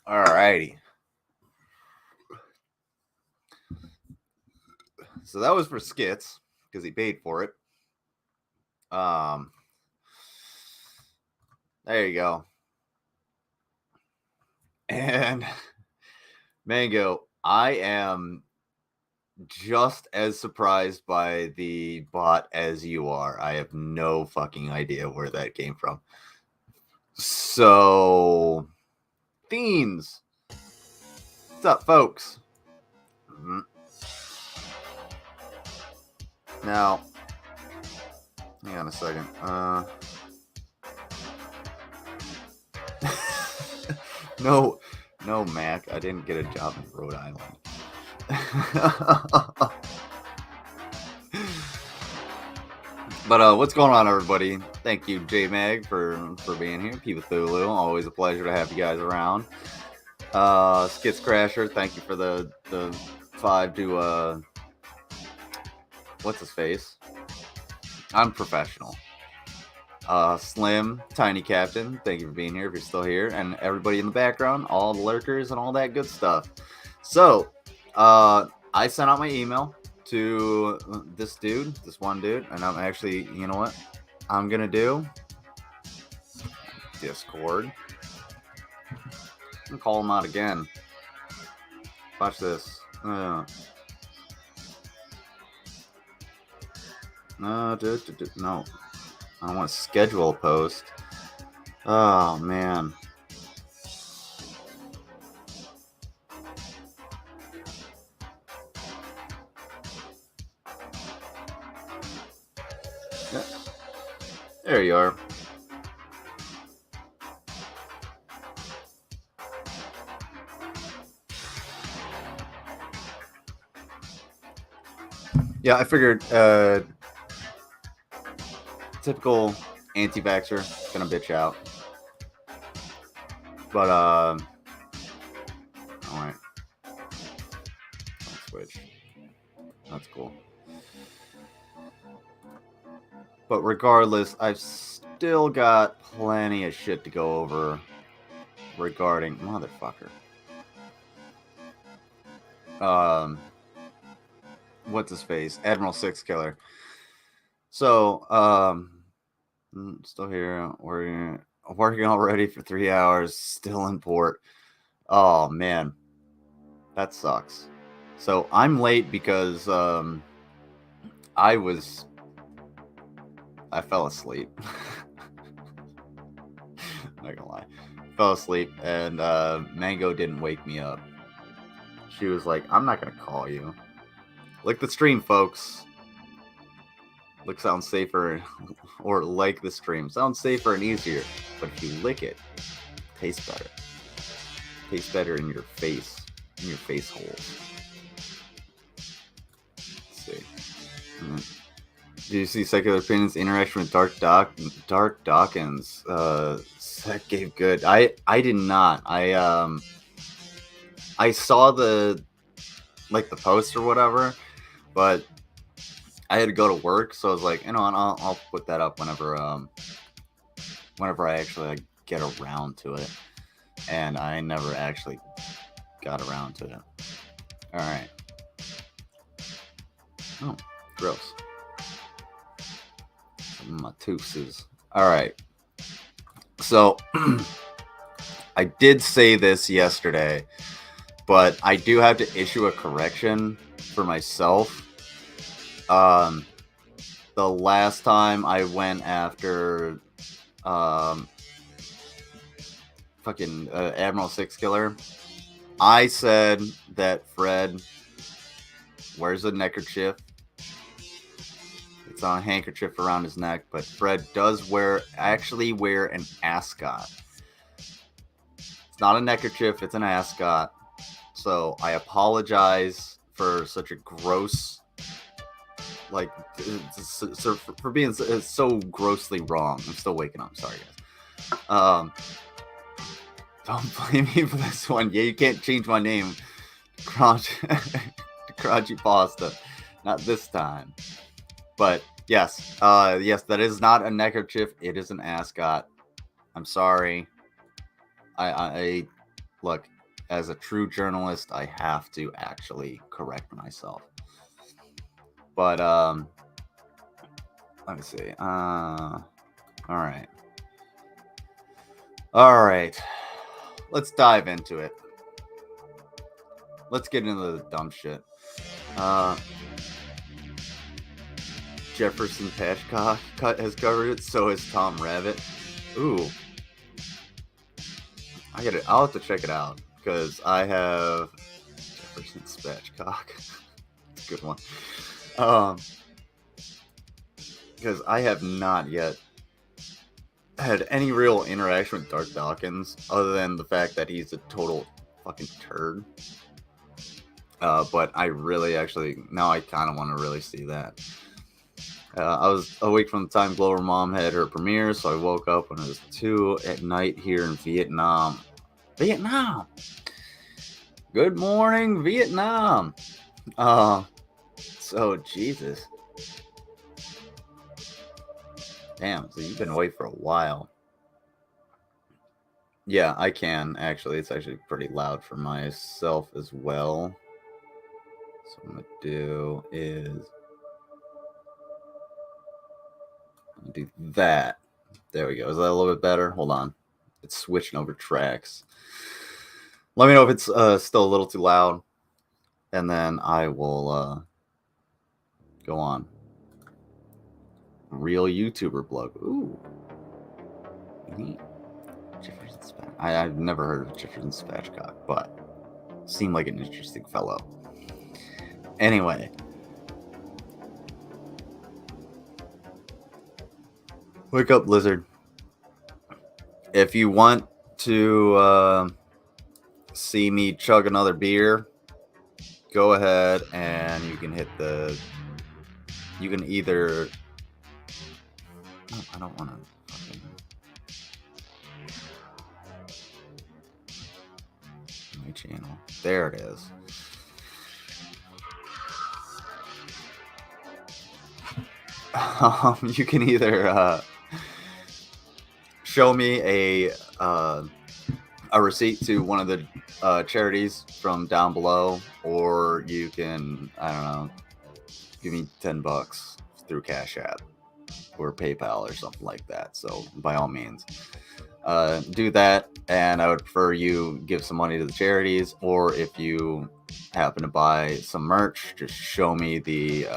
Alrighty. So that was for Skits because he paid for it. There you go. And Mango, I am just as surprised by the bot as you are. I have no fucking idea where that came from. So, Fiends. What's up, folks? Now, hang on a second. No, Mac. I didn't get a job in Rhode Island. But what's going on, everybody? Thank you, J-Mag, for being here. P Cthulhu, always a pleasure to have you guys around. Skits Crasher, thank you for the 5 to what's his face? Unprofessional. Slim, Tiny Captain, thank you for being here if you're still here, and everybody in the background, all the lurkers and all that good stuff. So, I sent out my email to this one dude, and I'm actually, you know what I'm gonna do? Discord. I'm gonna call him out again. Watch this. No, I don't want to schedule a post. Oh, man. Yeah. There you are. Yeah, I figured typical anti-vaxxer gonna bitch out. But all right. I'll switch. That's cool. But regardless, I've still got plenty of shit to go over regarding motherfucker. What's his face? Admiral Sixkiller. So, still here. We're working already for 3 hours. Still in port. Oh man, that sucks. So I'm late because I fell asleep. I'm not gonna lie, fell asleep, and Mango didn't wake me up. She was like, "I'm not gonna call you." Like the stream, folks. Lick sounds safer, or like the stream sounds safer and easier, but if you lick it, tastes better. Tastes better in your face holes. Let's see. Do you see Secular Opinions interaction with Dark Dawkins? That gave good. I did not. I saw the post or whatever, but I had to go to work, so I was like, you know, I'll put that up whenever I actually get around to it, and I never actually got around to it. All right. Oh, gross. My toothes. All right. So I did say this yesterday, but I do have to issue a correction for myself. The last time I went after fucking Admiral Sixkiller, I said that Fred wears a neckerchief. It's on a handkerchief around his neck, but Fred does actually wear an ascot. It's not a neckerchief, it's an ascot. So I apologize for such a gross, for being so grossly wrong. I'm still waking up. Sorry, guys. Don't blame me for this one. Yeah, you can't change my name, Crunchy Pasta. Not this time. But yes, that is not a neckerchief. It is an ascot. I'm sorry. I look. as a true journalist, I have to actually correct myself. But let me see. All right. Let's dive into it. Let's get into the dumb shit. Jefferson Patchcock has covered it. So has Tom Rabbit. Ooh. I'll have to check it out because I have Jefferson Spatchcock. It's a good one. Because I have not yet had any real interaction with Dark Dawkins other than the fact that he's a total fucking turd. But I really now I kind of want to really see that. I was awake from the time Glover Mom had her premiere, so I woke up when it was 2 at night here in Vietnam. Good morning, Vietnam. So Jesus. Damn, so you've been away for a while. Yeah, I can, actually. It's actually pretty loud for myself as well. So what I'm going to do is do that. There we go. Is that a little bit better? Hold on. It's switching over tracks. Let me know if it's still a little too loud. And then I will go on. Real YouTuber blog. Ooh. Jefferson Spatchcock. I've never heard of Jefferson Spatchcock, but seemed like an interesting fellow. Anyway. Wake up, Lizard. If you want to see me chug another beer, go ahead and you can hit the... You can either... No, I don't want to fucking... My channel. There it is. You can either show me a receipt to one of the charities from down below, or you can, I don't know, give me $10 through Cash App or PayPal or something like that. So by all means, do that. And I would prefer you give some money to the charities, or if you happen to buy some merch, just show me the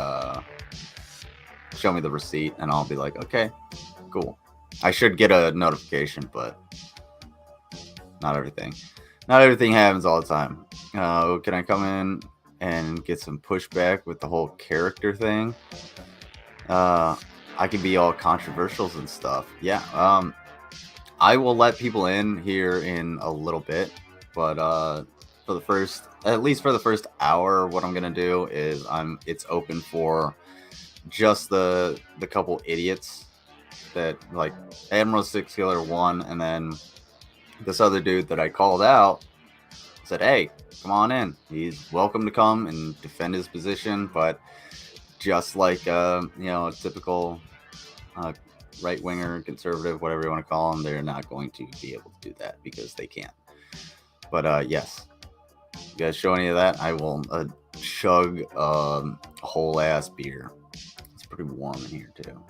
receipt, and I'll be like, okay, cool. I should get a notification, but not everything happens all the time. Can I come in and get some pushback with the whole character thing? I can be all controversial and stuff. Yeah. I will let people in here in a little bit, but at least for the first hour, what I'm gonna do is it's open for just the couple idiots that, like, Admiral Sixkiller 1, and then this other dude that I called out said, hey, come on in. He's welcome to come and defend his position, but just like a typical right-winger, conservative, whatever you want to call them, they're not going to be able to do that because they can't. But yes, you guys show any of that, I will chug a whole ass beer. It's pretty warm in here too.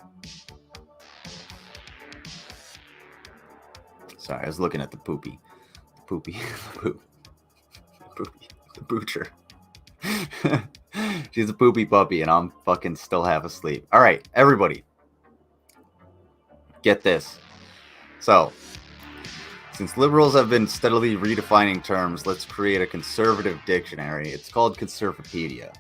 Sorry, I was looking at the boocher. She's a poopy puppy, and I'm fucking still half asleep. All right, everybody, get this. So, since liberals have been steadily redefining terms, let's create a conservative dictionary. It's called Conservapedia.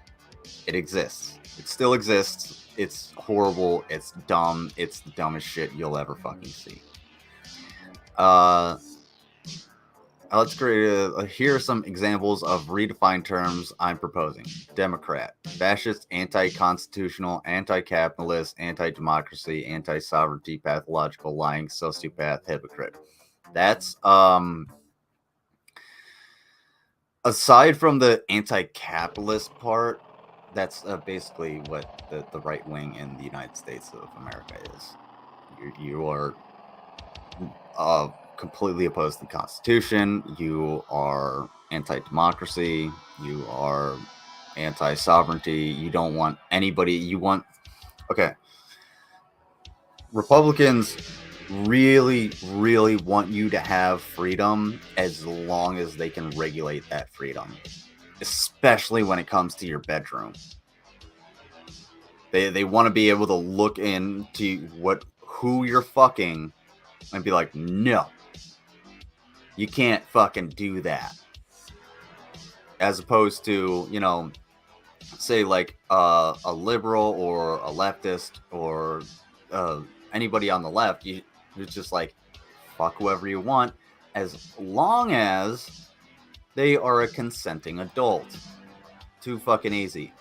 It exists. It still exists. It's horrible. It's dumb. It's the dumbest shit you'll ever fucking see. Let's create here are some examples of redefined terms I'm proposing. Democrat, fascist, anti-constitutional, anti-capitalist, anti-democracy, anti-sovereignty, pathological, lying, sociopath, hypocrite. That's aside from the anti-capitalist part, that's basically what the right wing in the United States of America is. You are completely opposed to the Constitution. You are anti-democracy. You are anti-sovereignty. You don't want anybody. You want... Okay. Republicans really, really want you to have freedom as long as they can regulate that freedom, especially when it comes to your bedroom. They want to be able to look into who you're fucking and be like, no, you can't fucking do that. As opposed to, you know, say like a liberal or a leftist or anybody on the left, you're just like, fuck whoever you want, as long as they are a consenting adult. Too fucking easy.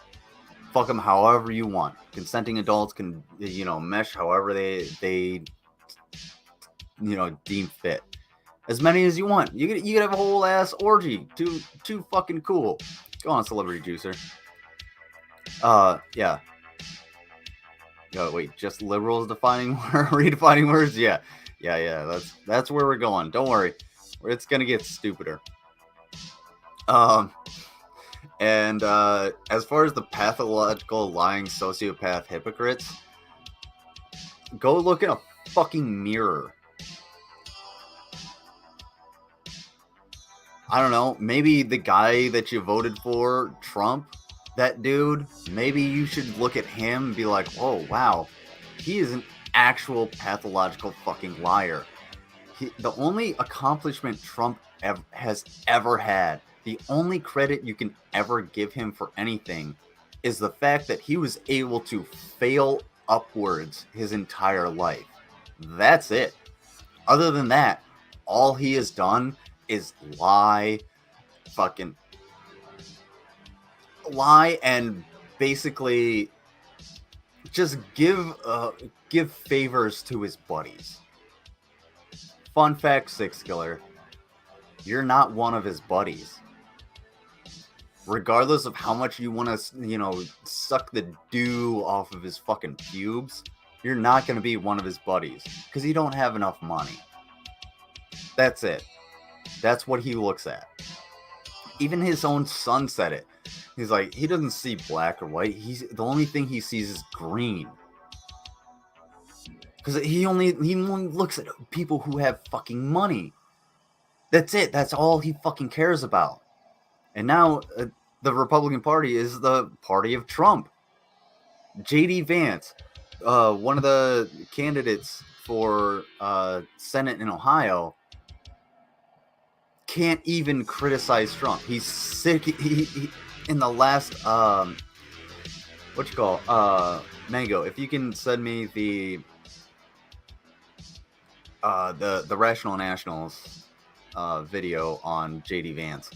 Fuck them however you want. Consenting adults can, you know, mesh however they you know, deem fit. As many as you want. You could have a whole ass orgy. Too fucking cool. Go on, Celebrity Juicer. Yeah. Oh, wait, just liberals redefining words? Yeah. That's where we're going. Don't worry. It's gonna get stupider. And as far as the pathological lying sociopath hypocrites, go look in a fucking mirror. I don't know, maybe the guy that you voted for, Trump, that dude, maybe you should look at him and be like, whoa, wow, he is an actual pathological fucking liar. The only accomplishment Trump has ever had, the only credit you can ever give him for anything, is the fact that he was able to fail upwards his entire life. That's it. Other than that, all he has done is lie and basically just give favors to his buddies. Fun fact, Sixkiller, you're not one of his buddies. Regardless of how much you want to, you know, suck the dew off of his fucking pubes, you're not going to be one of his buddies because you don't have enough money. That's it. That's what he looks at. Even his own son said it. He's like, he doesn't see black or white. The only thing he sees is green. Because he only looks at people who have fucking money. That's it. That's all he fucking cares about. And now the Republican Party is the party of Trump. J.D. Vance, one of the candidates for Senate in Ohio, can't even criticize Trump. He's sick. He in the last Mango, if you can send me the Rational Nationals video on JD Vance.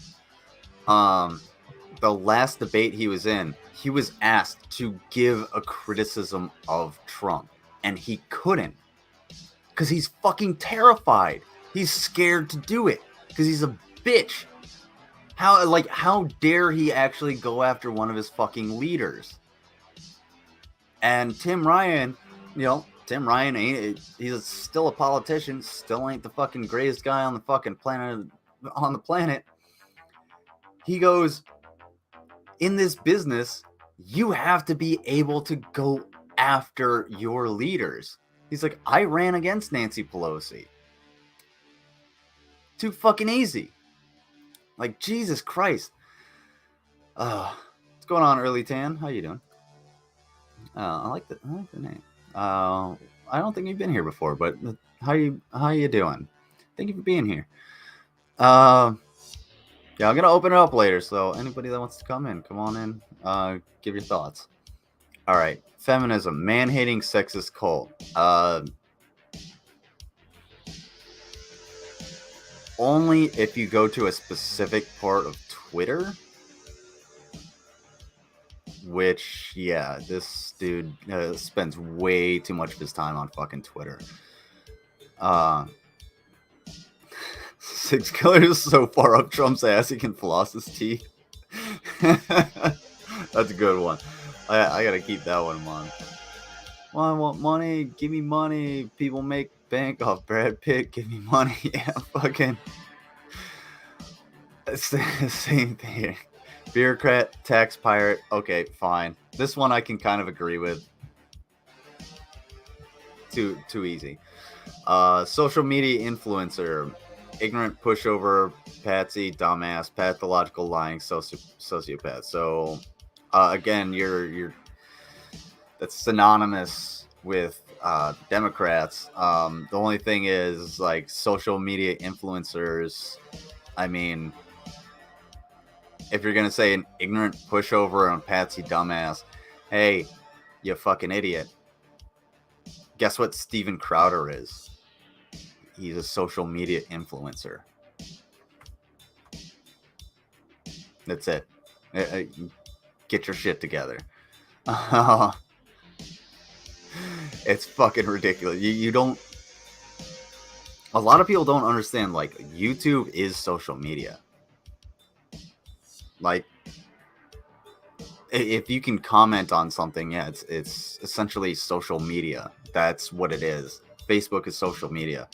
The last debate he was in, he was asked to give a criticism of Trump, and he couldn't because he's fucking terrified. He's scared to do it because he's a bitch. How dare he actually go after one of his fucking leaders? And Tim Ryan, he's still a politician, still ain't the fucking greatest guy on the fucking planet. He goes, in this business, you have to be able to go after your leaders. He's like, I ran against Nancy Pelosi. Too fucking easy. Like, Jesus Christ. What's going on, Early Tan? How you doing? I like the name. I don't think you've been here before, but how you doing? Thank you for being here. Yeah, I'm gonna open it up later, so anybody that wants to come in, come on in. Give your thoughts. All right, feminism, man-hating sexist cult. Only if you go to a specific part of Twitter. Which, yeah, this dude spends way too much of his time on fucking Twitter. Sixkiller is so far up Trump's ass he can floss his teeth. That's a good one. I gotta keep that one in mind. Well, I want money. Give me money. People make bank off Brad Pitt. Give me money. Yeah, fucking. Same thing. Bureaucrat, tax pirate. Okay, fine. This one I can kind of agree with. Too easy. Social media influencer, ignorant pushover, patsy, dumbass, pathological lying, sociopath. So, again, you're that's synonymous with Democrats. The only thing is, like, social media influencers. I mean, if you're gonna say an ignorant pushover and patsy dumbass, hey, you fucking idiot. Guess what Steven Crowder is? He's a social media influencer. That's it. Get your shit together. It's fucking ridiculous. You don't... A lot of people don't understand, like, YouTube is social media. Like, if you can comment on something, yeah, it's essentially social media. That's what it is. Facebook is social media.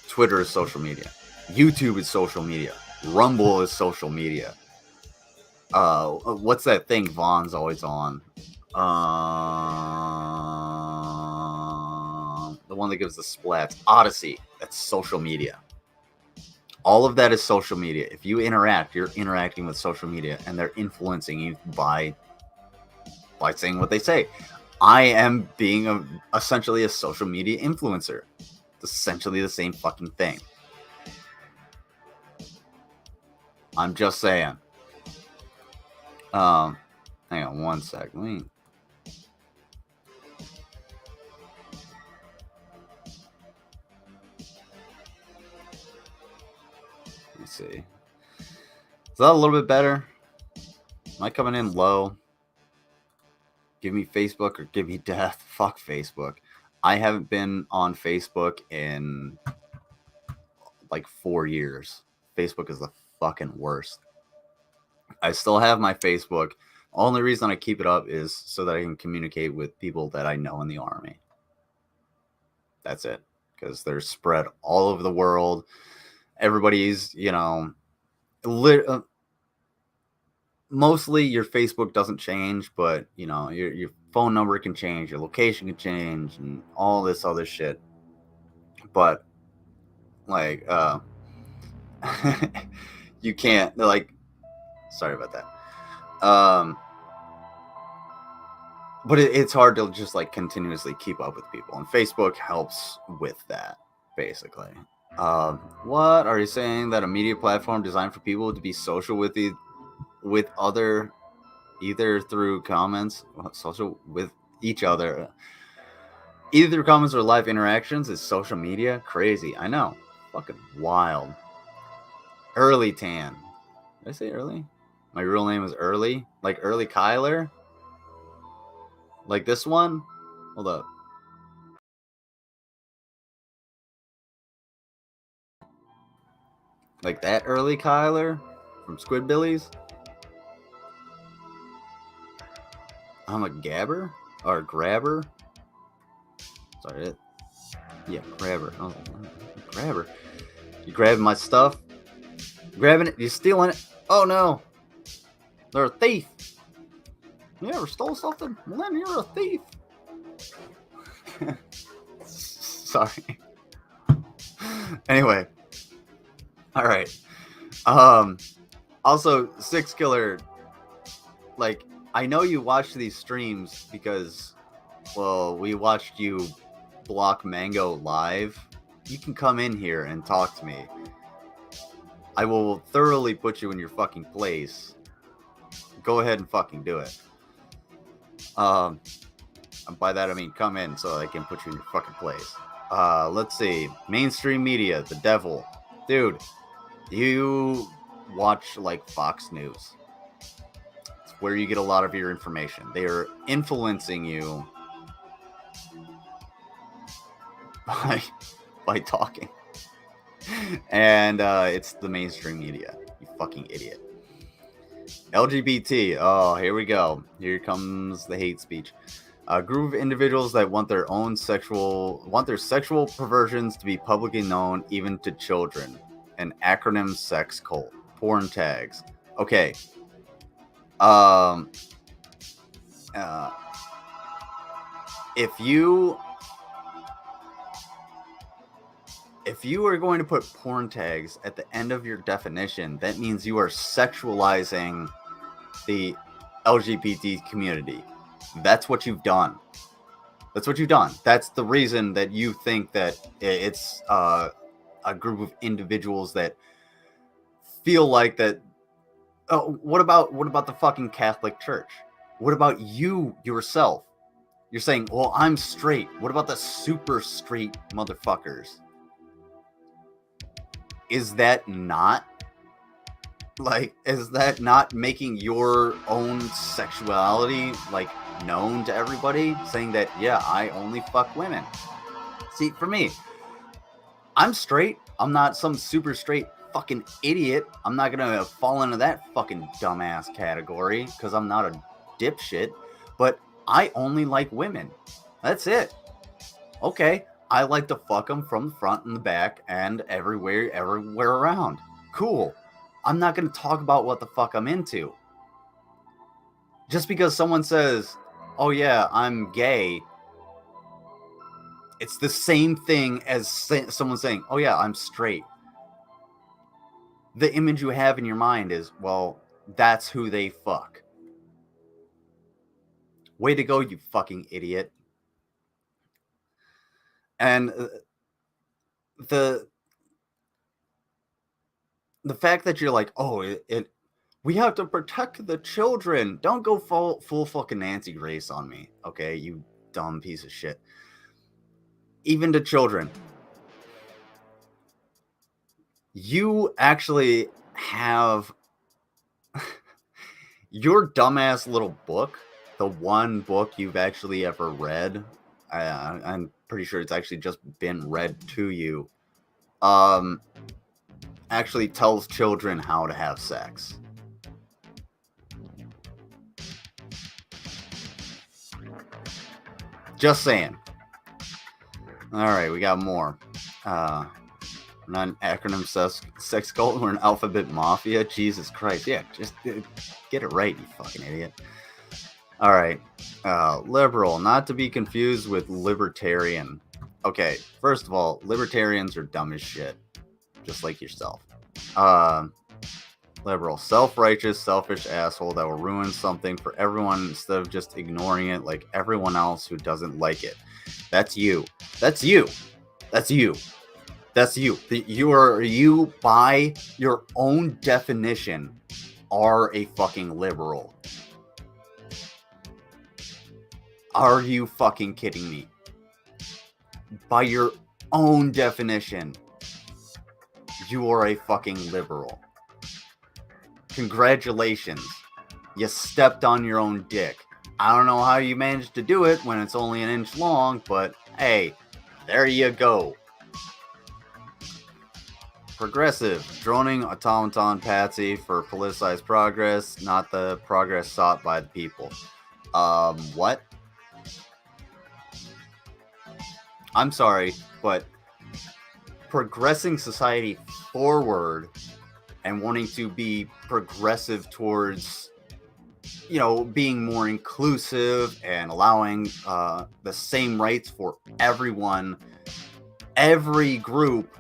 Twitter is social media. YouTube is social media. Rumble is social media. What's that thing Vaughn's always on? The one that gives the splats. Odyssey. That's social media. All of that is social media. If you interact, you're interacting with social media, and they're influencing you by saying what they say. I am being essentially a social media influencer. It's essentially the same fucking thing. I'm just saying. Hang on one sec. Let me... Let's see. Is that a little bit better? Am I coming in low? Give me Facebook or give me death. Fuck Facebook. I haven't been on Facebook in like 4 years. Facebook is the fucking worst. I still have my Facebook. Only reason I keep it up is so that I can communicate with people that I know in the Army. That's it. Because they're spread all over the world. Everybody's, you know, mostly your Facebook doesn't change, but, you know, your phone number can change, your location can change, and all this other shit. But, like, you can't, like, sorry about that. But it's hard to just, like, continuously keep up with people, and Facebook helps with that, basically. What are you saying, that a media platform designed for people to be social with other, either through comments, social with each other, either through comments or live interactions, is social media? Crazy. I know. Fucking wild. Early Tan. Did I say early? My real name is Early? Like Early Kyler? Like this one? Hold up. Like that Early Kyler from Squidbillies? I'm a gabber? Or grabber? Sorry. Yeah, grabber. Oh, grabber. You grabbing my stuff? Grabbing it? You stealing it? Oh no. They're a thief. You ever stole something? Well, then you're a thief. Sorry. Anyway. Alright. Also, Sixkiller, like, I know you watch these streams because, well, we watched you block Mango live. You can come in here and talk to me. I will thoroughly put you in your fucking place. Go ahead and fucking do it. By that I mean come in so I can put you in your fucking place. Let's see. Mainstream media, the devil. Dude, you watch, like, Fox News. It's where you get a lot of your information. They are influencing you by talking. And it's the mainstream media. You fucking idiot. LGBT. Oh, here we go. Here comes the hate speech. A group of individuals that want their sexual perversions to be publicly known, even to children. an acronym sex cult. Porn tags. Okay. If you are going to put porn tags at the end of your definition, that means you are sexualizing the LGBT community. That's what you've done. That's what you've done. That's the reason that you think that it's a group of individuals that feel like that. Oh, what about the fucking Catholic Church? What about you yourself? You're saying, well, I'm straight. What about the super straight motherfuckers? Is that not making your own sexuality like known to everybody? Saying that, yeah, I only fuck women. See, for me, I'm straight. I'm not some super straight fucking idiot. I'm not gonna fall into that fucking dumbass category because I'm not a dipshit. But I only like women. That's it. Okay, I like to fuck them from the front and the back and everywhere around. Cool. I'm not going to talk about what the fuck I'm into. Just because someone says, oh yeah, I'm gay, it's the same thing as someone saying, oh yeah, I'm straight. The image you have in your mind is, well, that's who they fuck. Way to go, you fucking idiot. And the fact that you're like, oh, we have to protect the children. Don't go full fucking Nancy Grace on me, okay, you dumb piece of shit. Even to children. You actually have your dumbass little book, the one book you've actually ever read. I'm pretty sure it's actually just been read to you. Actually tells children how to have sex. Just saying. Alright, we got more. We're not an acronym sex cult, we're an alphabet mafia. Jesus Christ. Yeah, just get it right, you fucking idiot. Alright. Liberal, not to be confused with libertarian. Okay, first of all, libertarians are dumb as shit. Just like yourself. Liberal, self-righteous, selfish asshole that will ruin something for everyone instead of just ignoring it like everyone else who doesn't like it. That's you. That's you. That's you. That's you. You by your own definition are a fucking liberal. Are you fucking kidding me? By your own definition, you are a fucking liberal. Congratulations. You stepped on your own dick. I don't know how you managed to do it when it's only an inch long, but hey, there you go. Progressive. Droning automaton patsy for politicized progress, not the progress sought by the people. What? I'm sorry, but progressing society forward and wanting to be progressive towards, you know, being more inclusive and allowing the same rights for everyone, every group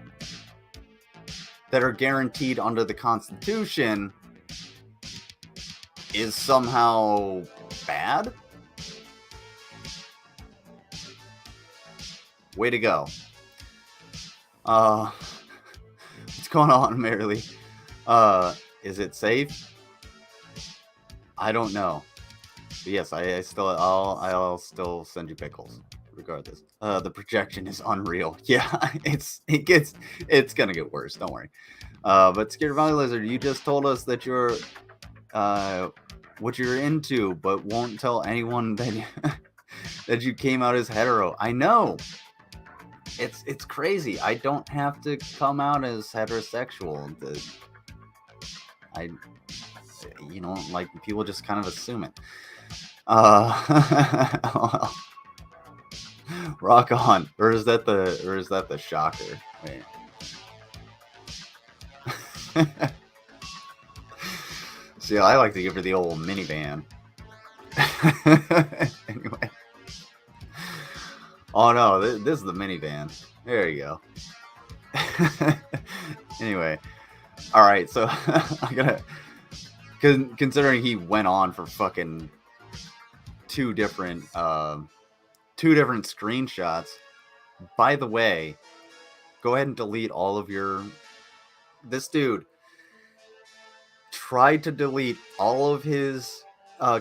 that are guaranteed under the Constitution is somehow bad? Way to go. What's going on, Merrily? Is it safe? I don't know. But yes, I'll still send you pickles, regardless. The projection is unreal. Yeah, it's gonna get worse. Don't worry. But Scared Valley Lizard, you just told us that you're what you're into, but won't tell anyone that that you came out as hetero. I know. It's crazy. I don't have to come out as heterosexual. You know, like, people just kind of assume it. Rock on. Or is that the shocker? Wait. See, I like to give her the old minivan. Anyway. Oh no, this is the minivan. There you go. Anyway. Alright, so I'm gonna... Considering he went on for fucking two different screenshots. By the way, go ahead and delete all of your... This dude tried to delete all of his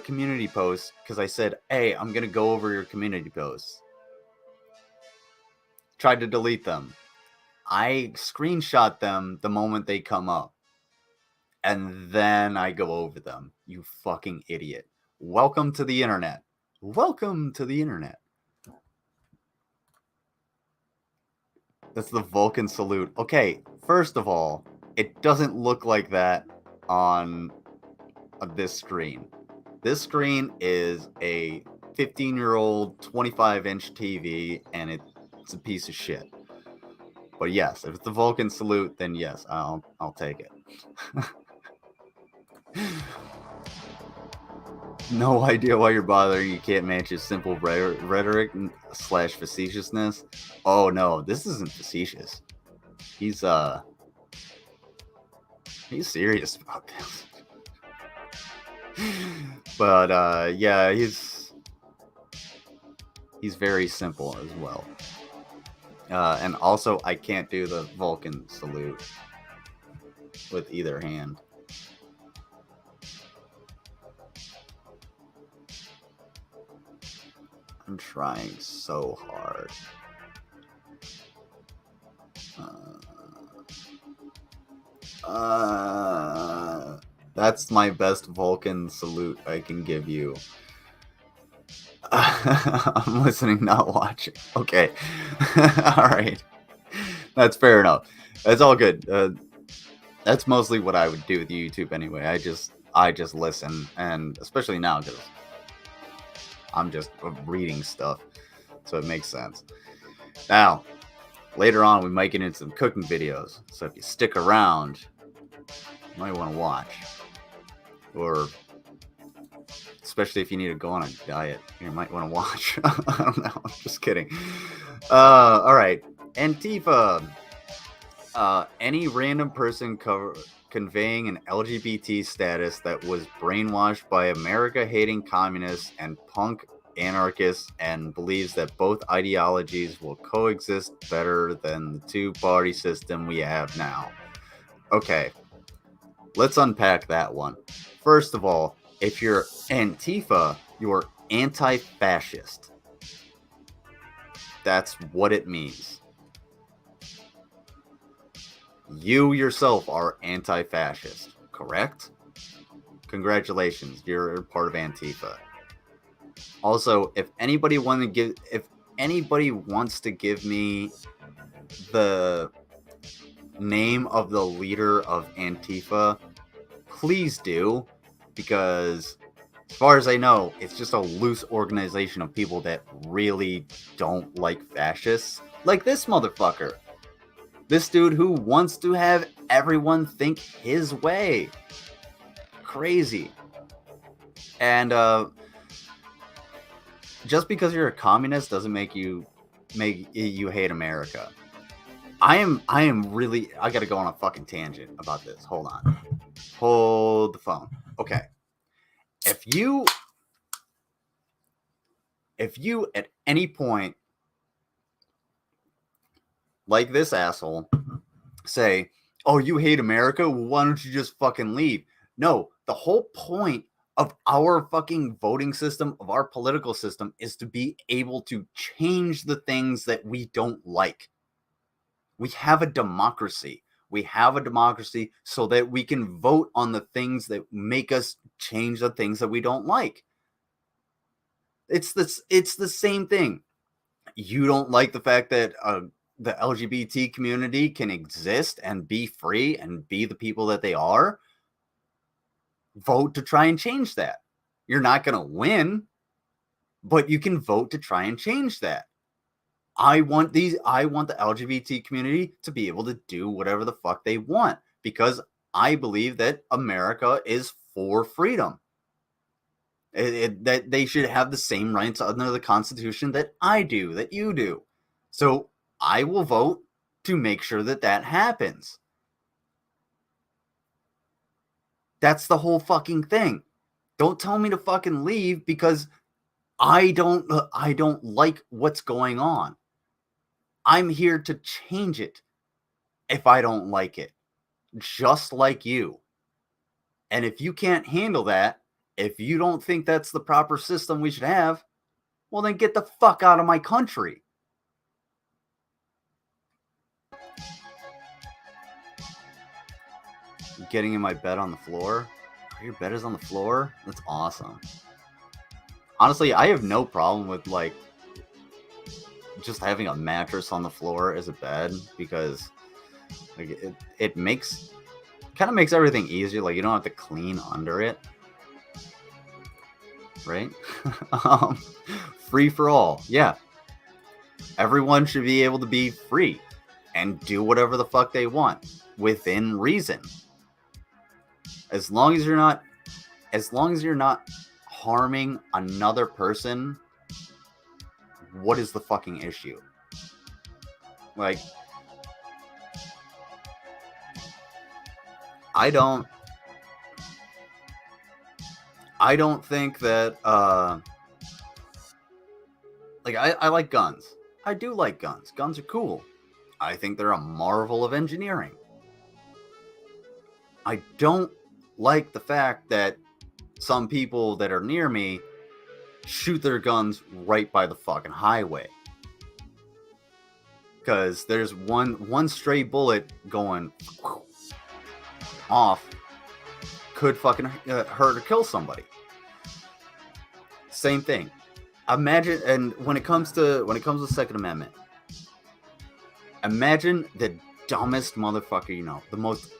community posts because I said, hey, I'm gonna go over your community posts. Tried to delete them. I screenshot them the moment they come up. And then I go over them. You fucking idiot. Welcome to the internet. Welcome to the internet. That's the Vulcan salute. Okay, first of all, it doesn't look like that on this screen. This screen is a 15-year-old 25-inch TV, and it's a piece of shit. But yes, if it's the Vulcan salute, then yes, I'll take it. No idea why you're bothering. You can't match his simple rhetoric / facetiousness. Oh no, this isn't facetious. He's serious about this. But yeah, he's very simple as well. And also, I can't do the Vulcan salute with either hand. I'm trying so hard. That's my best Vulcan salute I can give you. I'm listening, not watching. Okay. All right. That's fair enough. That's all good. That's mostly what I would do with YouTube anyway. I just listen, and especially now because I'm just reading stuff, so it makes sense. Now, later on, we might get into some cooking videos, so if you stick around, you might want to watch. Or, especially if you need to go on a diet, you might want to watch. I don't know, I'm just kidding. Alright, Antifa. Any random person conveying an LGBT status that was brainwashed by America-hating communists and punk anarchists and believes that both ideologies will coexist better than the two-party system we have now. Okay, let's unpack that one. First of all, if you're Antifa, you're anti-fascist. That's what it means. You yourself are anti-fascist, correct? Congratulations, you're part of Antifa. Also, if anybody wants to give me the name of the leader of Antifa, please do, because as far as I know, it's just a loose organization of people that really don't like fascists, like this motherfucker. This dude who wants to have everyone think his way. Crazy. And just because you're a communist doesn't make you hate America. I gotta go on a fucking tangent about this. Hold on. Hold the phone. Okay. If you at any point, like this asshole, say, oh, you hate America? Well, why don't you just fucking leave? No, the whole point of our fucking voting system, of our political system, is to be able to change the things that we don't like. We have a democracy. We have a democracy so that we can vote on the things that make us change the things that we don't like. It's the same thing. You don't like the fact that the LGBT community can exist and be free and be the people that they are. Vote to try and change that. You're not going to win, but you can vote to try and change that. I want the LGBT community to be able to do whatever the fuck they want, because I believe that America is for freedom. That they should have the same rights under the Constitution that I do, that you do. So I will vote to make sure that that happens. That's the whole fucking thing. Don't tell me to fucking leave because I don't like what's going on. I'm here to change it if I don't like it, just like you. And if you can't handle that, if you don't think that's the proper system we should have, well, then get the fuck out of my country. Getting in my bed on the floor? Your bed is on the floor? That's awesome. Honestly, I have no problem with, like, just having a mattress on the floor as a bed, because like it makes kind of makes everything easier. Like, you don't have to clean under it, right? Free for all. Yeah, everyone should be able to be free and do whatever the fuck they want within reason, as long as you're not harming another person. What is the fucking issue? Like, I don't think that like, I like guns. I do like guns. Guns are cool. I think they're a marvel of engineering. I don't like the fact that some people that are near me shoot their guns right by the fucking highway, because there's one stray bullet going off could fucking hurt or kill somebody. Same thing. Imagine, and when it comes to Second Amendment, imagine the dumbest motherfucker you know, the most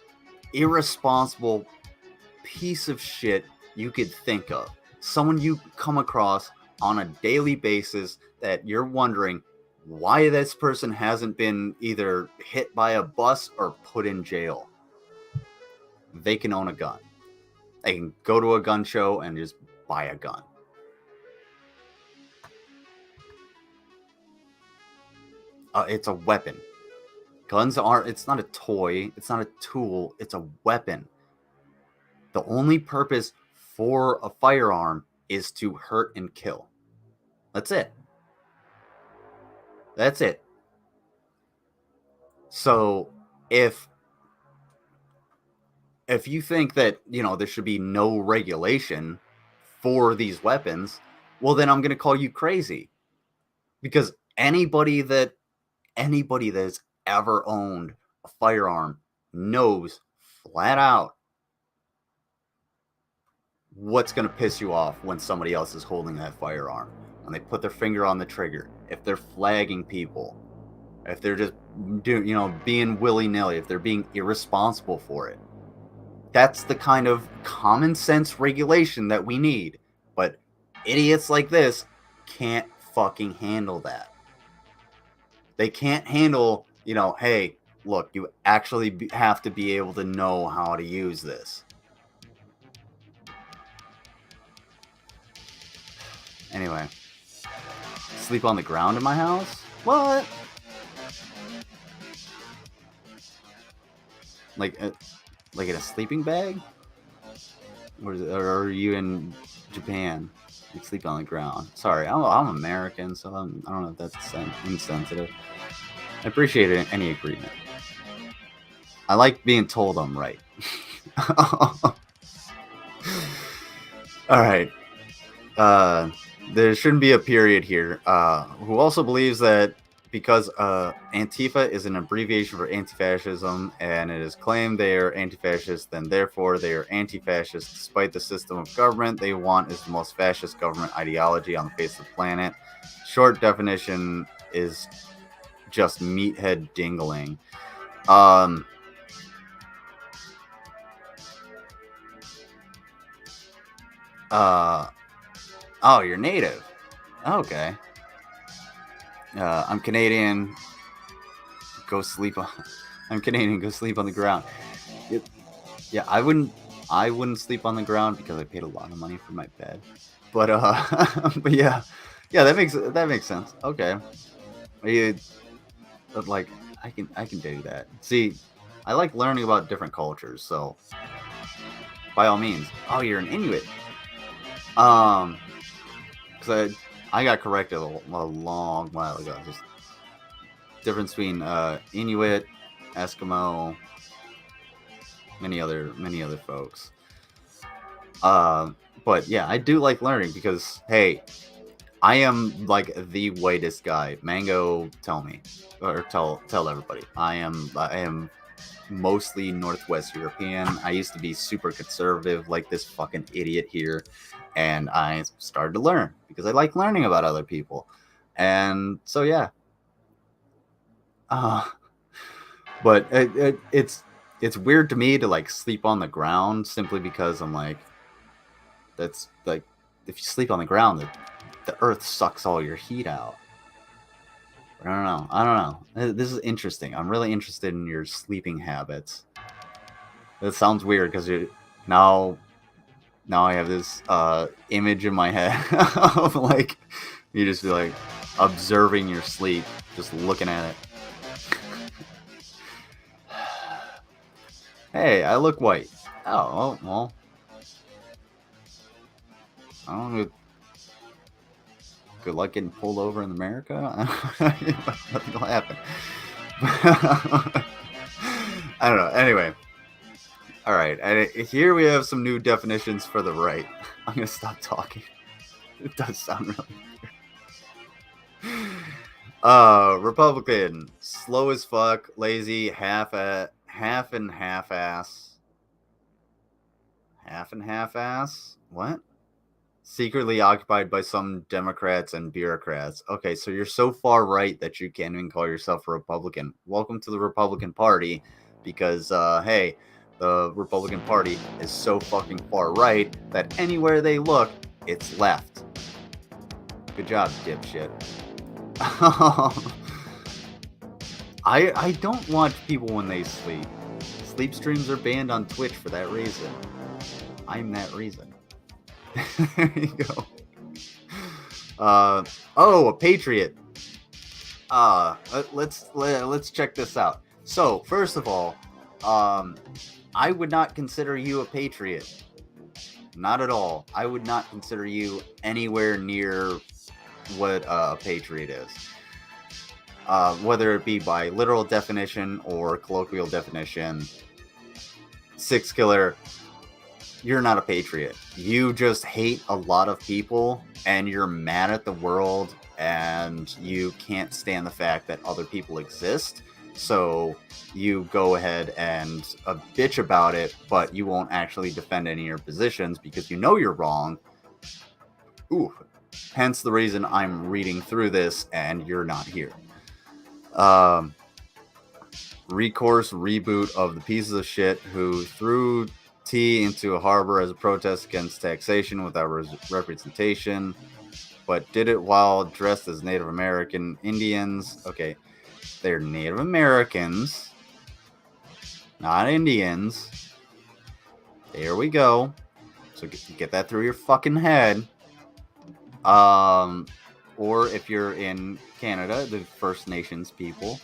irresponsible piece of shit you could think of. Someone you come across on a daily basis that you're wondering why this person hasn't been either hit by a bus or put in jail. They can own a gun. They can go to a gun show and just buy a gun. It's a weapon. Guns aren't, it's not a toy, it's not a tool, it's a weapon. The only purpose for a firearm is to hurt and kill. That's it. That's it. So if you think that, you know, there should be no regulation for these weapons, well, then I'm going to call you crazy. Because anybody that's ever owned a firearm knows flat out what's going to piss you off when somebody else is holding that firearm. When they put their finger on the trigger, if they're flagging people, if they're just being willy-nilly, if they're being irresponsible for it. That's the kind of common sense regulation that we need. But idiots like this can't fucking handle that. They can't handle, hey, look, you actually have to be able to know how to use this. Anyway, sleep on the ground in my house? What? Like in a sleeping bag? Or are you in Japan? You sleep on the ground. Sorry, I'm American, so I don't know if that's insensitive. I appreciate any agreement. I like being told I'm right. All right. There shouldn't be a period here. Who also believes that because Antifa is an abbreviation for anti-fascism, and it is claimed they are anti-fascist, then therefore they are anti-fascist despite the system of government they want is the most fascist government ideology on the face of the planet. Short definition is just meathead dingling. Oh, you're native. Okay. I'm Canadian. Go sleep on. I'm Canadian. Go sleep on the ground. Yeah, I wouldn't sleep on the ground because I paid a lot of money for my bed. But but yeah, that makes sense. Okay, you, like I can dig that. See, I like learning about different cultures, so by all means. Oh, you're an Inuit. Because I got corrected a long while ago. Just difference between Inuit, Eskimo, many other folks. But yeah, I do like learning because hey, I am like the whitest guy. Mango, tell me, or tell everybody. I am mostly Northwest European. I used to be super conservative, like this fucking idiot here, and I started to learn because I like learning about other people, and so yeah. Uh, but it's weird to me to like sleep on the ground simply because I'm like, that's like, if you sleep on the ground, the earth sucks all your heat out. But I don't know. This is interesting. I'm really interested in your sleeping habits. That sounds weird because now now I have this image in my head of like you just be like observing your sleep, just looking at it. Hey, I look white. Oh, well. I don't know. Good luck getting pulled over in America. Nothing will happen. I don't know. Anyway. All right. And here we have some new definitions for the right. I'm going to stop talking. It does sound really weird. Republican. Slow as fuck. Lazy. Half and half ass. Half and half ass? What? Secretly occupied by some Democrats and bureaucrats. Okay, so you're so far right that you can't even call yourself a Republican. Welcome to the Republican Party, because, hey, the Republican Party is so fucking far right that anywhere they look, it's left. Good job, dipshit. I don't watch people when they sleep. Sleep streams are banned on Twitch for that reason. I'm that reason. There you go. Oh, a patriot. Let's check this out. So, first of all, I would not consider you a patriot. Not at all. I would not consider you anywhere near what a patriot is. Whether it be by literal definition or colloquial definition, Sixkiller, you're not a patriot. You just hate a lot of people and you're mad at the world and you can't stand the fact that other people exist. So you go ahead and bitch about it, but you won't actually defend any of your positions because you know you're wrong. Ooh, hence the reason I'm reading through this and you're not here. Recourse reboot of the pieces of shit who threw tea into a harbor as a protest against taxation without representation, but did it while dressed as Native American Indians. Okay, they're Native Americans, not Indians. There we go. So get that through your fucking head. Or if you're in Canada, the First Nations people.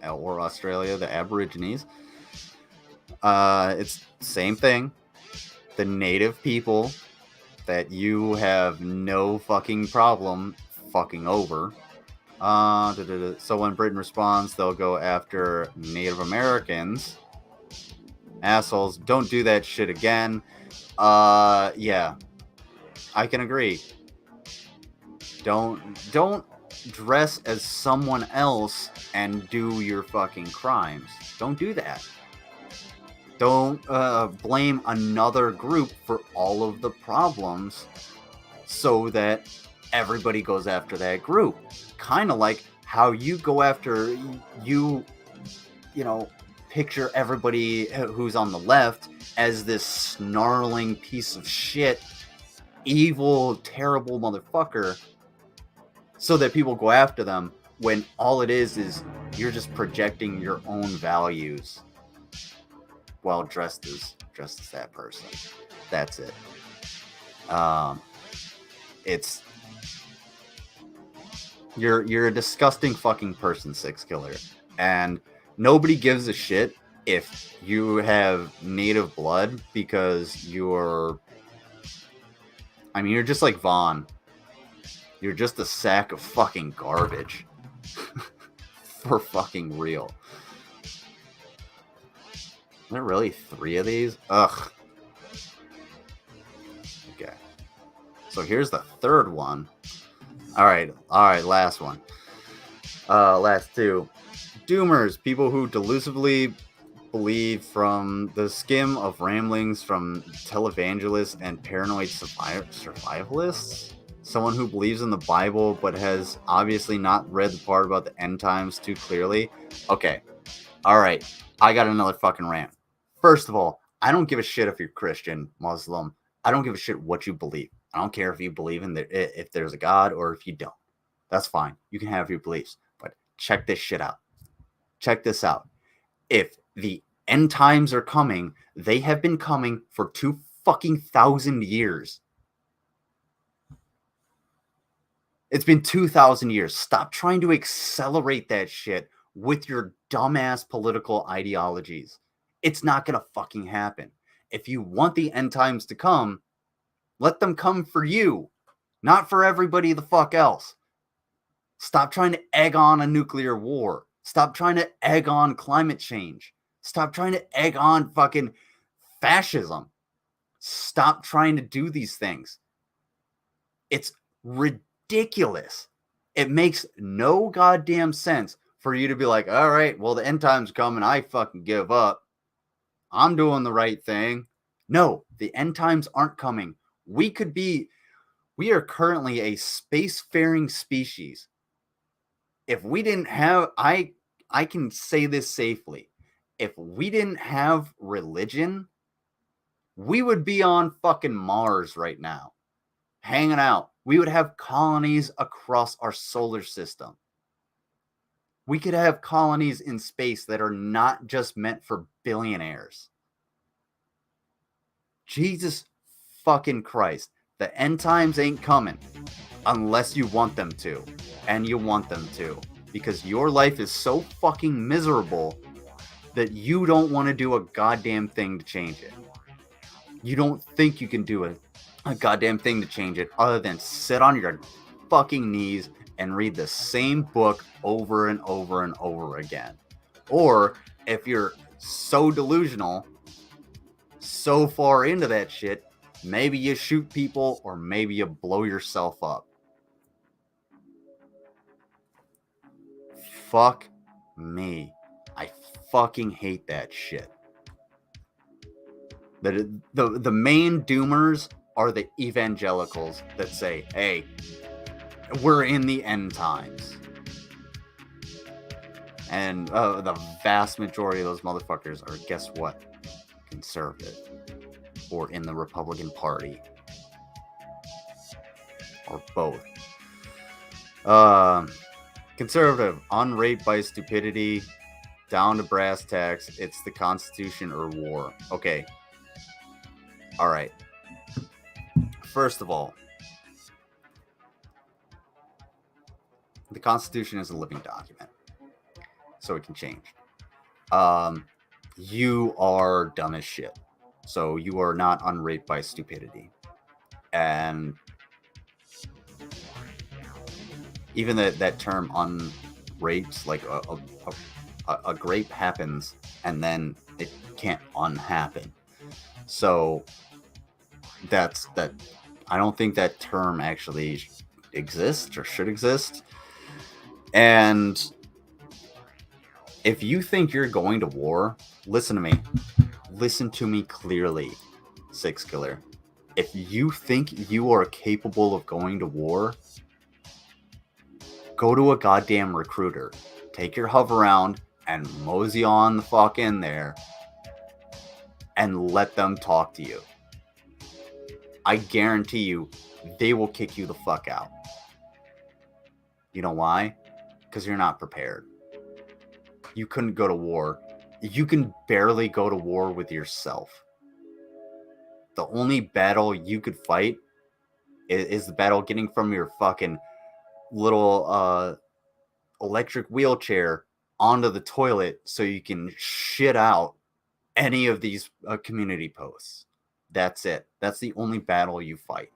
Or Australia, the Aborigines. It's the same thing. The native people that you have no fucking problem fucking over. So when Britain responds, they'll go after Native Americans. Assholes, don't do that shit again. Yeah. I can agree. Don't dress as someone else and do your fucking crimes. Don't do that. Don't blame another group for all of the problems so that everybody goes after that group. Kind of like how you go after, you know, picture everybody who's on the left as this snarling piece of shit, evil, terrible motherfucker, so that people go after them when all it is You're just projecting your own values while dressed as that person. That's it. It's you're a disgusting fucking person, Sixkiller, and nobody gives a shit if you have native blood because you're just like Vaughn. You're just a sack of fucking garbage. For fucking real. Are there really 3 of these? Ugh. Okay. So here's the 3rd one. Alright, last one. Last 2. Doomers, people who delusively believe from the skim of ramblings from televangelists and paranoid survivalists. Someone who believes in the Bible but has obviously not read the part about the end times too clearly. Okay. Alright. I got another fucking rant. First of all, I don't give a shit if you're Christian, Muslim. I don't give a shit what you believe. I don't care if you believe in if there's a God or if you don't. That's fine. You can have your beliefs. But check this shit out. Check this out. If the end times are coming, they have been coming for 2,000 years. It's been 2,000 years. Stop trying to accelerate that shit with your dumbass political ideologies. It's not going to fucking happen. If you want the end times to come, let them come for you, not for everybody the fuck else. Stop trying to egg on a nuclear war. Stop trying to egg on climate change. Stop trying to egg on fucking fascism. Stop trying to do these things. It's ridiculous. It makes no goddamn sense for you to be like, all right, well, the end time's coming. I fucking give up. I'm doing the right thing. No, the end times aren't coming. We are currently a spacefaring species. If we didn't have, I can say this safely. If we didn't have religion, we would be on fucking Mars right now, hanging out. We would have colonies across our solar system. We could have colonies in space that are not just meant for billionaires. Jesus fucking Christ. The end times ain't coming unless you want them to. And you want them to. Because your life is so fucking miserable that you don't want to do a goddamn thing to change it. You don't think you can do a goddamn thing to change it other than sit on your fucking knees and read the same book over and over and over again. Or if you're so delusional, so far into that shit, maybe you shoot people or maybe you blow yourself up. Fuck me. I fucking hate that shit. The main doomers are the evangelicals that say, hey, we're in the end times. And the vast majority of those motherfuckers are, guess what? Conservative. Or in the Republican Party. Or both. Conservative, unraped by stupidity, down to brass tacks, it's the Constitution or war. Okay. Alright. First of all, the Constitution is a living document. So it can change. You are dumb as shit. So you are not unraped by stupidity. And even that term unraped, like a grape happens and then it can't unhappen. So that's that. I don't think that term actually exists or should exist. And if you think you're going to war, listen to me. Listen to me clearly, Sixkiller. If you think you are capable of going to war, go to a goddamn recruiter. Take your hover around and mosey on the fuck in there and let them talk to you. I guarantee you, they will kick you the fuck out. You know why? Because you're not prepared. you couldn't go to war. You can barely go to war with yourself. The only battle you could fight is the battle getting from your fucking little electric wheelchair onto the toilet so you can shit out any of these community posts. That's it. That's the only battle you fight.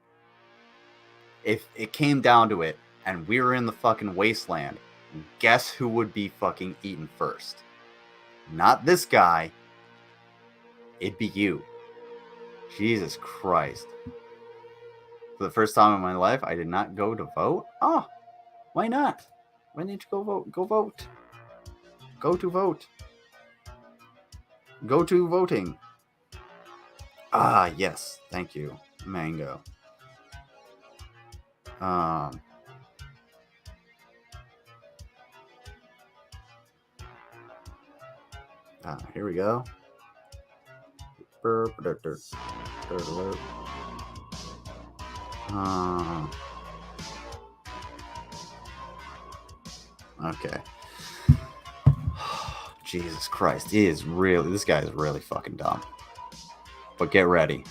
If it came down to it and we were in the fucking wasteland, guess who would be fucking eaten first? Not this guy. It'd be you. Jesus Christ. For the first time in my life, I did not go to vote. Oh, why not? Why didn't you go vote? Go vote. Go to vote. Go to voting. Ah, yes. Thank you. Mango. Here we go. Okay. Jesus Christ. This guy is really fucking dumb. But get ready.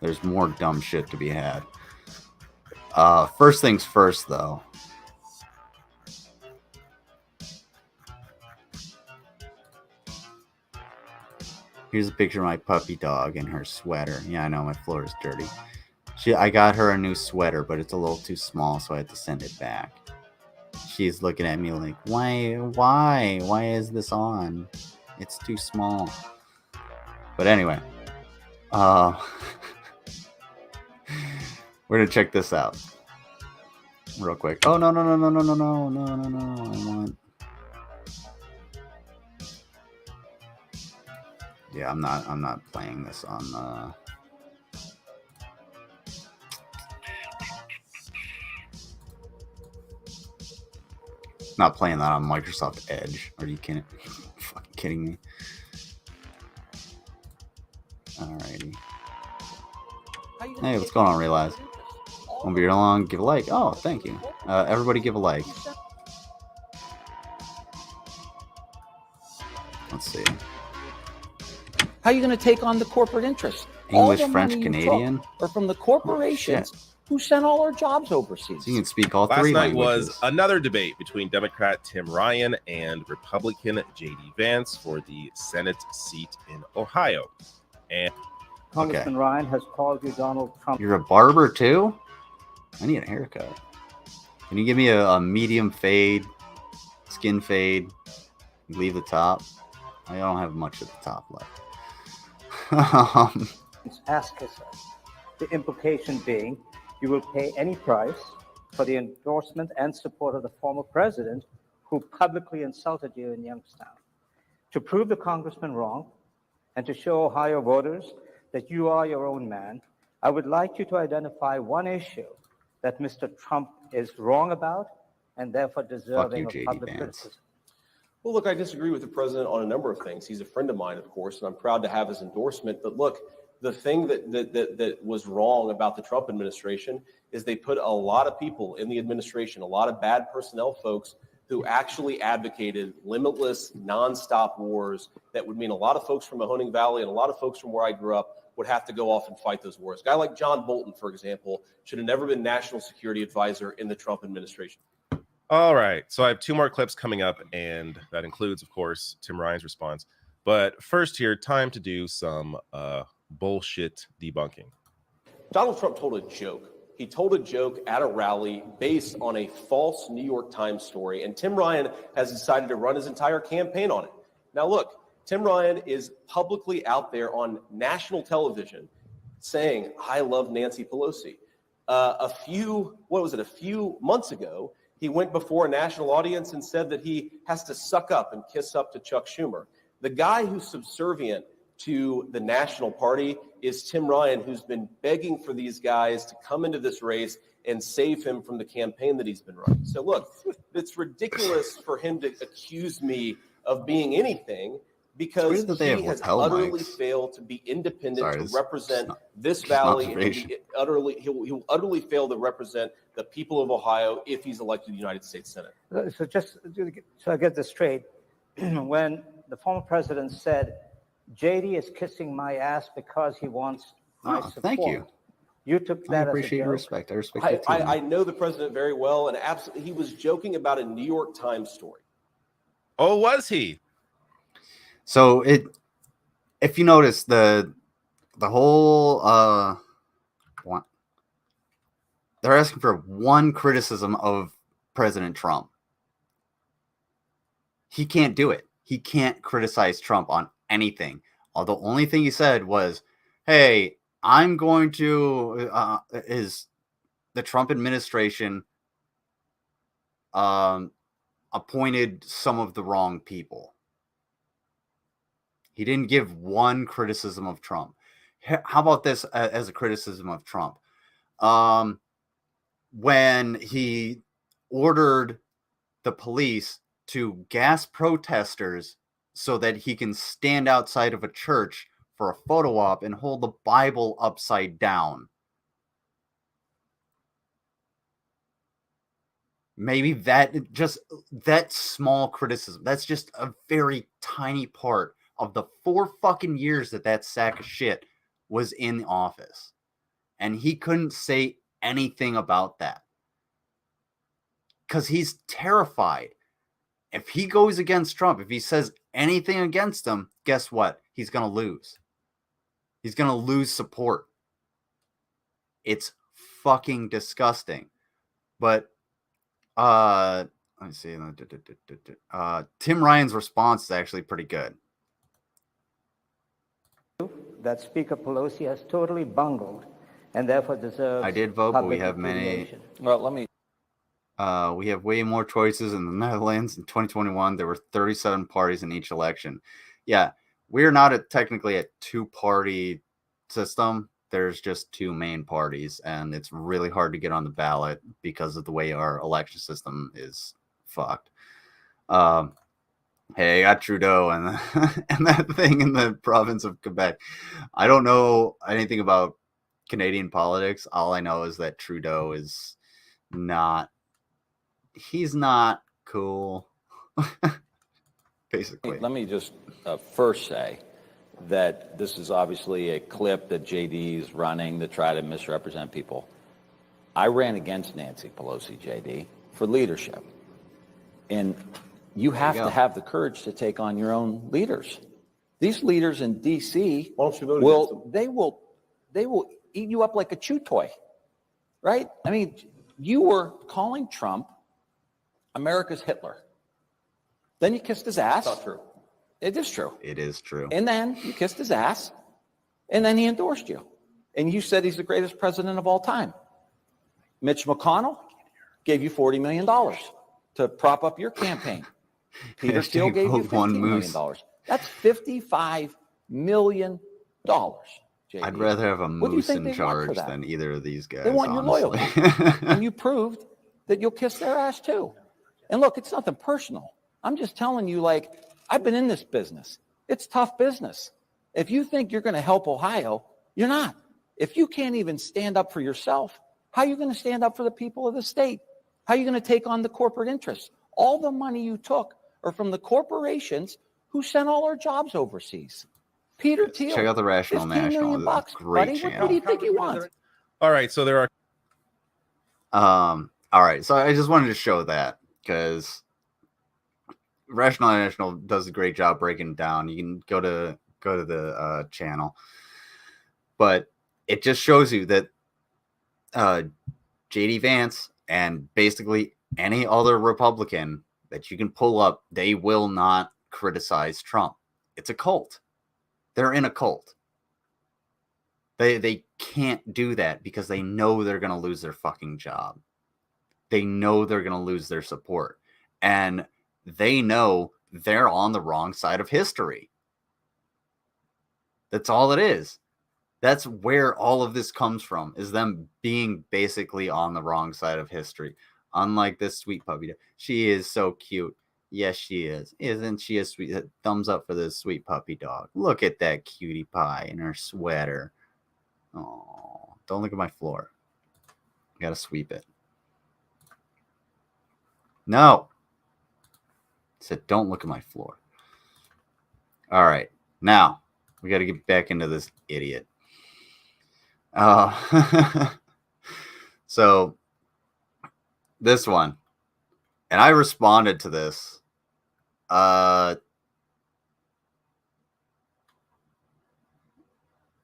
There's more dumb shit to be had. First things first, though. Here's a picture of my puppy dog in her sweater. Yeah, I know, my floor is dirty. I got her a new sweater, but it's a little too small, so I had to send it back. She's looking at me like, why is this on? It's too small. But anyway, we're gonna check this out real quick. Oh, no. I want... Yeah, I'm not playing this on not playing that on Microsoft Edge. Are you kidding? Fucking kidding me? Alrighty. Hey, what's going on, Realize? Won't be here long. Give a like. Oh, thank you. Everybody give a like. Let's see. How are you going to take on the corporate interest? English, French, Canadian? Or from the corporations who sent all our jobs overseas. So you can speak all Last three night languages. was another debate between Democrat Tim Ryan and Republican J.D. Vance for the Senate seat in Ohio. And Congressman Ryan has called you Donald Trump. You're a barber too? I need a haircut. Can you give me a medium fade, skin fade, leave the top? I don't have much at the top left. Ask yourself. The implication being you will pay any price for the endorsement and support of the former president who publicly insulted you in Youngstown. To prove the congressman wrong and to show Ohio voters that you are your own man, I would like you to identify one issue that Mr. Trump is wrong about and therefore deserving of public criticism. Well, look, I disagree with the president on a number of things. He's a friend of mine, of course, and I'm proud to have his endorsement. But look, the thing that was wrong about the Trump administration is they put a lot of people in the administration, a lot of bad personnel folks who actually advocated limitless, nonstop wars that would mean a lot of folks from Mahoning Valley and a lot of folks from where I grew up would have to go off and fight those wars. A guy like John Bolton, for example, should have never been national security advisor in the Trump administration. all right, so I have two more clips coming up, and that includes, of course, Tim Ryan's response. But first here, time to do some bullshit debunking. Donald Trump told a joke. He told a joke at a rally based on a false New York Times story, and Tim Ryan has decided to run his entire campaign on it. Now, look, Tim Ryan is publicly out there on national television saying, I love Nancy Pelosi. A few months ago, he went before a national audience and said that he has to suck up and kiss up to Chuck Schumer. The guy who's subservient to the national party is Tim Ryan, who's been begging for these guys to come into this race and save him from the campaign that he's been running. So look, it's ridiculous for him to accuse me of being anything because he has utterly failed to be independent to represent this valley. And he will utterly fail to represent the people of Ohio if he's elected to the United States Senate. So just so I get this straight, when the former president said, JD is kissing my ass because he wants my support. Thank you. You took I that as a appreciate your joke. respect. I respect it too. I know the president very well, and absolutely, he was joking about a New York Times story. Oh, was he? So if you notice the whole they're asking for one criticism of President Trump. He can't do it. He can't criticize Trump on anything. The only thing he said was, hey, I'm going to is the Trump administration appointed some of the wrong people. He didn't give one criticism of Trump. How about this as a criticism of Trump? When he ordered the police to gas protesters so that he can stand outside of a church for a photo op and hold the Bible upside down. Maybe that small criticism, that's just a very tiny part of the 4 fucking years that sack of shit was in office. And he couldn't say anything about that. Because he's terrified. If he goes against Trump, if he says anything against him, guess what? He's going to lose. He's going to lose support. It's fucking disgusting. But let me see. Tim Ryan's response is actually pretty good. That Speaker Pelosi has totally bungled and therefore deserves. I did vote, but we public have many. repudiation. Well, let me. We have way more choices in the Netherlands. In 2021, there were 37 parties in each election. Yeah, we're not technically a 2-party system. There's just 2 main parties, and it's really hard to get on the ballot because of the way our election system is fucked. Hey, I got Trudeau and and that thing in the province of Quebec. I don't know anything about Canadian politics. All I know is that Trudeau is not. He's not cool. Basically. Let me just first say that this is obviously a clip that JD is running to try to misrepresent people. I ran against Nancy Pelosi, JD, for leadership. And you have to have the courage to take on your own leaders. These leaders in D.C. they will eat you up like a chew toy, right? I mean, you were calling Trump America's Hitler. Then you kissed his ass. That's not true. It is true. It is true. And then you kissed his ass, and then he endorsed you. And you said he's the greatest president of all time. Mitch McConnell gave you $40 million to prop up your campaign. Peter Thiel gave you $15 million. That's $55 million. JD. I'd rather have a moose in want charge than either of these guys. They want your honestly. loyalty. And you proved that you'll kiss their ass too. And look, it's nothing personal. I'm just telling you, like, I've been in this business. It's tough business. If you think you're going to help Ohio, you're not. If you can't even stand up for yourself, how are you going to stand up for the people of the state? How are you going to take on the corporate interests? All the money you took are from the corporations who sent all our jobs overseas. Peter Thiel. Check out the Rational $15 National. million bucks, Great buddy. channel. What do you think he wants? All right, so there are. All right, so I just wanted to show that because Rational National does a great job breaking it down. You can go to the channel, but it just shows you that JD Vance and basically any other Republican that you can pull up, they will not criticize Trump. It's a cult. They're in a cult. They can't do that because they know they're going to lose their fucking job. They know they're going to lose their support. And they know they're on the wrong side of history. That's all it is. That's where all of this comes from, is them being basically on the wrong side of history. Unlike this sweet puppy. She is so cute. Yes, she is. Isn't she a sweet? Thumbs up for this sweet puppy dog. Look at that cutie pie in her sweater. Oh, don't look at my floor. Gotta sweep it. No. I said, don't look at my floor. All right. Now, we got to get back into this idiot. So, this one. And I responded to this.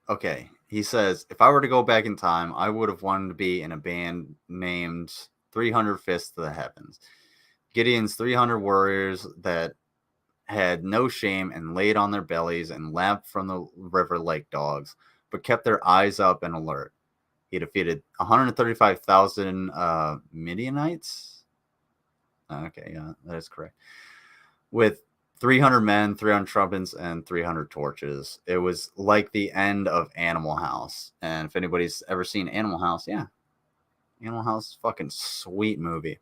Okay. He says, if I were to go back in time, I would have wanted to be in a band named 300 Fists to the Heavens. Gideon's 300 warriors that had no shame and laid on their bellies and lapped from the river like dogs, but kept their eyes up and alert. He defeated 135,000 Midianites. Okay, yeah, that is correct. With 300 men, 300 trumpets, and 300 torches. It was like the end of Animal House. And if anybody's ever seen Animal House, yeah. Animal House, fucking sweet movie.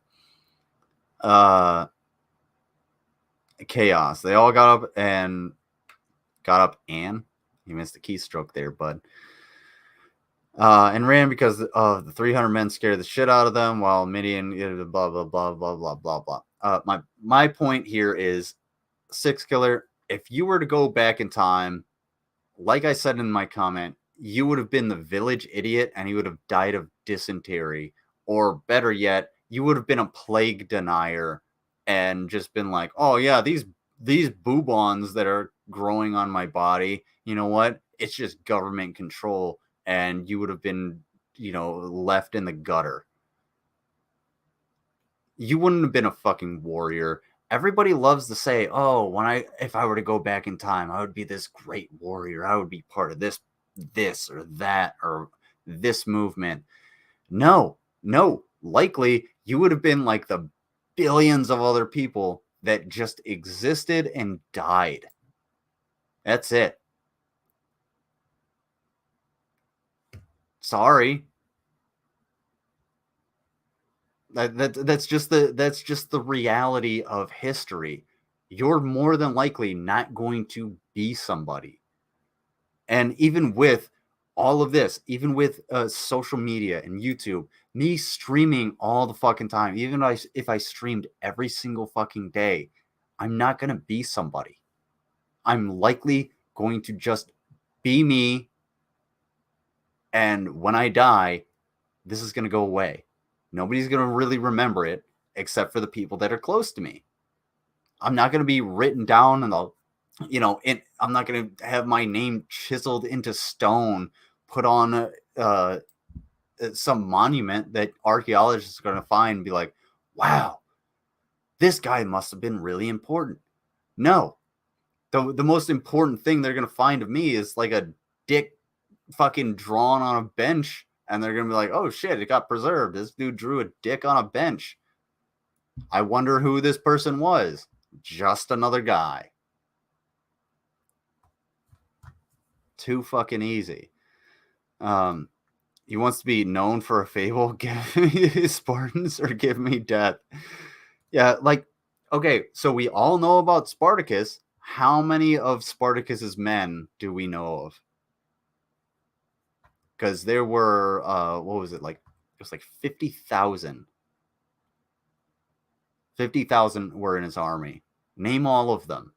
Chaos. They all got up and you missed the keystroke there, bud. And ran because of the 300 men scared the shit out of them, while Midian blah blah blah blah blah blah blah. My point here is, Sixkiller, if you were to go back in time, like I said in my comment, you would have been the village idiot and you would have died of dysentery, or better yet, you would have been a plague denier and just been like, oh yeah, these bubons that are growing on my body, you know what? It's just government control, and you would have been, left in the gutter. You wouldn't have been a fucking warrior. Everybody loves to say, oh, if I were to go back in time, I would be this great warrior. I would be part of this or that, or this movement. No, likely you would have been like the billions of other people that just existed and died. That's it. Sorry. That's just the reality of history. You're more than likely not going to be somebody. And even with all of this, even with social media and YouTube, me streaming all the fucking time, even if I streamed every single fucking day, I'm not going to be somebody. I'm likely going to just be me. And when I die, this is going to go away. Nobody's going to really remember it except for the people that are close to me. I'm not going to be written down and I'm not going to have my name chiseled into stone, put on some monument that archaeologists are going to find and be like, wow, this guy must have been really important. No. The most important thing they're going to find of me is like a dick fucking drawn on a bench, and they're going to be like, oh shit, it got preserved. This dude drew a dick on a bench. I wonder who this person was. Just another guy. Too fucking easy. He wants to be known for a fable. Give me Spartans or give me death. Yeah, like, okay, so we all know about Spartacus. How many of Spartacus's men do we know of? Because there were, what was it? Like, it was like 50,000. 50,000 were in his army. Name all of them.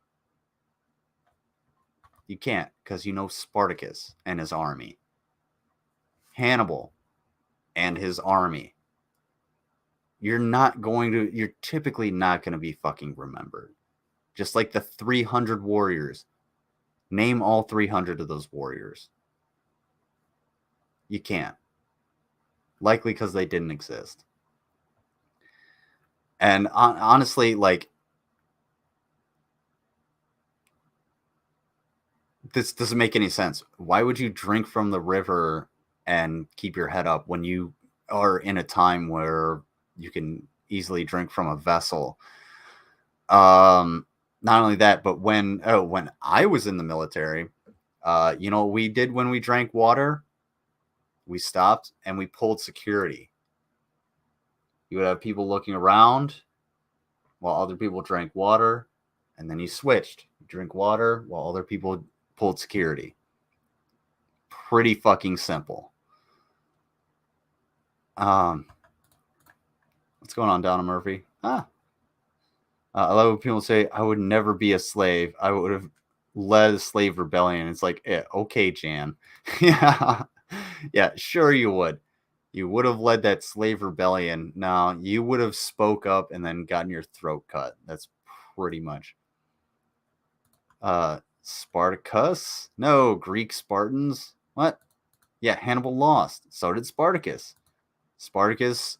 You can't, because you know Spartacus and his army. Hannibal and his army. You're typically not going to be fucking remembered. Just like the 300 warriors. Name all 300 of those warriors. You can't. Likely because they didn't exist. And honestly, like, this doesn't make any sense. Why would you drink from the river and keep your head up when you are in a time where you can easily drink from a vessel? Not only that, but when I was in the military, you know what we did when we drank water? We stopped and we pulled security. You would have people looking around while other people drank water, and then you switched. You drink water while other people pulled security. Pretty fucking simple. What's going on, Donna Murphy? I love when people say, I would never be a slave. I would have led a slave rebellion. It's like, okay, Jan. Yeah. Yeah, sure you would. You would have led that slave rebellion. No, you would have spoke up and then gotten your throat cut. That's pretty much. Spartacus? No, Greek Spartans. What? Yeah, Hannibal lost. So did Spartacus. Spartacus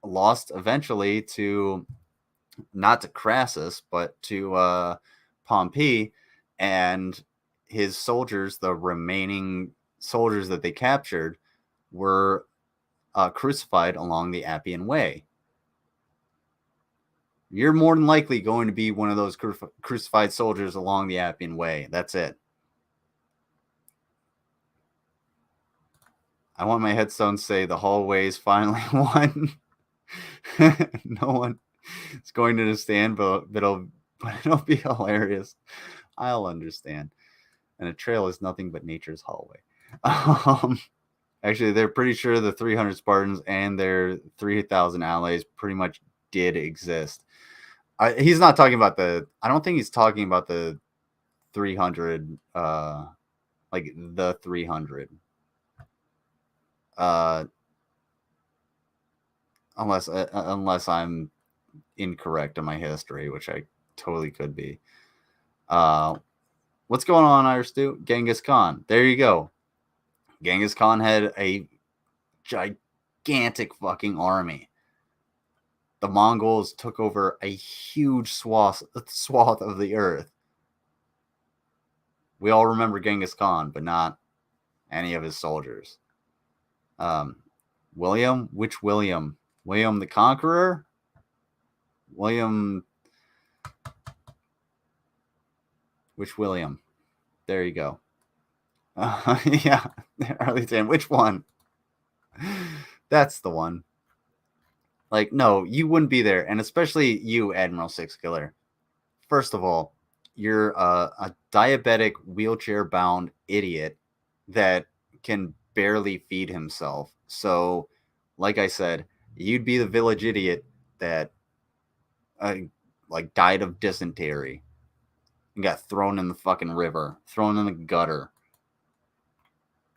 lost eventually to, not to Crassus, but to Pompey, and his soldiers, the remaining soldiers that they captured, were crucified along the Appian Way. You're more than likely going to be one of those crucified soldiers along the Appian Way. That's it. I want my headstone to say the hallways finally won. No one is going to understand, but it'll be hilarious. I'll understand. And a trail is nothing but nature's hallway. Actually, they're pretty sure the 300 Spartans and their 3,000 allies pretty much did exist. He's not talking about I don't think he's talking about the 300, like the 300. Unless I'm incorrect in my history, which I totally could be. What's going on, Irish Stu? Genghis Khan. There you go. Genghis Khan had a gigantic fucking army. The Mongols took over a huge swath of the earth. We all remember Genghis Khan, but not any of his soldiers. William? Which William? William the Conqueror? William... Which William? There you go. Yeah, Arlington. Which one? That's the one. Like, no, you wouldn't be there. And especially you, Admiral Sixkiller. First of all, you're a diabetic, wheelchair-bound idiot that can barely feed himself. So, like I said, you'd be the village idiot that like died of dysentery and got thrown in the fucking river, thrown in the gutter.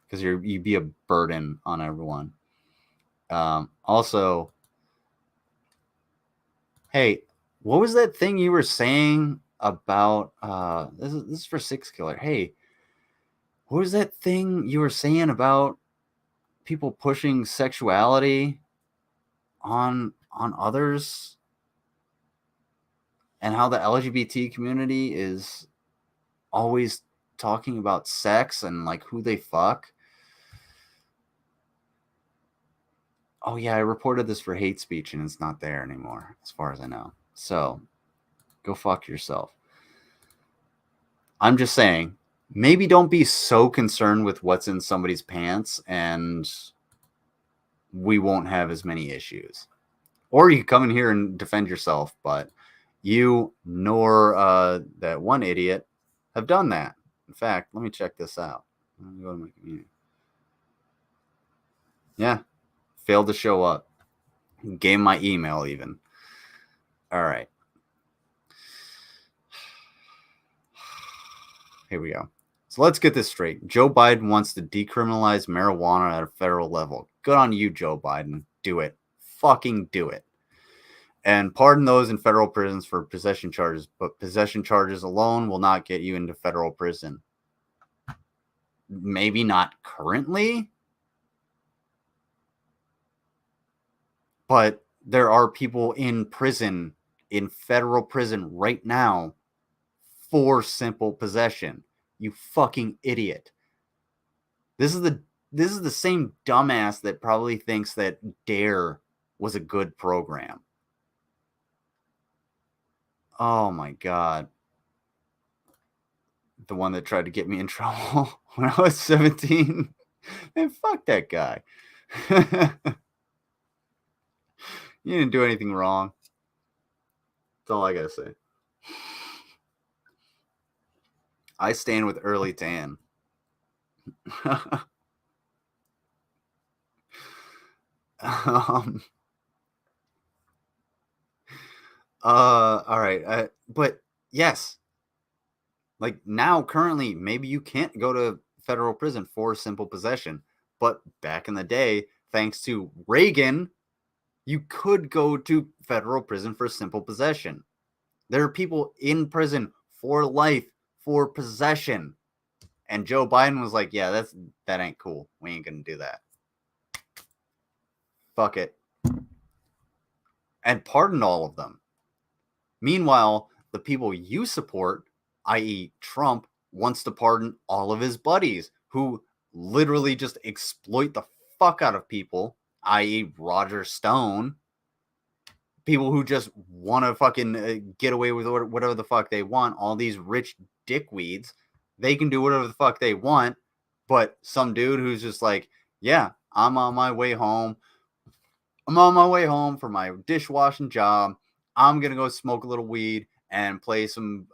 Because you'd be a burden on everyone. Also, hey, what was that thing you were saying about this is for Sixkiller. Hey, what was that thing you were saying about people pushing sexuality on others, and how the LGBT community is always talking about sex and like who they fuck? Oh yeah, I reported this for hate speech and it's not there anymore, as far as I know. So, go fuck yourself. I'm just saying, maybe don't be so concerned with what's in somebody's pants and we won't have as many issues. Or you can come in here and defend yourself, but you nor that one idiot have done that. In fact, let me check this out. Let me go to my community. Yeah. Failed to show up. Gave my email even. All right. Here we go. So let's get this straight. Joe Biden wants to decriminalize marijuana at a federal level. Good on you, Joe Biden. Do it. Fucking do it. And pardon those in federal prisons for possession charges, but possession charges alone will not get you into federal prison. Maybe not currently, but there are people in prison, in federal prison right now for simple possession. You fucking idiot. This is the same dumbass that probably thinks that DARE was a good program. Oh my God. The one that tried to get me in trouble when I was 17. Man, fuck that guy. You didn't do anything wrong. That's all I gotta say. I stand with early tan. All right. But yes, Like now, currently, maybe you can't go to federal prison for simple possession. But back in the day, thanks to Reagan, you could go to federal prison for simple possession. There are people in prison for life for possession. And Joe Biden was like, yeah, that ain't cool. We ain't going to do that. Fuck it. And pardoned all of them. Meanwhile, the people you support, i.e. Trump, wants to pardon all of his buddies who literally just exploit the fuck out of people, i.e. Roger Stone. People who just want to fucking get away with whatever the fuck they want. All these rich dickweeds, they can do whatever the fuck they want. But some dude who's just like, yeah, I'm on my way home. I'm on my way home for my dishwashing job. I'm going to go smoke a little weed and play some,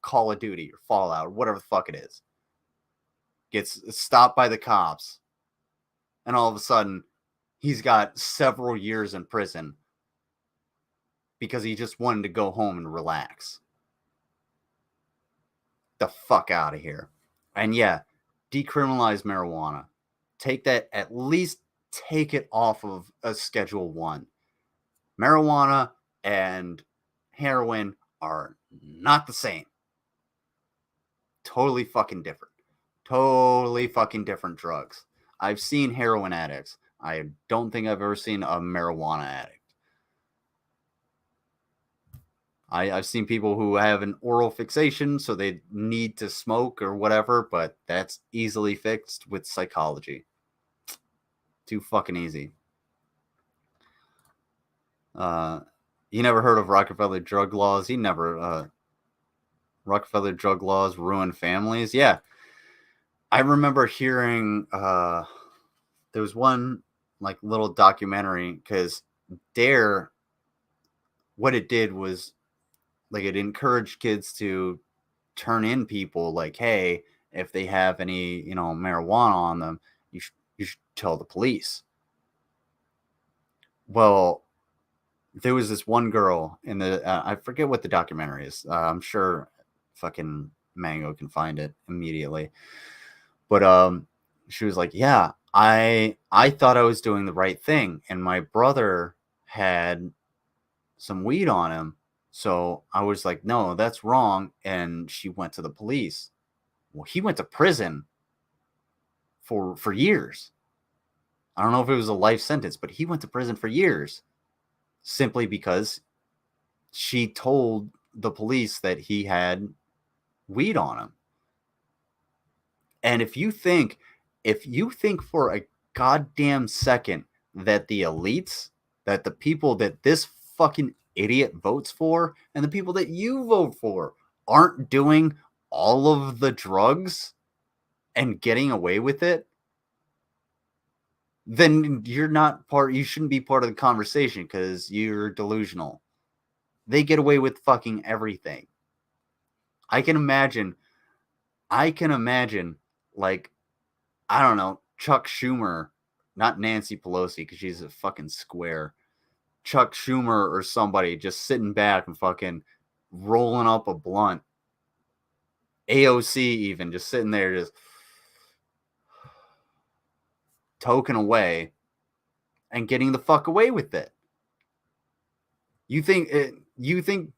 Call of Duty or Fallout or whatever the fuck it is. Gets stopped by the cops. And all of a sudden, he's got several years in prison because he just wanted to go home and relax. The fuck out of here. And yeah, decriminalize marijuana. Take that, at least take it off of a Schedule 1. Marijuana and heroin are not the same. Totally fucking different. Totally fucking different drugs. I've seen heroin addicts. I don't think I've ever seen a marijuana addict. I've seen people who have an oral fixation, so they need to smoke or whatever, but that's easily fixed with psychology. Too fucking easy. You never heard of Rockefeller drug laws? Rockefeller drug laws ruin families? Yeah. I remember hearing, there was one like little documentary, because DARE, what it did was, like, it encouraged kids to turn in people like, hey, if they have any, marijuana on them, you should tell the police. Well, there was this one girl in the, I forget what the documentary is. I'm sure fucking Mango can find it immediately. But she was like, yeah, I thought I was doing the right thing. And my brother had some weed on him. So I was like, no, that's wrong. And she went to the police. Well, he went to prison for years. I don't know if it was a life sentence, but he went to prison for years simply because she told the police that he had weed on him. And if you think for a goddamn second that the elites, that the people that this fucking idiot votes for and the people that you vote for aren't doing all of the drugs and getting away with it, then you shouldn't be part of the conversation, because you're delusional. They get away with fucking everything. I can imagine, like, I don't know, Chuck Schumer, not Nancy Pelosi, because she's a fucking square. Chuck Schumer or somebody just sitting back and fucking rolling up a blunt. AOC even just sitting there just toking away and getting the fuck away with it. You think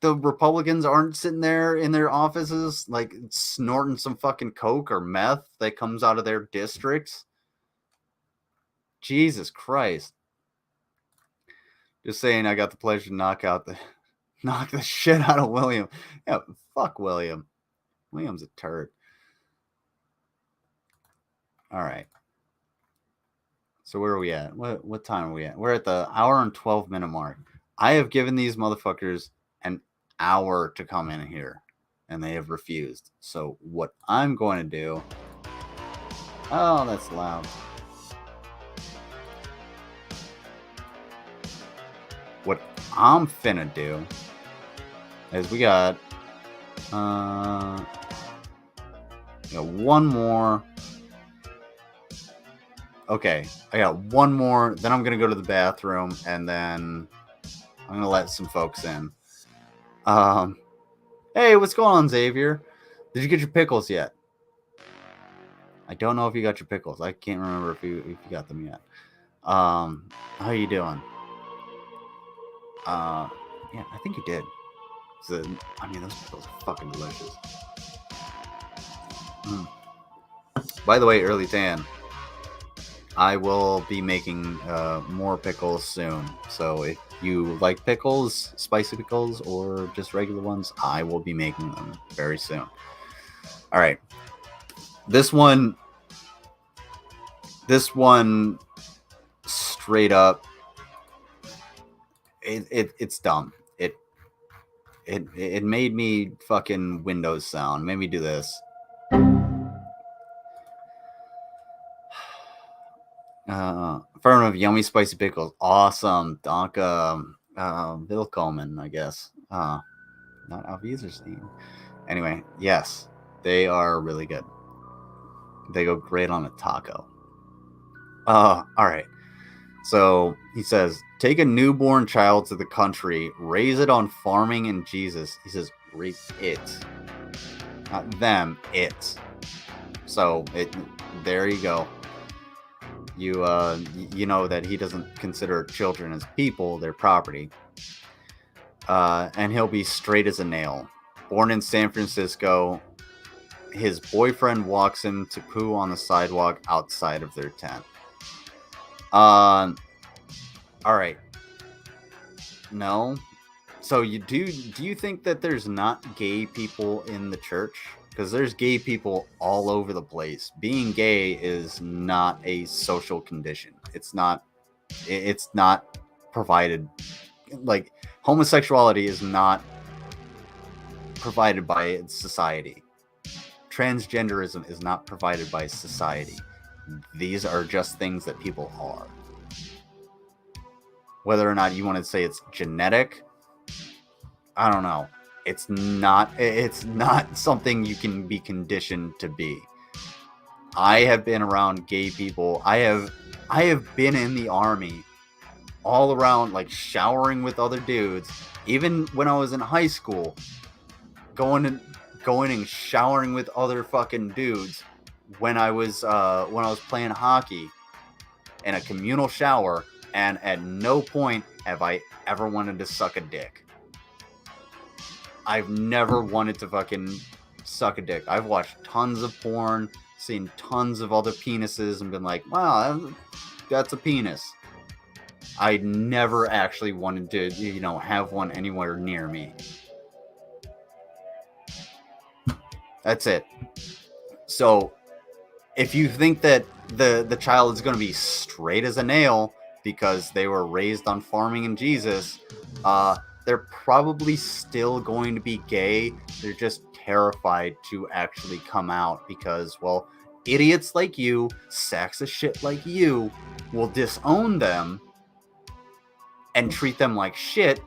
the Republicans aren't sitting there in their offices like snorting some fucking coke or meth that comes out of their districts? Jesus Christ. Just saying, I got the pleasure to knock the shit out of William. Yeah, fuck William. William's a turd. All right. So where are we at? What time are we at? We're at the hour and 12-minute mark. I have given these motherfuckers an hour to come in here, and they have refused. So what I'm going to do... Oh, that's loud. What I'm finna do is we got one more. Okay, I got one more. Then I'm gonna go to the bathroom, and then I'm gonna let some folks in. Hey, what's going on, Xavier? Did you get your pickles yet? I don't know if you got your pickles. I can't remember if you got them yet. How you doing? Yeah, I think you did. So, I mean, those pickles are fucking delicious. By the way, Early Dan, I will be making more pickles soon. So if you like pickles, spicy pickles, or just regular ones, I will be making them very soon. All right. This one straight up, it's dumb. It made me fucking Windows sound. Made me do this. Affirmative, yummy spicy pickles. Awesome. Danke. Willkommen, I guess. Not auf Wiedersehen. Anyway, yes. They are really good. They go great on a taco. Alright. So, he says, take a newborn child to the country, raise it on farming and Jesus. He says, raise it. Not them, it. So, there you go. You know that he doesn't consider children as people, they're property. And he'll be straight as a nail. Born in San Francisco, his boyfriend walks him to poo on the sidewalk outside of their tent. All right. No. So do you think that there's not gay people in the church? Because there's gay people all over the place. Being gay is not a social condition. It's not provided. Like, homosexuality is not provided by society. Transgenderism is not provided by society. These are just things that people are. Whether or not you want to say it's genetic, I don't know. It's not something you can be conditioned to be. I have been around gay people. I have been in the army, all around, like, showering with other dudes. Even when I was in high school, going and showering with other fucking dudes. When I was playing hockey in a communal shower, and at no point have I ever wanted to suck a dick. I've never wanted to fucking suck a dick. I've watched tons of porn, seen tons of other penises, and been like, wow, that's a penis. I never actually wanted to, have one anywhere near me. That's it. So, if you think that the child is going to be straight as a nail because they were raised on farming and Jesus, they're probably still going to be gay. They're just terrified to actually come out because, well, idiots like you, sacks of shit like you, will disown them and treat them like shit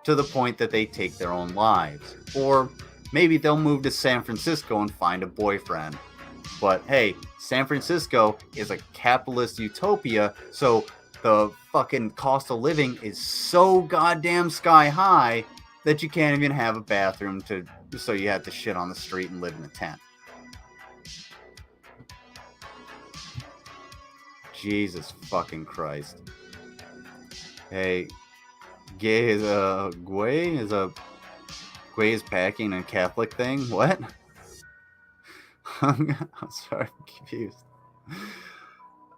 to the point that they take their own lives. Or maybe they'll move to San Francisco and find a boyfriend. But hey, San Francisco is a capitalist utopia, so the fucking cost of living is so goddamn sky high that you can't even have a bathroom so you have to shit on the street and live in a tent. Jesus fucking Christ. Hey, gay is packing a Catholic thing? What? I'm sorry, I'm confused.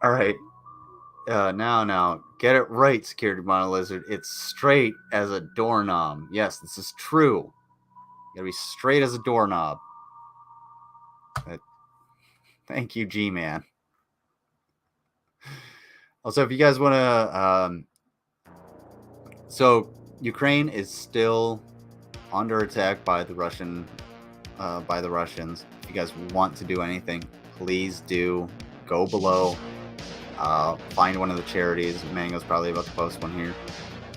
All right. Now, get it right, Security Monolizard. It's straight as a doorknob. Yes, this is true. You gotta be straight as a doorknob. Thank you, G-Man. Also, if you guys want to... so, Ukraine is still under attack by the Russians. If you guys want to do anything, please do. Go below. Find one of the charities. Mango's probably about to post one here.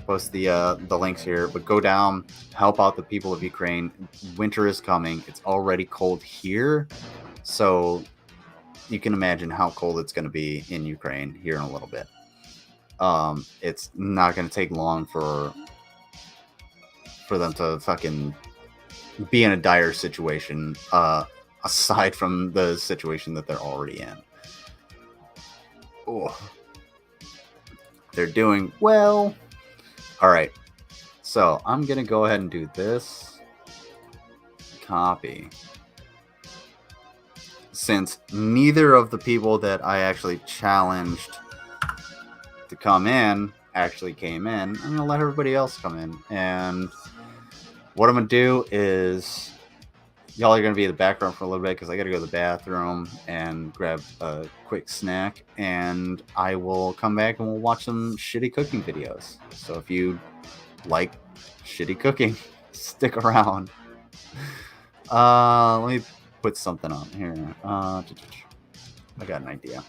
Post the links here. But go down, help out the people of Ukraine. Winter is coming. It's already cold here, so you can imagine how cold it's going to be in Ukraine here in a little bit. It's not going to take long for them to fucking be in a dire situation aside from the situation that they're already in. Oh, they're doing well. All right, so I'm gonna go ahead and do this. Copy. Since neither of the people that I actually challenged to come in actually came in, I'm gonna let everybody else come in. And what I'm gonna do is, y'all are gonna be in the background for a little bit because I gotta go to the bathroom and grab a quick snack, and I will come back and we'll watch some shitty cooking videos. So if you like shitty cooking, stick around. Let me put something on here. I got an idea.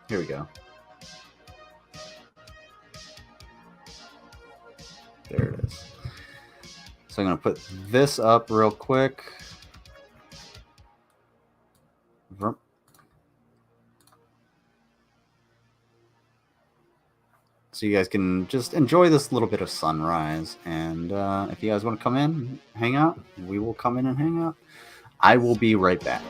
Here we go. There it is. So I'm going to put this up real quick. So you guys can just enjoy this little bit of sunrise. And if you guys want to come in, hang out, we will come in and hang out. I will be right back.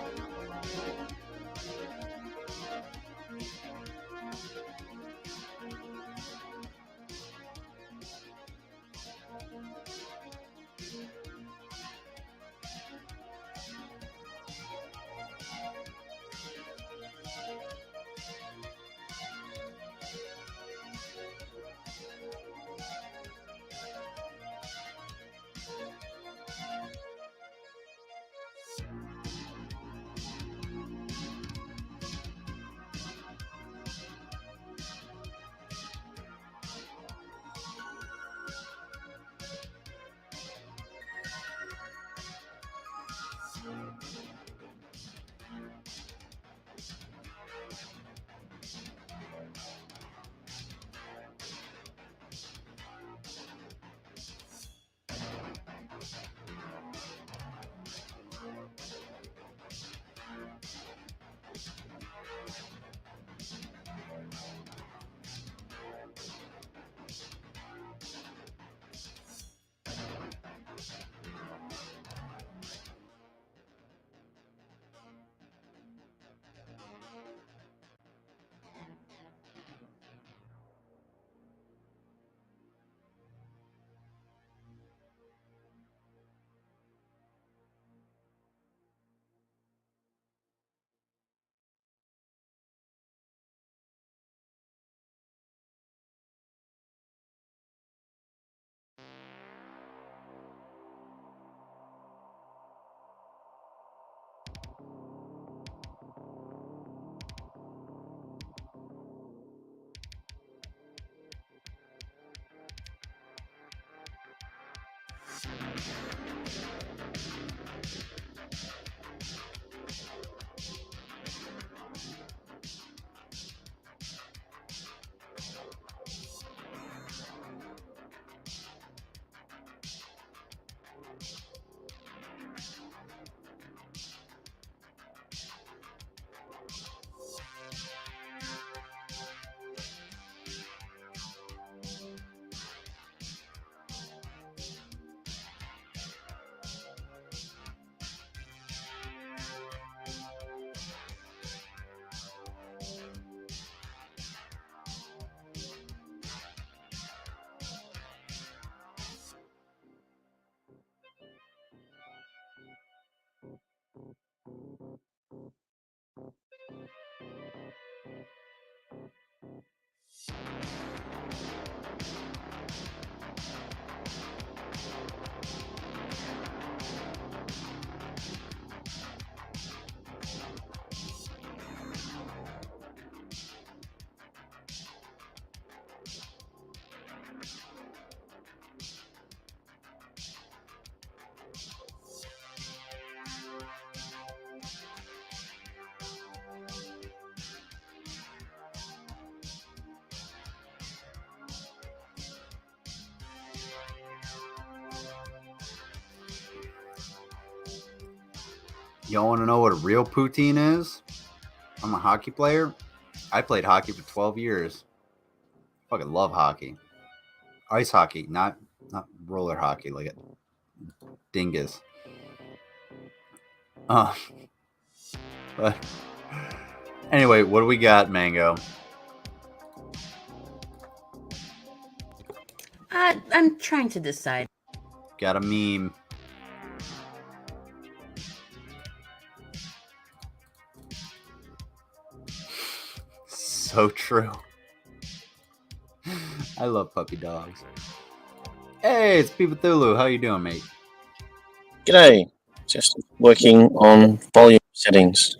Y'all want to know what a real poutine is? I'm a hockey player. I played hockey for 12 years. Fucking love hockey. Ice hockey, not roller hockey like a dingus. But anyway, what do we got, Mango? I'm trying to decide. Got a meme. So true. I love puppy dogs. Hey, it's People Thulu. How you doing, mate? G'day. Just working on volume settings.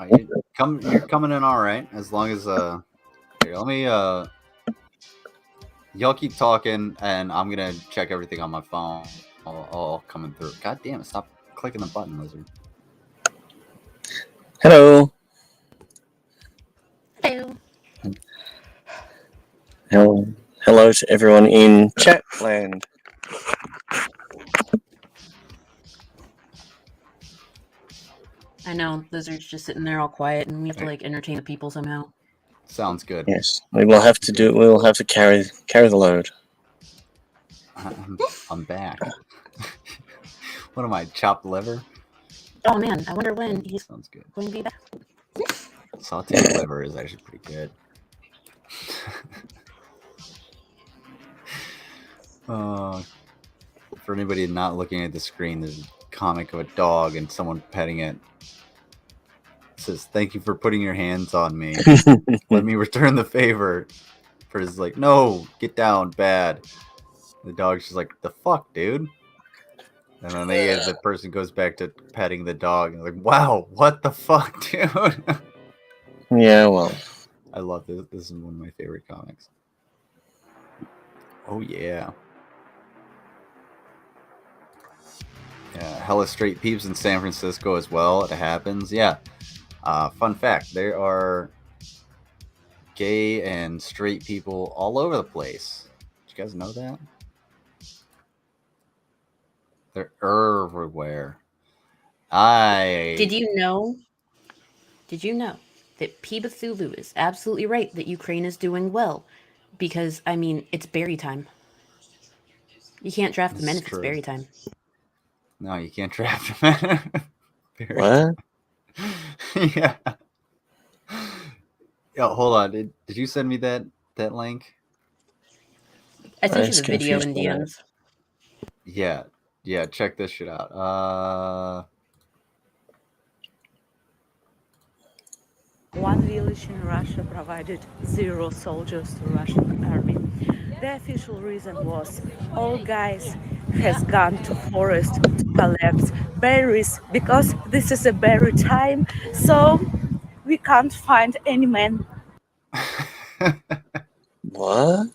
You're coming in all right. As long as here, let me y'all keep talking, and I'm gonna check everything on my phone. All coming through. God damn it! Stop clicking the button, lizard. Hello. Hello. Hello to everyone in chat land. I know, Lizard's just sitting there all quiet, and we have to like entertain the people somehow. Sounds good. Yes, we will have to do. We will have to carry the load. I'm back. What am I, chopped liver? Oh man, I wonder when he's Sounds good. going to be back. Sauteed liver is actually pretty good. For anybody not looking at the screen, there's a comic of a dog and someone petting it. It says, "Thank you for putting your hands on me. Let me return the favor." Is like, "No, get down, bad." The dog's just like, "The fuck, dude." And then the person goes back to petting the dog. And like, wow, what the fuck, dude? Yeah, well, I love this. This is one of my favorite comics. Oh yeah. Yeah, hella straight peeps in San Francisco as well. It happens. Yeah. Fun fact: there are gay and straight people all over the place. Did you guys know that? They're everywhere. Did you know that P. Bethulu is absolutely right that Ukraine is doing well? Because, I mean, it's berry time. You can't draft the men if it's berry time. No, you can't draft them. what? Yeah. Yo, hold on. Did you send me that link? I sent you the video in DMs. Yeah. Yeah, check this shit out. One village in Russia provided 0 soldiers to Russian army. The official reason was all guys has gone to forest to collect berries because this is a berry time, so we can't find any men. What?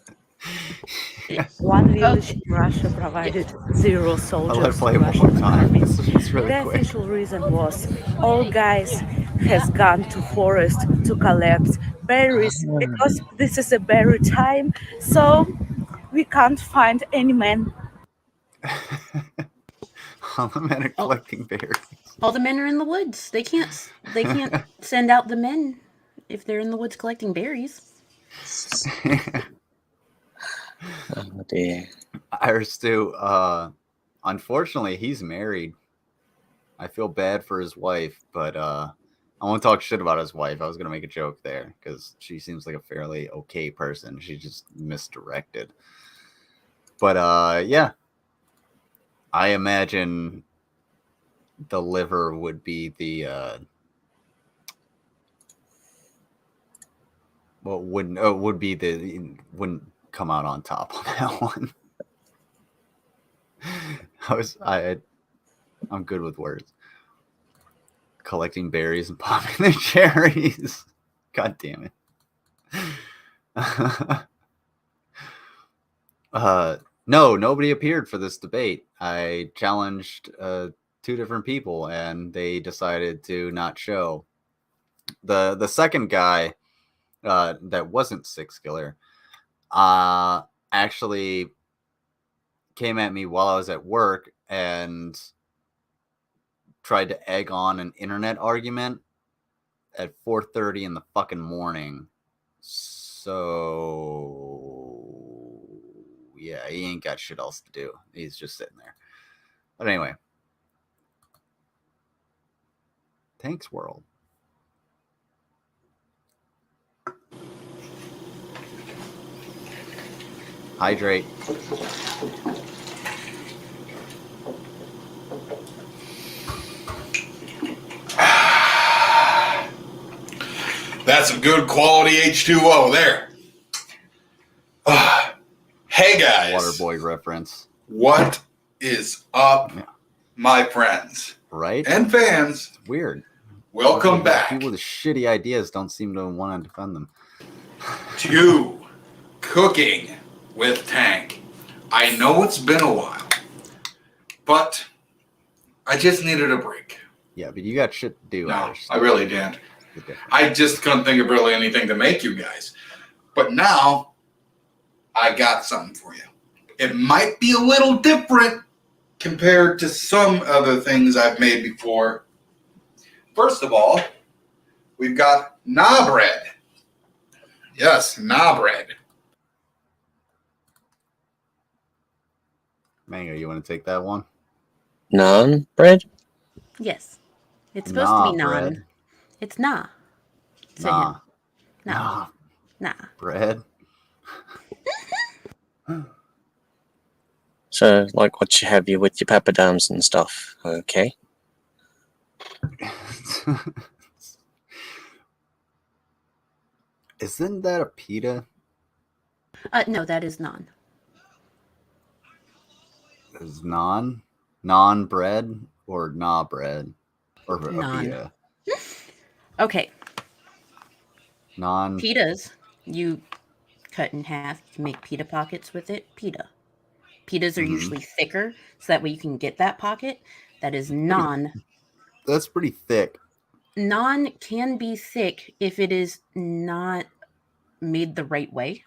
One village in Russia provided 0 soldiers to Russian army. The official reason was all guys has gone to forest to collect berries because this is a berry time, so we can't find any men. All the men are collecting berries. All the men are in the woods. They can't send out the men if they're in the woods collecting berries. Oh dear. Irish Stu, unfortunately, he's married. I feel bad for his wife, but I won't talk shit about his wife. I was gonna make a joke there because she seems like a fairly okay person. She's just misdirected. But yeah, I imagine the liver would be the wouldn't come out on top on that one. I'm good with words. Collecting berries and popping the cherries. God damn it. No, nobody appeared for this debate. I challenged 2 different people, and they decided to not show. The second guy that wasn't Sixkiller actually came at me while I was at work and tried to egg on an internet argument at 4:30 in the fucking morning. So yeah, he ain't got shit else to do. He's just sitting there. But anyway, thanks, world. Hydrate. That's some good quality H2O there. Hey guys. Waterboy reference. What is up, my friends? Right? And fans. It's weird. Welcome back. People with shitty ideas don't seem to want to defend them. To Cooking with Tank. I know it's been a while, but I just needed a break. Yeah, but you got shit to do. No, I really didn't. I just couldn't think of really anything to make you guys. But now, I got something for you. It might be a little different compared to some other things I've made before. First of all, we've got nah bread. Yes, nah bread. Mango, you want to take that one? Naan bread? Yes. It's supposed to be non. Bread. It's nah. Nah. Him. Nah. Nah. Bread. So, like what you have you with your papadums and stuff. Okay. Isn't that a pita? No, that is non. Is non bread or nah bread or a Non. pita? Okay. Non Pitas, you cut in half, you make pita pockets with it. Pita. Pitas are usually thicker, so that way you can get that pocket. That is non. That's pretty thick. Non can be thick if it is not made the right way.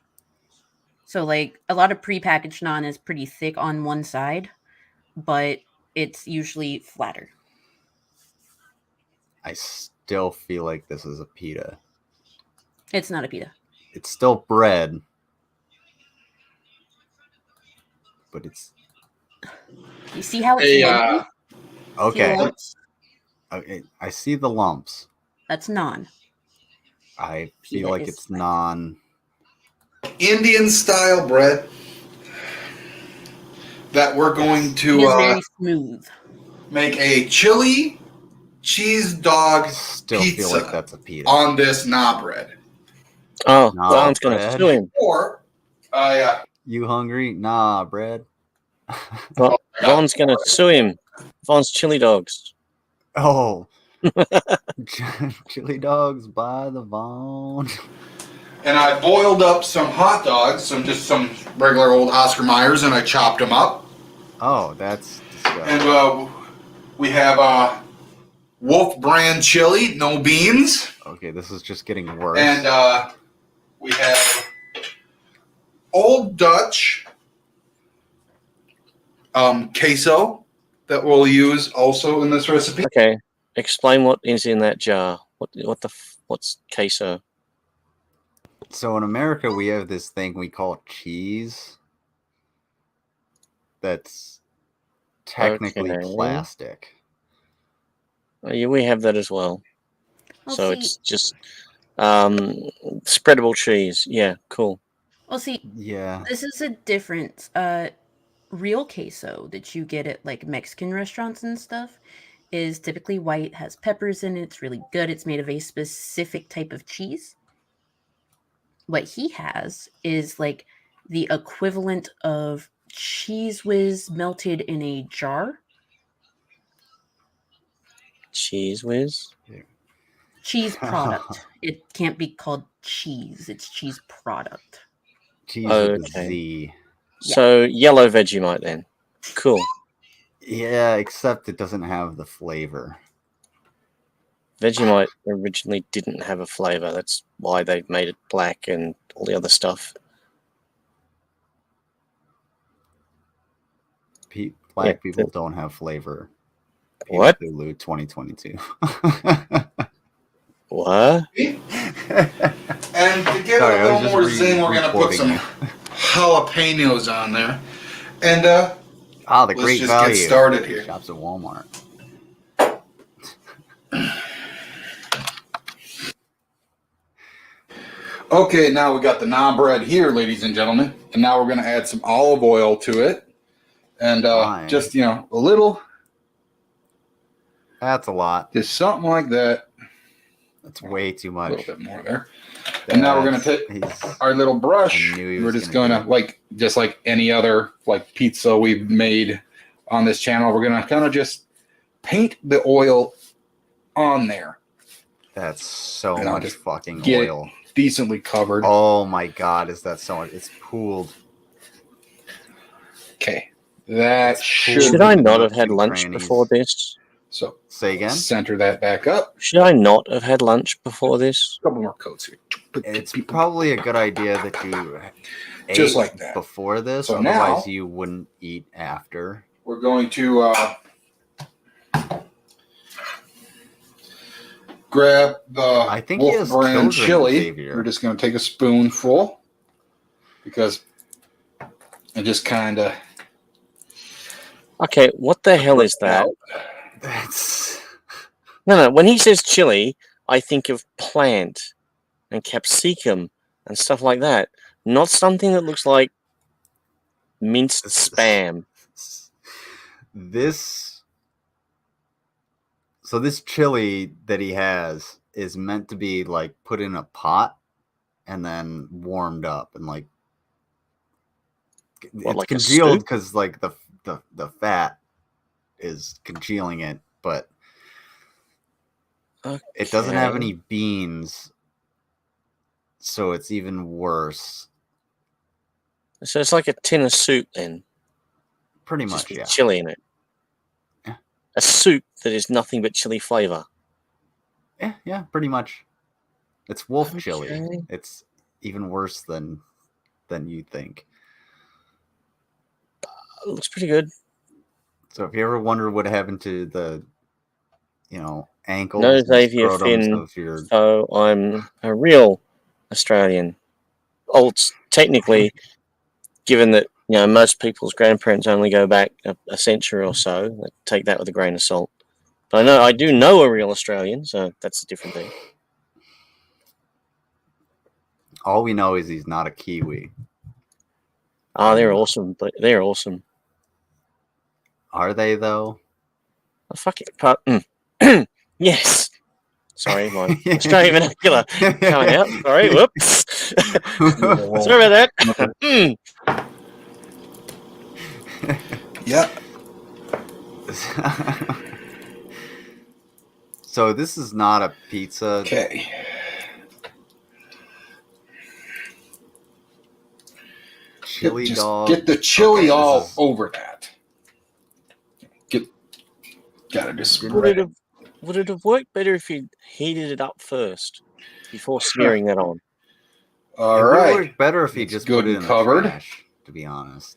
So, like, a lot of prepackaged naan is pretty thick on one side, but it's usually flatter. I still feel like this is a pita. It's not a pita. It's still bread, but it's... You see how it's lumpy? Okay. Lumps? Okay, I see the lumps. That's non. I feel Pita like is it's flat. non... Indian style bread that we're going It is to very smooth. make a chili cheese dog Still pizza feel like that's a pita. on this nah bread. Oh, Nah Vaughn's going to bread. sue him. Or You hungry? Nah, bread. Vaughn's going to sue him. Vaughn's chili dogs. Oh. Chili dogs by the Vaughn. and I boiled up some hot dogs, some regular old Oscar Mayers, and I chopped them up. Oh, that's disgusting. And we have Wolf brand chili, no beans. Okay, this is just getting worse. And we have Old Dutch queso that we'll use also in this recipe. Okay, explain what is in that jar. What's queso? So in America, we have this thing we call cheese. That's technically Okay. plastic. Yeah, we have that as well. Well, So see- it's just spreadable cheese. Yeah, cool. Well, see, Yeah. this is a difference. Real queso that you get at like Mexican restaurants and stuff is typically white, has peppers in it. It's really good. It's made of a specific type of cheese. What he has is like the equivalent of Cheese Whiz melted in a jar. Cheese whiz. Cheese product. It can't be called cheese. It's cheese product. Cheese with a Okay. Z. Yeah. So yellow Vegemite then. Cool. Yeah, except it doesn't have the flavor. Vegemite originally didn't have a flavor. That's why they've made it black and all the other stuff. Black Yeah, people don't have flavor. What? Hulu 2022. What? What? And to give Sorry, it I a was little just more zing, we're gonna put re-quoting some you. jalapenos on there. And the let's great just value. get started here. Shops at Walmart. Okay, now we got the naan bread here, ladies and gentlemen. And now we're gonna add some olive oil to it. And just, you know, a little. That's a lot. Just something like that. That's way too much. A little bit more there. And now we're gonna take our little brush. We're just gonna like any other like pizza we've made on this channel. We're gonna kind of just paint the oil on there. That's so And I'll much just fucking get oil. it decently covered. Oh my god, is that so much? It's pooled. Okay, that Should I not have had lunch before this? So say again. Center that back up. Should I not have had lunch before this? A couple more coats here. It's probably a good idea that you just ate like that before this. So otherwise, now, you wouldn't eat after. We're going to grab the I think he Wolf has brand children, chili. Xavier. We're just going to take a spoonful because it just kind of. Okay, what the hell is that? That's No. When he says chili, I think of plant and capsicum and stuff like that. Not something that looks like minced spam. This chili that he has is meant to be like put in a pot and then warmed up and like What, it's like a congealed soup? because like the fat is congealing it, but it doesn't have any beans, so it's even worse. So it's like a tin of soup then. Pretty Just much, with yeah. chili in it. Yeah. A soup that is nothing but chili flavor. Yeah, pretty much. It's wolf chili. Okay. It's even worse than you think. It looks pretty good. So if you ever wonder what happened to the, ankles, No and Xavier scrotums Finn, of your, so I'm a real Australian. Technically, given that most people's grandparents only go back a century or so, take that with a grain of salt. But I do know a real Australian, so that's a different thing. all we know is he's not a Kiwi. They're awesome. They're awesome. Are they though? I fucking yes. Sorry, my Australian vernacular coming out. Sorry, whoops. Sorry about that. Yep. So this is not a pizza. Okay. Chili just dog. Get the chili all over that. Gotta just spread it. Would it have worked better if you heated it up first before smearing that on? All it right. would work better if you just put it in covered. The trash, to be honest.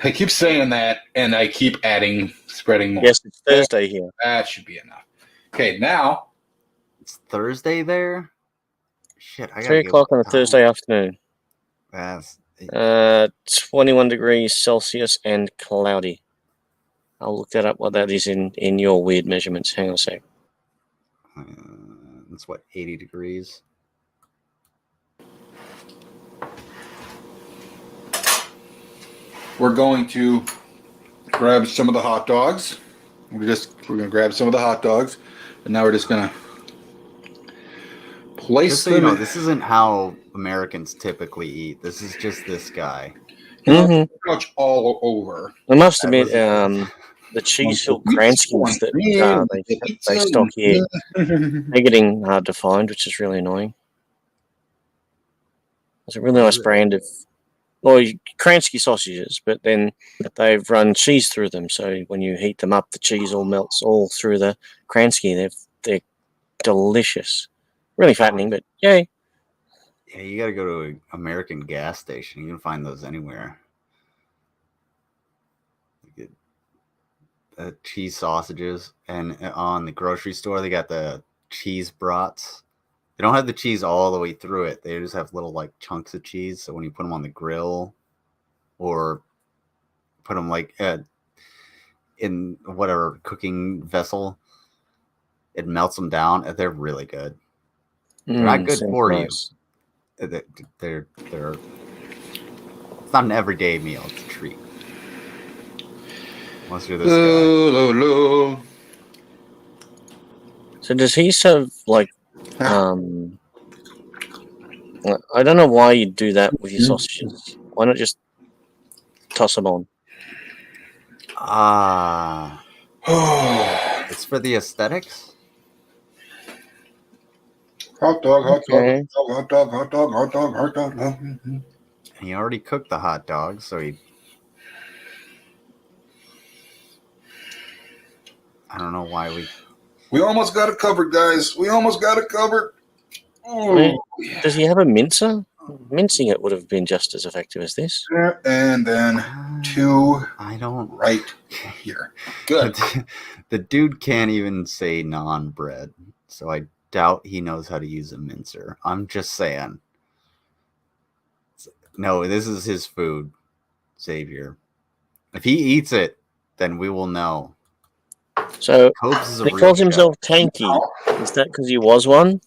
I keep saying that, and I keep spreading more. Yes, it's Thursday here. That should be enough. Okay, now. It's Thursday there? Shit, I got 3 o'clock on a Thursday afternoon. That's 21 degrees Celsius and cloudy. I'll look that up what that is in your weird measurements. Hang on a sec. It's what, 80 degrees? We're going to grab some of the hot dogs. We're going to grab some of the hot dogs, and now we're just going to place just so them. You know, this isn't how Americans typically eat. This is just this guy. Pretty much all over. I must admit, the cheese-filled Kranskis that they stock here, they're getting hard to find, which is really annoying. It's a really nice brand of Kransky sausages, but then they've run cheese through them, so when you heat them up, the cheese all melts all through the Kransky. They're delicious. Really fattening, but yay. Yeah, you gotta go to an American gas station. You can find those anywhere. cheese sausages, and on the grocery store they got the cheese brats. They don't have the cheese all the way through it. They just have little like chunks of cheese. So when you put them on the grill, or put them like in whatever cooking vessel, it melts them down. They're really good. They're not good for nice. you. They're it's not an everyday meal. It's a treat. Unless you're this guy. So does he serve like I don't know why you do that with your sausages. Why not just toss them on? It's for the aesthetics. Hot dog, hot Okay. dog, hot dog, hot dog, hot dog, hot dog, hot dog. And he already cooked the hot dog, so I don't know why we almost got it covered, guys. We almost got it covered. Wait, does he have a mincer? Mincing it would have been just as effective as this. And then two I don't right here. Good. The dude can't even say non-bread, so I doubt he knows how to use a mincer. I'm just saying. No, this is his food, Xavier. If he eats it, then we will know. So Cobes is a he real calls chef. himself Tanky. Is that because he was one?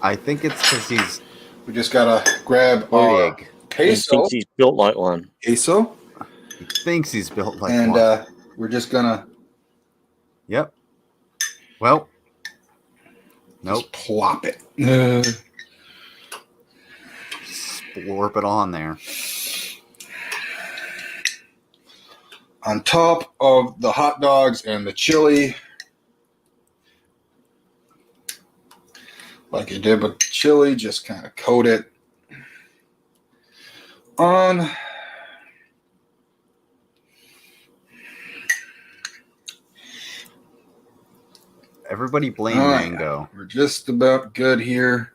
I think it's because he's We just gotta grab our big. He queso. thinks he's built like one. Queso. He thinks he's built like And one. we're just gonna Yep. Well. Nope. just plop it. Splorp it on there. On top of the hot dogs and the chili. Like you did with chili, just kind of coat it on. Everybody blame Oh, yeah. Mango. We're just about good here.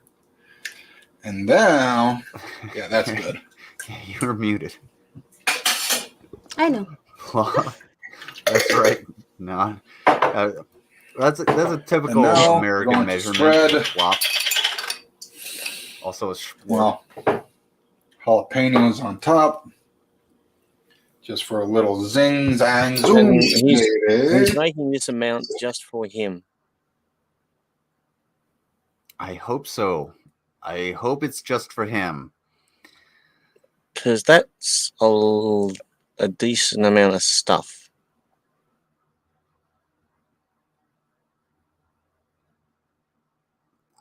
And now, yeah, that's good. You were muted. I know. That's right. No, that's a typical And now American we're going to measurement. spread. Flop. Also a splorp. Well, jalapenos on top. Just for a little zing, zang, zoom. And he's baby. making this amount just for him. I hope so. I hope it's just for him. Because that's a decent amount of stuff.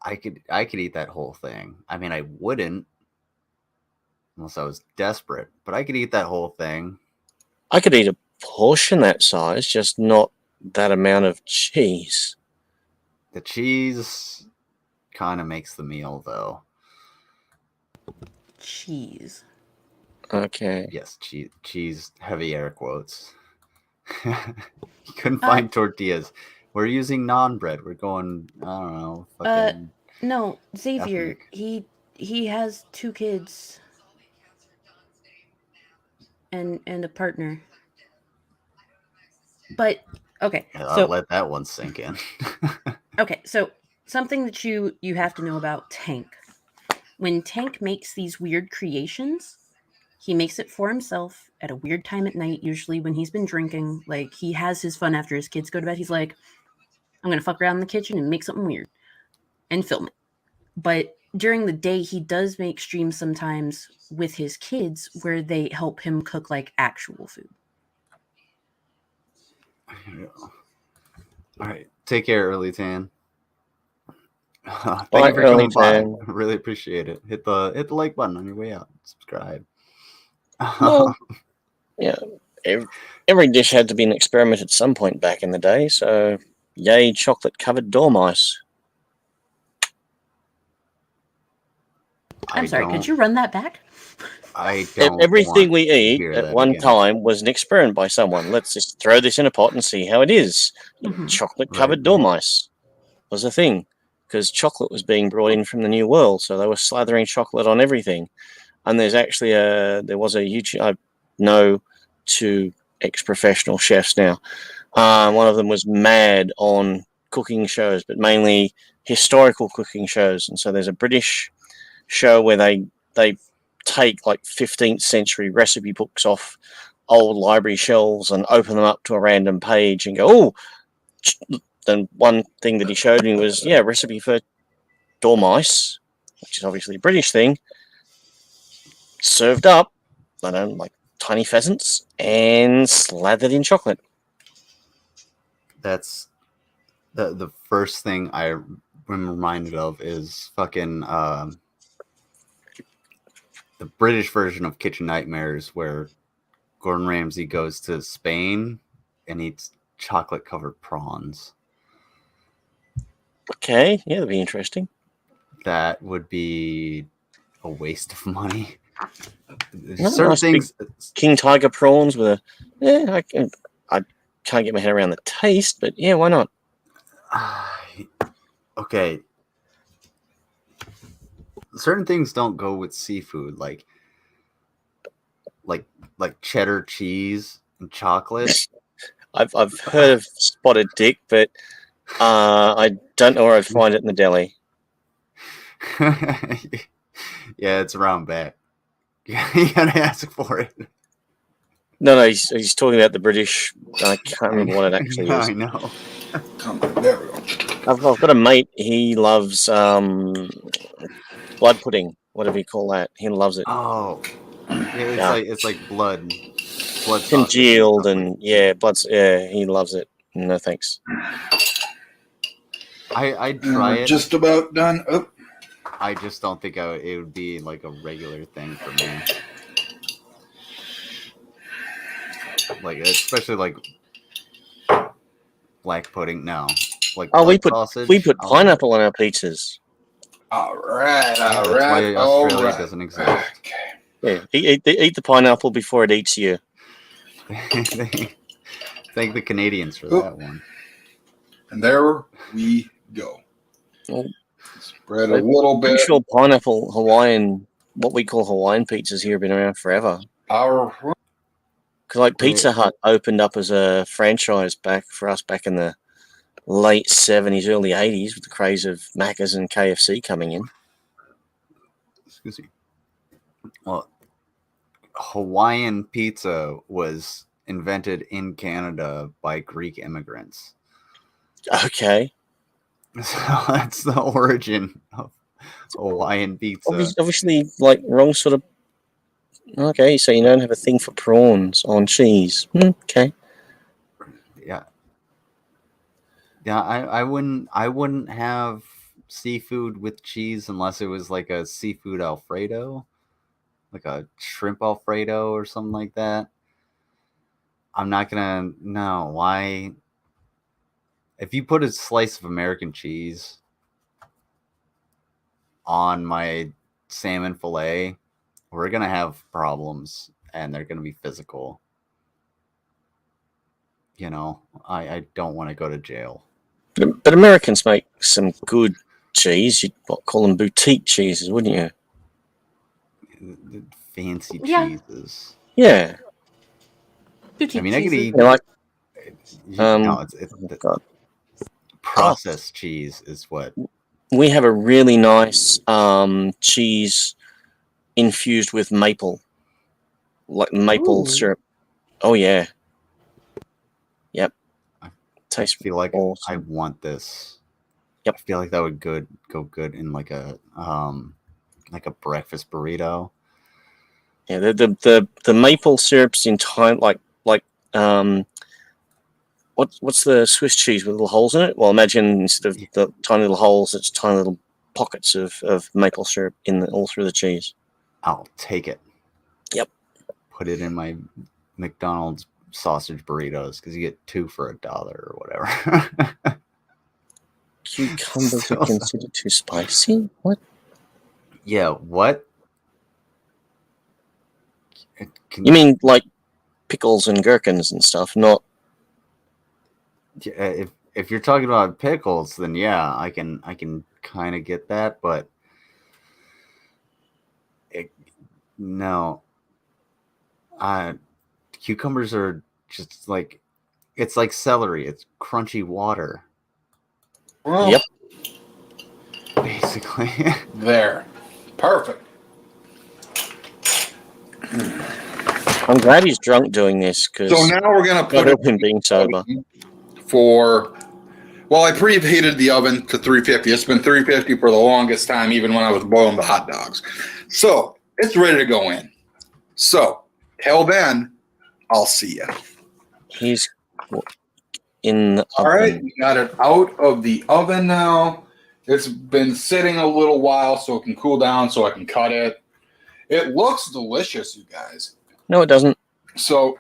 I could eat that whole thing. I mean, I wouldn't unless I was desperate, but I could eat that whole thing. I could eat a portion that size, just not that amount of cheese. The cheese kind of makes the meal, though. Cheese. Okay. Yes, cheese, heavy air quotes. You couldn't find tortillas. We're using non-bread. We're going, I don't know, fucking... No, Xavier, ethnic. he has 2 kids and a partner. But okay, I'll let that one sink in. okay, so something that you have to know about Tank. When Tank makes these weird creations, he makes it for himself at a weird time at night, usually when he's been drinking. Like, he has his fun after his kids go to bed. He's like, I'm going to fuck around in the kitchen and make something weird and film it. But during the day, he does make streams sometimes with his kids where they help him cook, like, actual food. All right. Take care, Early Tan. Thank Bye, you for Early coming by. Tan. I really appreciate it. Hit the like button on your way out. Subscribe. Well, yeah, every dish had to be an experiment at some point back in the day, so yay, chocolate-covered dormice. I'm sorry, could you run that back? I don't Everything we want to eat hear at that one again. time was an experiment by someone. Let's just throw this in a pot and see how it is. Chocolate-covered dormice was a thing because chocolate was being brought in from the New World, so they were slathering chocolate on everything. And there's actually there was a YouTube I know to ex-professional chefs now. One of them was mad on cooking shows, but mainly historical cooking shows. And so there's a British show where they take like 15th century recipe books off old library shelves and open them up to a random page and go, oh, then one thing that he showed me was, recipe for dormice, which is obviously a British thing, served up, I don't know, like tiny pheasants and slathered in chocolate. That's the first thing I'm reminded of is fucking the British version of Kitchen Nightmares, where Gordon Ramsay goes to Spain and eats chocolate-covered prawns. Okay, yeah, that'd be interesting. That would be a waste of money. Certain nice things, King Tiger prawns with I can't get my head around the taste, but yeah, why not? Okay. Certain things don't go with seafood, like cheddar cheese and chocolate. I've heard of spotted dick, but I don't know where I'd find it in the deli. Yeah, it's around back. You gotta ask for it. No, he's talking about the British. I can't remember what it actually is. I know. There we go. I've got a mate. He loves blood pudding. Whatever you call that, he loves it. Oh, yeah, it's like blood congealed and blood. Yeah, he loves it. No thanks. I'd try it. Just about done. Oh. I just don't think it would be like a regular thing for me. Like, especially like black pudding. No, like we put pineapple on our pizzas. All right. That's why Australia doesn't exist. Okay. Yeah, eat the pineapple before it eats you. Thank the Canadians for that one. And there we go. Well, spread a little bit. I'm sure pineapple Hawaiian, what we call Hawaiian pizzas here, have been around forever. Because like Pizza Hut opened up as a franchise back in the late 70s, early 80s with the craze of Macca's and KFC coming in. Excuse me. Well, Hawaiian pizza was invented in Canada by Greek immigrants. Okay. So that's the origin of Hawaiian pizza. Obviously, like wrong sort of. Okay, so you don't have a thing for prawns on cheese. Okay. Yeah. Yeah, I wouldn't have seafood with cheese unless it was like a seafood Alfredo, like a shrimp Alfredo or something like that. I'm not gonna. No, why? If you put a slice of American cheese on my salmon fillet, we're gonna have problems, and they're gonna be physical. You know, I don't want to go to jail. But Americans make some good cheese. You'd call them boutique cheeses, wouldn't you? Fancy cheeses. Yeah. Boutique I mean, I could eat. No, it's processed cheese is what we have. A really nice cheese infused with maple, like maple syrup. Oh yeah. Yep. Tastes. I feel like awesome. I want this. Yep. I feel like that would go good in like a breakfast burrito. Yeah, the maple syrup's in time like what's the Swiss cheese with little holes in it? Well, imagine instead of the tiny little holes, it's tiny little pockets of maple syrup all through the cheese. I'll take it. Yep. Put it in my McDonald's sausage burritos because you get 2 for $1 or whatever. Cucumbers are considered too spicy? What? Yeah, what? You mean like pickles and gherkins and stuff, not... If you're talking about pickles, then yeah, I can kind of get that, but no. Cucumbers are just like it's like celery. It's crunchy water, Well, Yep. basically. there. Perfect. I'm glad he's drunk doing this because So now we're going to put help him being sober. for, well, I preheated the oven to 350. It's been 350 for the longest time, even when I was boiling the hot dogs. So it's ready to go in. So till then, I'll see you. He's in the All oven. right, we got it out of the oven now. It's been sitting a little while so it can cool down so I can cut it. It looks delicious, you guys. No, it doesn't. So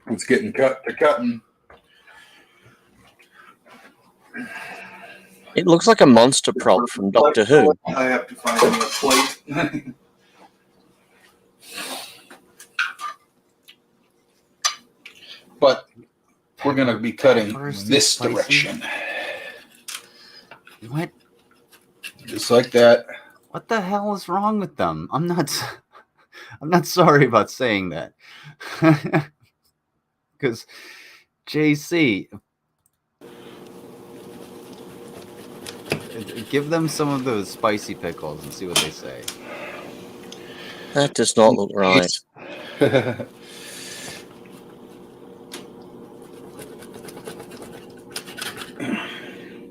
it's getting cut to cutting. It looks like a monster prop from Doctor Who. I have to find me a plate. But we're going to be cutting this direction. What? Just like that. What the hell is wrong with them? I'm not sorry about saying that. Because JC, give them some of those spicy pickles and see what they say. That does not look right.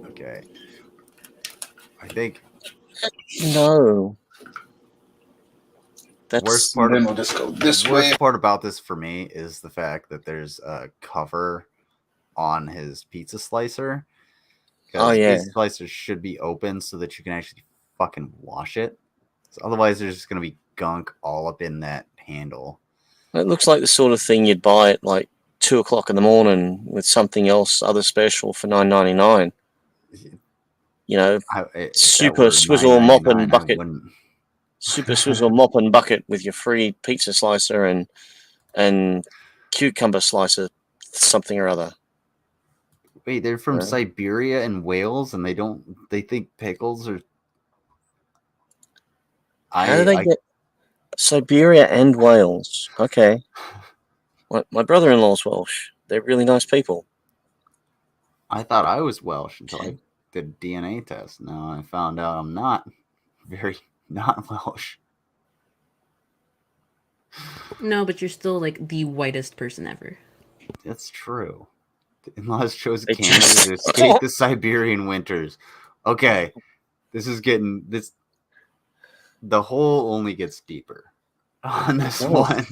Okay. I think No. That's worst part Then we'll just go this the way. worst part about this for me is the fact that there's a cover on his pizza slicer. Oh, yeah. Pizza slicers should be open so that you can actually fucking wash it. So otherwise, there's just gonna be gunk all up in that handle. It looks like the sort of thing you'd buy at like 2 o'clock in the morning with something else, other special for $9.99. You know, super swizzle mop and bucket. Super swizzle mop and bucket with your free pizza slicer and cucumber slicer, something or other. Wait, they're from Yeah. Siberia and Wales, and they think pickles are. How do they get Siberia and Wales? Okay. My brother-in-law's Welsh. They're really nice people. I thought I was Welsh until I did a DNA test. Now I found out I'm not Welsh. No, but you're still like the whitest person ever. That's true. The in-laws chose They Canada just- to escape the Siberian winters. Okay, this is getting this. The hole only gets deeper on this one.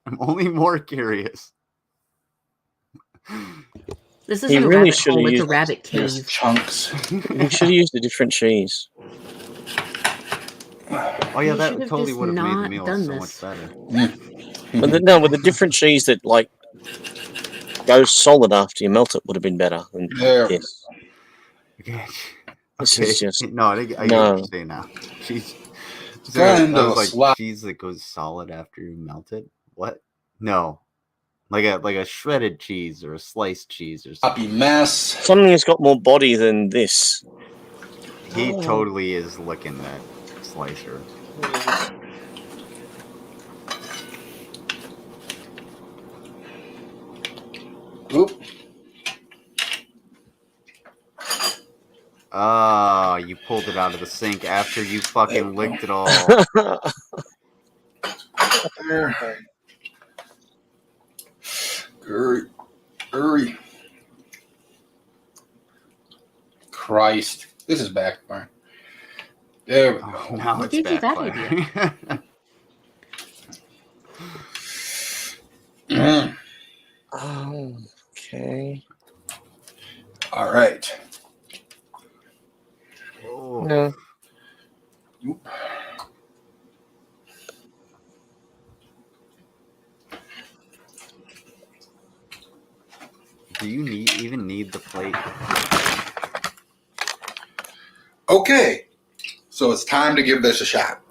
I'm only more curious. This He isn't a really rabbit should hole, have it's a used rabbit There's cave. chunks. You should have used a different cheese. Oh yeah, You that should have totally just would have made the not meal done so this. much better. But with a different cheese that like goes solid after you melt it would have been better than There. this. Okay. This Okay. is just No, I get what no. you're saying now. Cheese. Kind That of was a like slap. cheese that goes solid after you melt it. What? No, like a shredded cheese or a sliced cheese or Sloppy something. mess. Something that's got more body than this. He totally is licking that slicer. Oop. Ah, you pulled it out of the sink after you fucking licked it all. There. Hurry. Christ. This is backfiring. There we go. Oh, now Who it's gave you that backfiring. Okay. All right. Oh. No. Oop. Do you even need the plate? Okay. So it's time to give this a shot.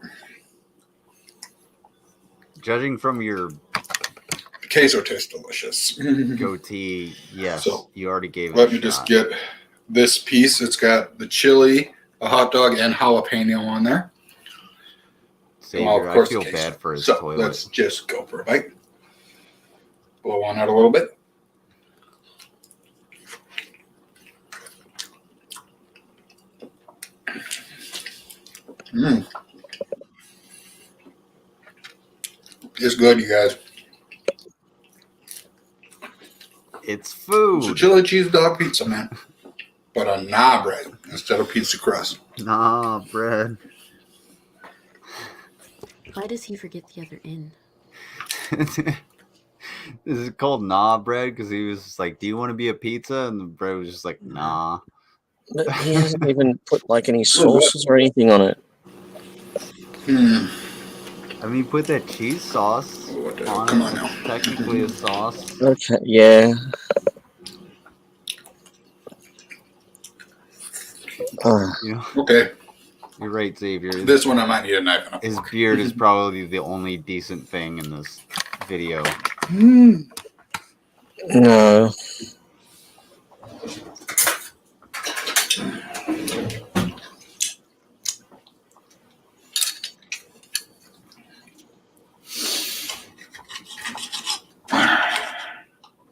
Judging from your Queso tastes delicious. goatee, yes, So, you already gave it Let a me shot. just get this piece. It's got the chili, a hot dog, and jalapeno on there. Xavier, Well, of I course, feel queso. bad for his So toilet. let's just go for a bite. blow on it a little bit. It's good, you guys. It's food. It's a chili cheese dog pizza, man. But a nah bread instead of pizza crust. Nah bread. Why does he forget the other N? This is called nah bread because he was just like, "Do you want to be a pizza?" And the bread was just like, "Nah." But he hasn't even put like any sauces or anything on it. I mean, put that cheese sauce on Come it. on now. It's technically a sauce. Okay, yeah. You know, Okay. you're right, Xavier. This one I might need a knife and a His fork. beard is probably the only decent thing in this video. No.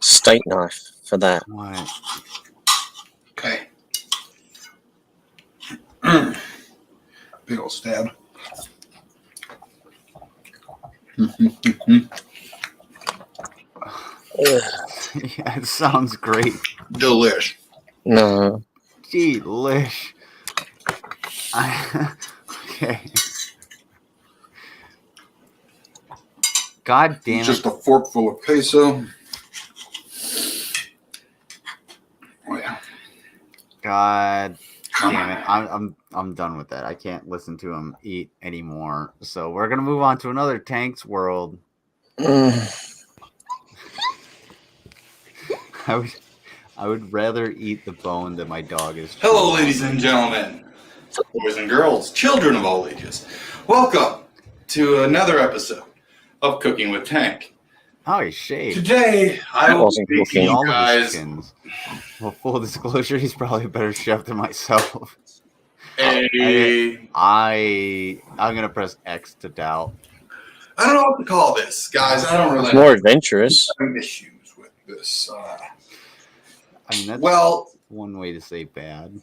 Steak knife for that. What? Okay. Big old stab. Yeah, it sounds great. Delish. No. Gee, lish. Okay. God damn it. Just a fork full of queso. Oh yeah. God damn it. I'm done with that. I can't listen to him eat anymore. So we're gonna move on to another Tank's World. I would rather eat the bone than my dog is. Hello, ladies and gentlemen, boys and girls, children of all ages. Welcome to another episode of Cooking with Tank. Oh, he's shaved. Today, I will be making all you of his guys skins. Well, full disclosure, he's probably a better chef than myself. I'm gonna press X to doubt. I don't know what to call this, guys. I don't really It's more adventurous. have issues with this. I mean, that's one way to say bad.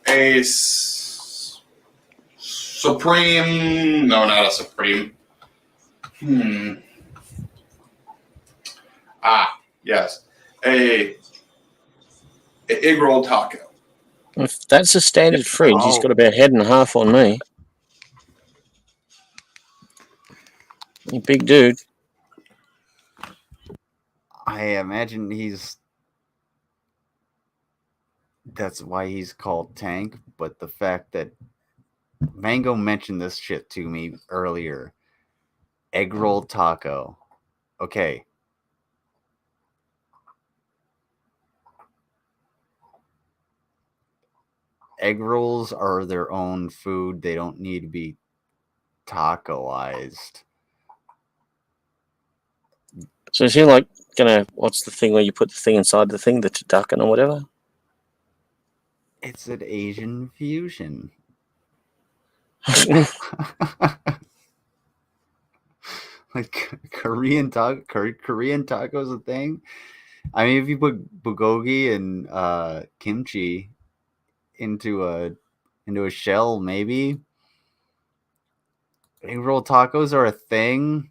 A supreme, no, not a supreme. Yes, a egg roll taco. If that's a standard fridge, he's got about head and a half on me. You big dude. I imagine that's why he's called Tank, but the fact that Mango mentioned this shit to me earlier. Egg roll taco. Okay. Egg rolls are their own food. They don't need to be tacoized. So is he like gonna? What's the thing where you put the thing inside the thing, the turducken or whatever? It's an Asian fusion. Like Korean tacos a thing. I mean, if you put bulgogi and kimchi into a shell, maybe. Egg roll tacos are a thing.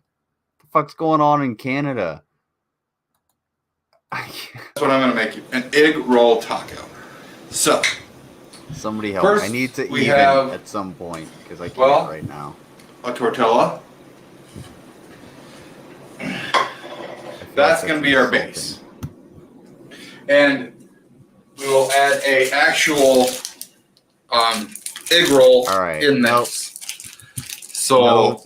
What the fuck's going on in Canada? That's what I'm gonna make you, an egg roll taco. So somebody help! First, I need to we eat have- at some point because I can't right now. a tortilla. That's going to be our base. And we will add a actual egg roll in this. So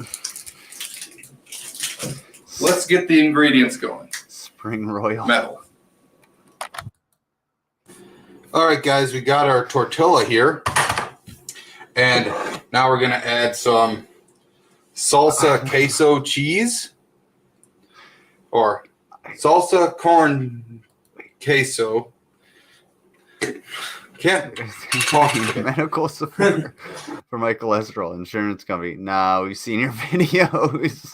let's get the ingredients going. Spring Royal. Metal. All right, guys, we got our tortilla here. And now we're going to add some salsa queso cheese. Or salsa corn queso. Can't talk. Medical support for my cholesterol insurance company. Nah, we've seen your videos.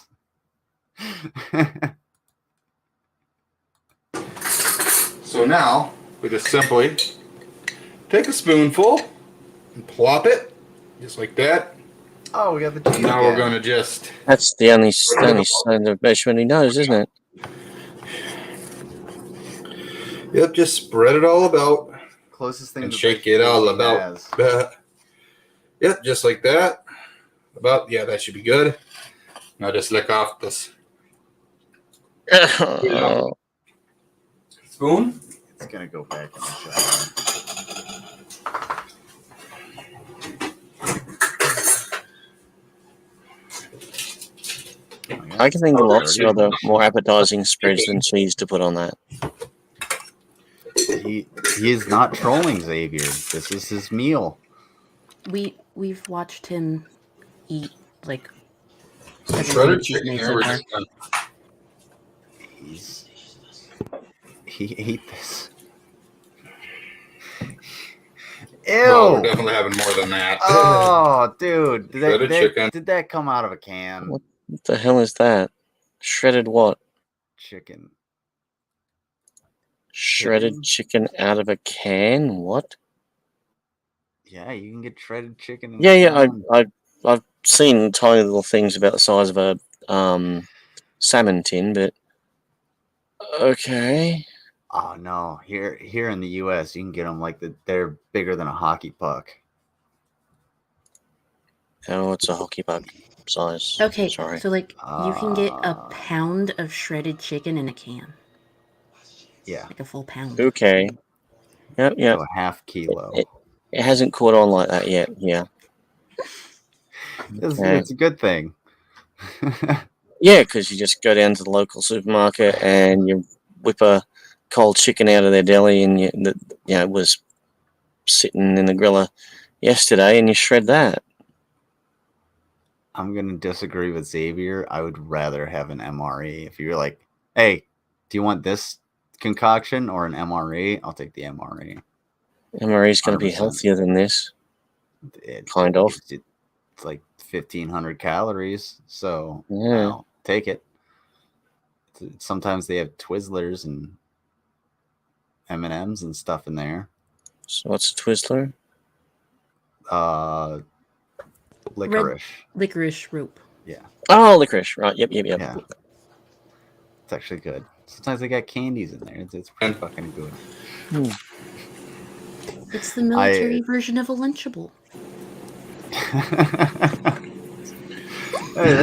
So now we just simply take a spoonful and plop it just like that. Oh, we got the cheese. Now again. we're going to just. That's the only sign of measurement he knows, isn't it? Yep, just spread it all about. Closest thing And to shake it all he about. has. Yep, just like that. About, yeah, that should be good. Now just lick off this spoon. It's gonna go back in the shower. I can think of lots of other more appetizing spreads than cheese to put on that. He is not trolling Xavier. This is his meal. We've watched him eat like Shredded chicken here. We're just gonna. He ate this. Ew! Well, we're definitely having more than that. Oh, dude! Shredded chicken. Did that come out of a can? What the hell is that? Shredded what? Chicken. Shredded chicken out of a can? What? Yeah, you can get shredded chicken. In Yeah. I've seen tiny little things about the size of a salmon tin, but okay. Oh no! Here in the U.S., you can get them like they're bigger than a hockey puck. Oh, it's a hockey puck size. Okay, Sorry. so like you can get a pound of shredded chicken in a can. Yeah. Like a full pound. Okay. Yep. So a half kilo. It hasn't caught on like that yet. Yeah. It's a good thing. Yeah, because you just go down to the local supermarket and you whip a cold chicken out of their deli, and it was sitting in the griller yesterday, and you shred that. I'm gonna disagree with Xavier. I would rather have an MRE. If you're like, hey, do you want this concoction or an MRE? I'll take the MRE. MRE is going to be healthier than this. Kind of. It's like 1,500 calories, so yeah. I'll take it. Sometimes they have Twizzlers and M&Ms and stuff in there. So what's a Twizzler? Licorice. Licorice rope. Yeah. Oh, licorice. Right. Yep. Yeah. It's actually good. Sometimes they got candies in there. It's pretty fucking good. It's the military version of a Lunchable. Hey,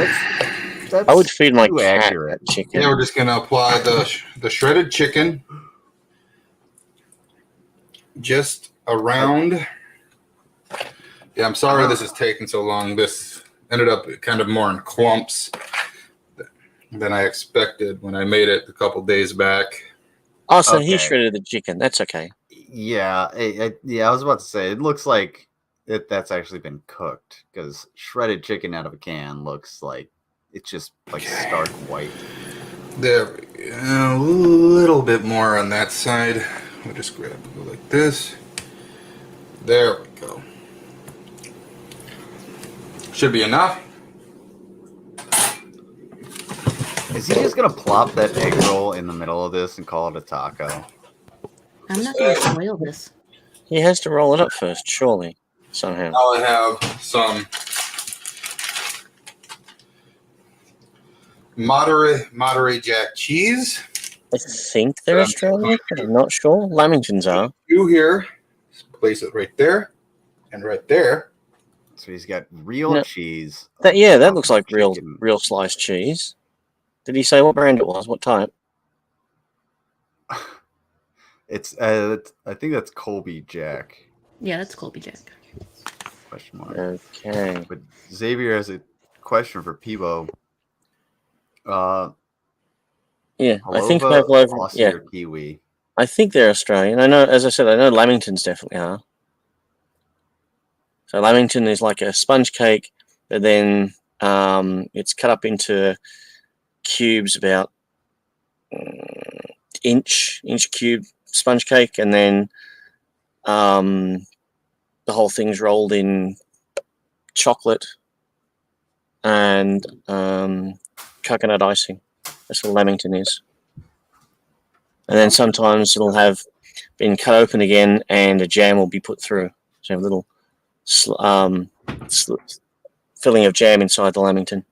that's I would feed my too cat accurate. chicken. Yeah, we're just gonna apply the shredded chicken just around. Yeah, I'm sorry this is taking so long. This ended up kind of more in clumps than I expected when I made it a couple days back. Oh, so he shredded the chicken. That's okay. Yeah, I was about to say, it looks like that's actually been cooked, because shredded chicken out of a can looks like it's just like stark white. There we go. A little bit more on that side. We'll just grab it like this. There we go. Should be enough. Is he just gonna plop that egg roll in the middle of this and call it a taco? I'm not gonna spoil this. He has to roll it up first, surely, somehow. Now I have some Monterey Jack cheese. I think they're Australian, but I'm not sure. Lamingtons are. You here? Place it right there and right there. So he's got real cheese. That looks like real sliced cheese. Did he say what brand it was? What type? It's I think that's Colby Jack. Yeah, that's Colby Jack. Question mark. Okay. But Xavier has a question for Peebo. Yeah, I think Palova, Pavlova. Aussie, Yeah, or Kiwi. I think they're Australian. I know, as I said, I know Lamingtons definitely are. So Lamington is like a sponge cake, but then it's cut up into cubes about inch cube sponge cake, and then the whole thing's rolled in chocolate and coconut icing. That's what lamington is. And then sometimes it'll have been cut open again, and a jam will be put through. So you have a little filling of jam inside the lamington.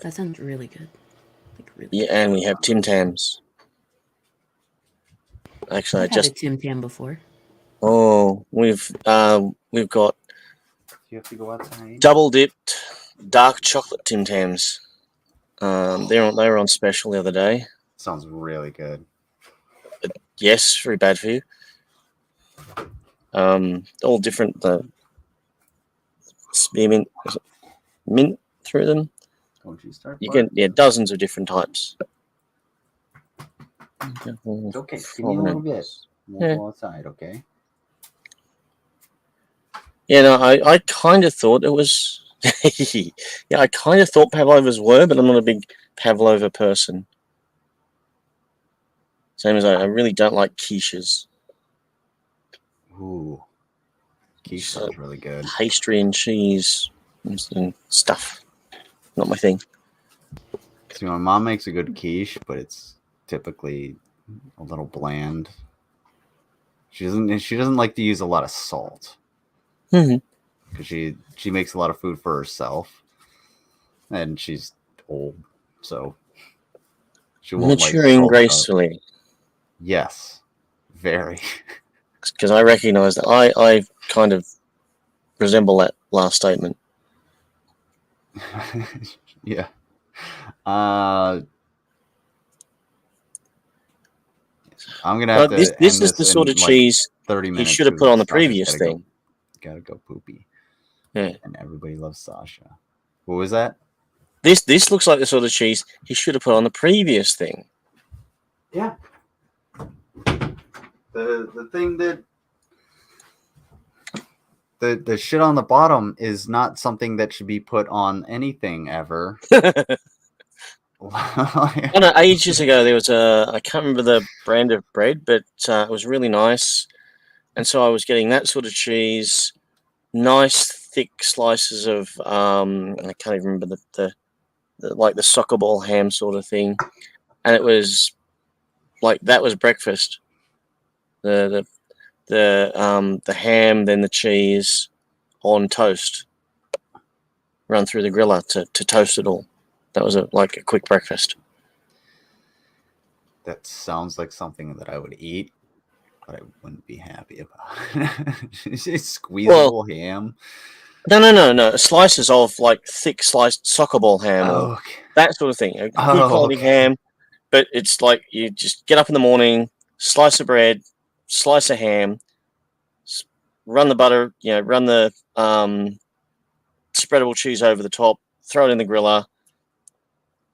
That sounds really good. Like really. Yeah, and we have Tim Tams. Actually, I've had a Tim Tam before. Oh, we've got You have to go outside. double dipped dark chocolate Tim Tams. They were on special the other day. Sounds really good. Yes, very bad for you. All different. The spearmint, mint through them. Don't you start? You can dozens of different types. Okay, give me a little bit. We'll go outside, okay? Yeah, no, I kind of thought it was. Yeah, I kind of thought pavlovas were, but I'm not a big pavlova person. Same as I really don't like quiches. Ooh, quiche sounds really good. Pastry and cheese and stuff. Not my thing. See, my mom makes a good quiche, but it's typically a little bland. She doesn't like to use a lot of salt. Because she makes a lot of food for herself, and she's old, so she won't maturing like gracefully. Yes, very. Because I recognise that I kind of resemble that last statement. Yeah. I'm gonna have to. This is the sort of cheese 30 minutes. He should have put on the previous thing. Gotta go poopy. Yeah. And everybody loves Sasha. What was that? This looks like the sort of cheese he should have put on the previous thing. Yeah. The thing that the shit on the bottom is not something that should be put on anything ever. I know, ages ago there was I can't remember the brand of bread, but it was really nice, and so I was getting that sort of cheese, nice thick slices of I can't even remember the like the soccer ball ham sort of thing, and it was like that was breakfast. The ham, then the cheese on toast, run through the griller to toast it all. That was like a quick breakfast. That sounds like something that I would eat, but I wouldn't be happy about. Squeezable ham. No. Slices of like thick sliced soccer ball ham or that sort of thing. A good quality ham, but it's like you just get up in the morning, slice of bread, slice of ham, run the butter, run the spreadable cheese over the top, throw it in the griller,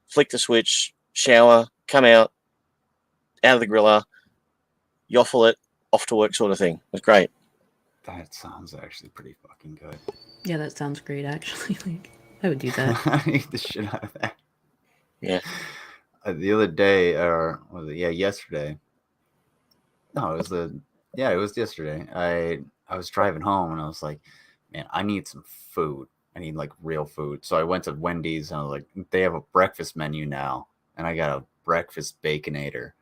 flick the switch, shower, come out of the griller, yoffle it, off to work sort of thing. It was great. That sounds actually pretty fucking good. Yeah, that sounds great, actually. Like, I would do that. I eat the shit out of that. Yeah. The other day, or was it? Yeah, yesterday. No, it was yesterday. I was driving home and I was like, man, I need some food. I need like real food. So I went to Wendy's and I was like, they have a breakfast menu now. And I got a breakfast Baconator.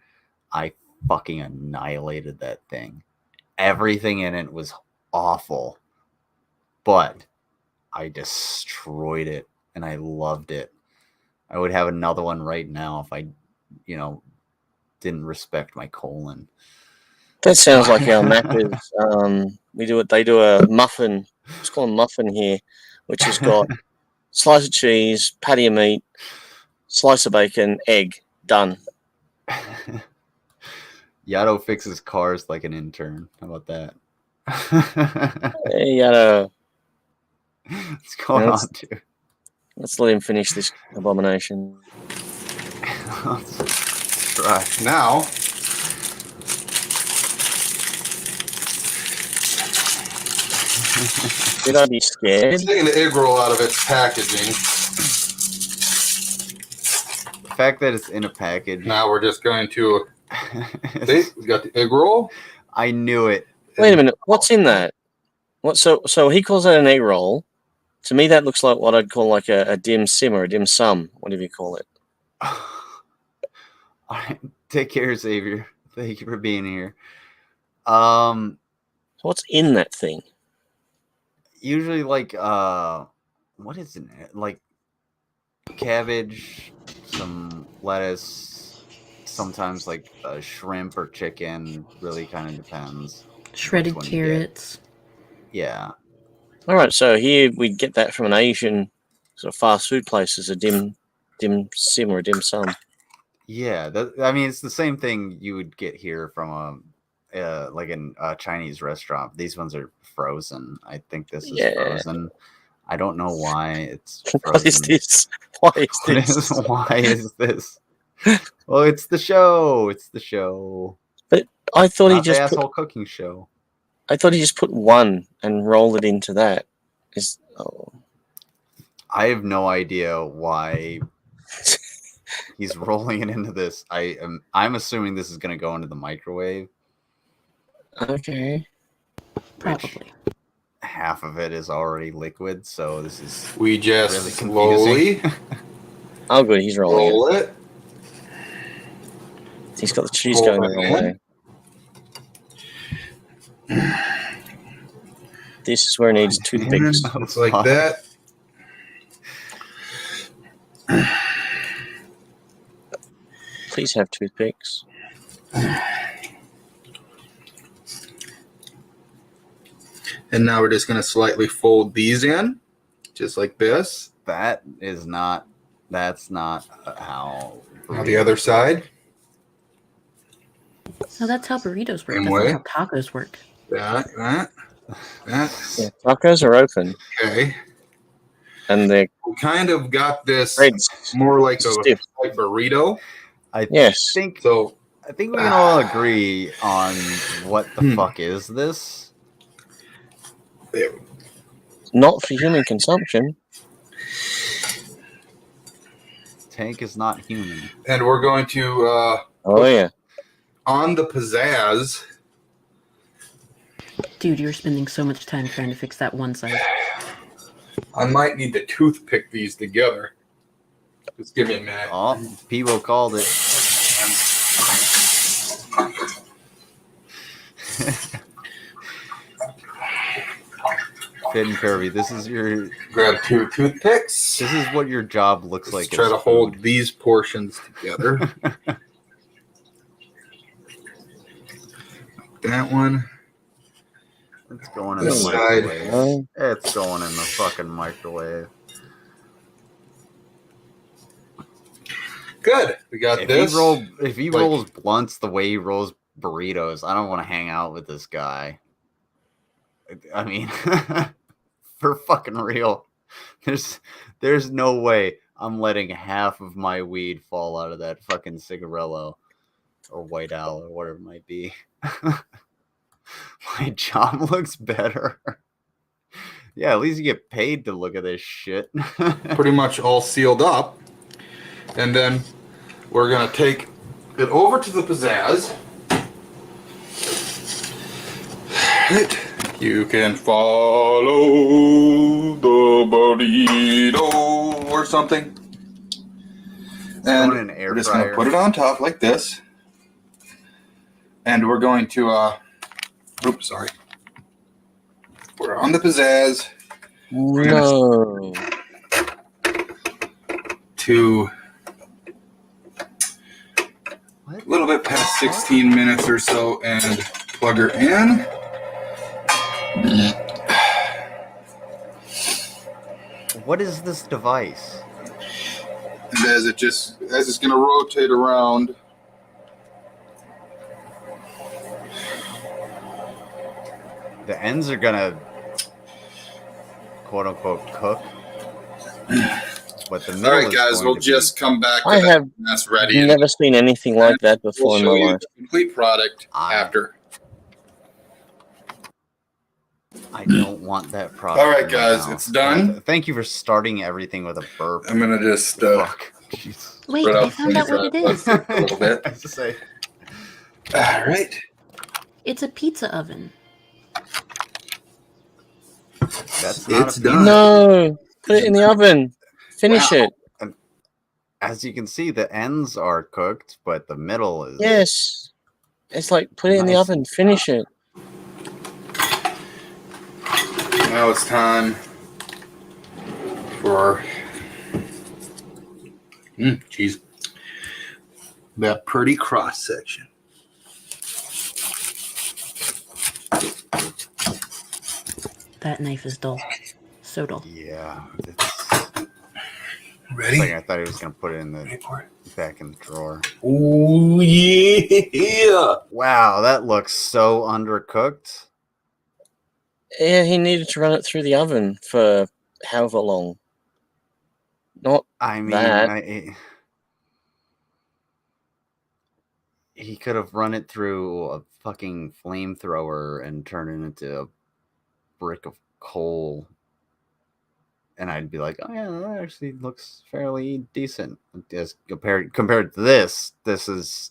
I fucking annihilated that thing. Everything in it was awful, but I destroyed it and I loved it. I would have another one right now if I, didn't respect my colon. That sounds like our Macca's. They do a muffin. It's called a muffin here, which has got slice of cheese, patty of meat, slice of bacon, egg, done. Yato fixes cars like an intern. How about that? Hey, Yato. What's going on, dude? Let's let him finish this abomination. Let's try. Now, should I be scared? Taking the egg roll out of its packaging. The fact that it's in a package. Now we're just going to. See, we got the egg roll. I knew it. Wait a minute. What's in that? What? So he calls that an egg roll. To me, that looks like what I'd call like a dim sim or a dim sum, whatever you call it. All right. Take care, Xavier. Thank you for being here. What's in that thing? Usually like what is in it? Like cabbage, some lettuce, sometimes like shrimp or chicken. Really kind of depends. Shredded carrots. Yeah. All right, so here we get that from an Asian sort of fast food place as a dim sim or a dim sum. Yeah, I mean it's the same thing you would get here from like in a Chinese restaurant. These ones are frozen. I think this is frozen. I don't know why it's frozen. What is this? Why is this? Why is this? Well, it's the show. It's the show. But I thought Not he just the asshole cooking show. I thought he just put one and rolled it into that. I have no idea why he's rolling it into this. I'm assuming this is going to go into the microwave. Okay. Probably. Half of it is already liquid, so this is we just really slowly oh good, he's rolling roll it. He's got the cheese going the wrong way. This is where it needs toothpicks. It's like that. Please have toothpicks. And now we're just going to slightly fold these in, just like this. That's not how. Now the other side. No, that's how burritos work. Same That's way. not how tacos work. That. Yeah, tacos are open. Okay. And they're We kind of got this bread's more like a stiff. like burrito. I Yes. think So we can all agree on what the fuck is this. Not for human consumption. Tank is not human. and we're going to Oh yeah. on the pizzazz. Dude, you're spending so much time trying to fix that one side. I might need to toothpick these together. Just give me a minute. Oh, Peebo called it. Fit and Curvy, this is your. Grab 2 toothpicks. This is what your job looks like. Try as to hold food. these portions together. That one. It's going in This the side. microwave. It's going in the fucking microwave. Good. We got this. If he rolls blunts the way he rolls burritos, I don't want to hang out with this guy. I mean, for fucking real, there's no way I'm letting half of my weed fall out of that fucking cigarillo or White Owl or whatever it might be. My job looks better. Yeah, at least you get paid to look at this shit. Pretty much all sealed up. And then we're going to take it over to the pizzazz. Right. You can follow the burrito or something. And we're just going to put it on top like this. And we're going to, oops, sorry. We're on the pizzazz. No. To a little bit past 16 minutes or so and plug her in. What is this device? And as it's going to rotate around, the ends are gonna quote unquote cook. But the middle all right, guys, we'll just come back to that when that's ready. I've never seen anything like that before in my We'll show you life. the complete product after. I don't want that product. All right, in my guys, house. it's done. Thank you for starting everything with a burp. I'm gonna just Wait, spread I out found out what it is. a little bit. I have to say. All right. It's a pizza oven. That's not It's a done. No. Put it in the oven. Finish it. as you can see, the ends are cooked, but the middle is Yes. It's like put it in the Nice. oven, finish it. Now it's time for cheese. That pretty cross section. That knife is dull. So dull. yeah. Ready? Like I thought he was gonna put it in the back in the drawer. Oh yeah! Wow, that looks so undercooked. Yeah, he needed to run it through the oven for however long. Not I mean, that. he could have run it through a fucking flamethrower and turned it into a brick of coal. And I'd be like, oh yeah, that actually looks fairly decent. As compared to this is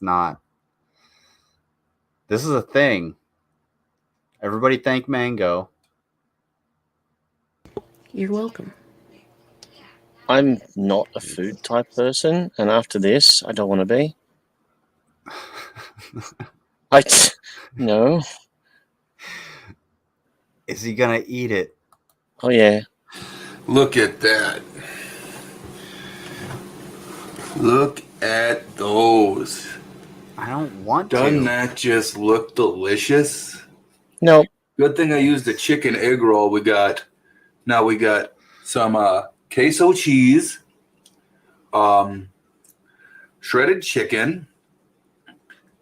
not. This is a thing. Everybody thank Mango. You're welcome. I'm not a food type person, and after this, I don't want to be. No. Is he gonna eat it? Oh yeah. Look at that. Look at those. I don't want to. Doesn't that just look delicious? Nope. Good thing I used the chicken egg roll. We got some queso cheese, shredded chicken,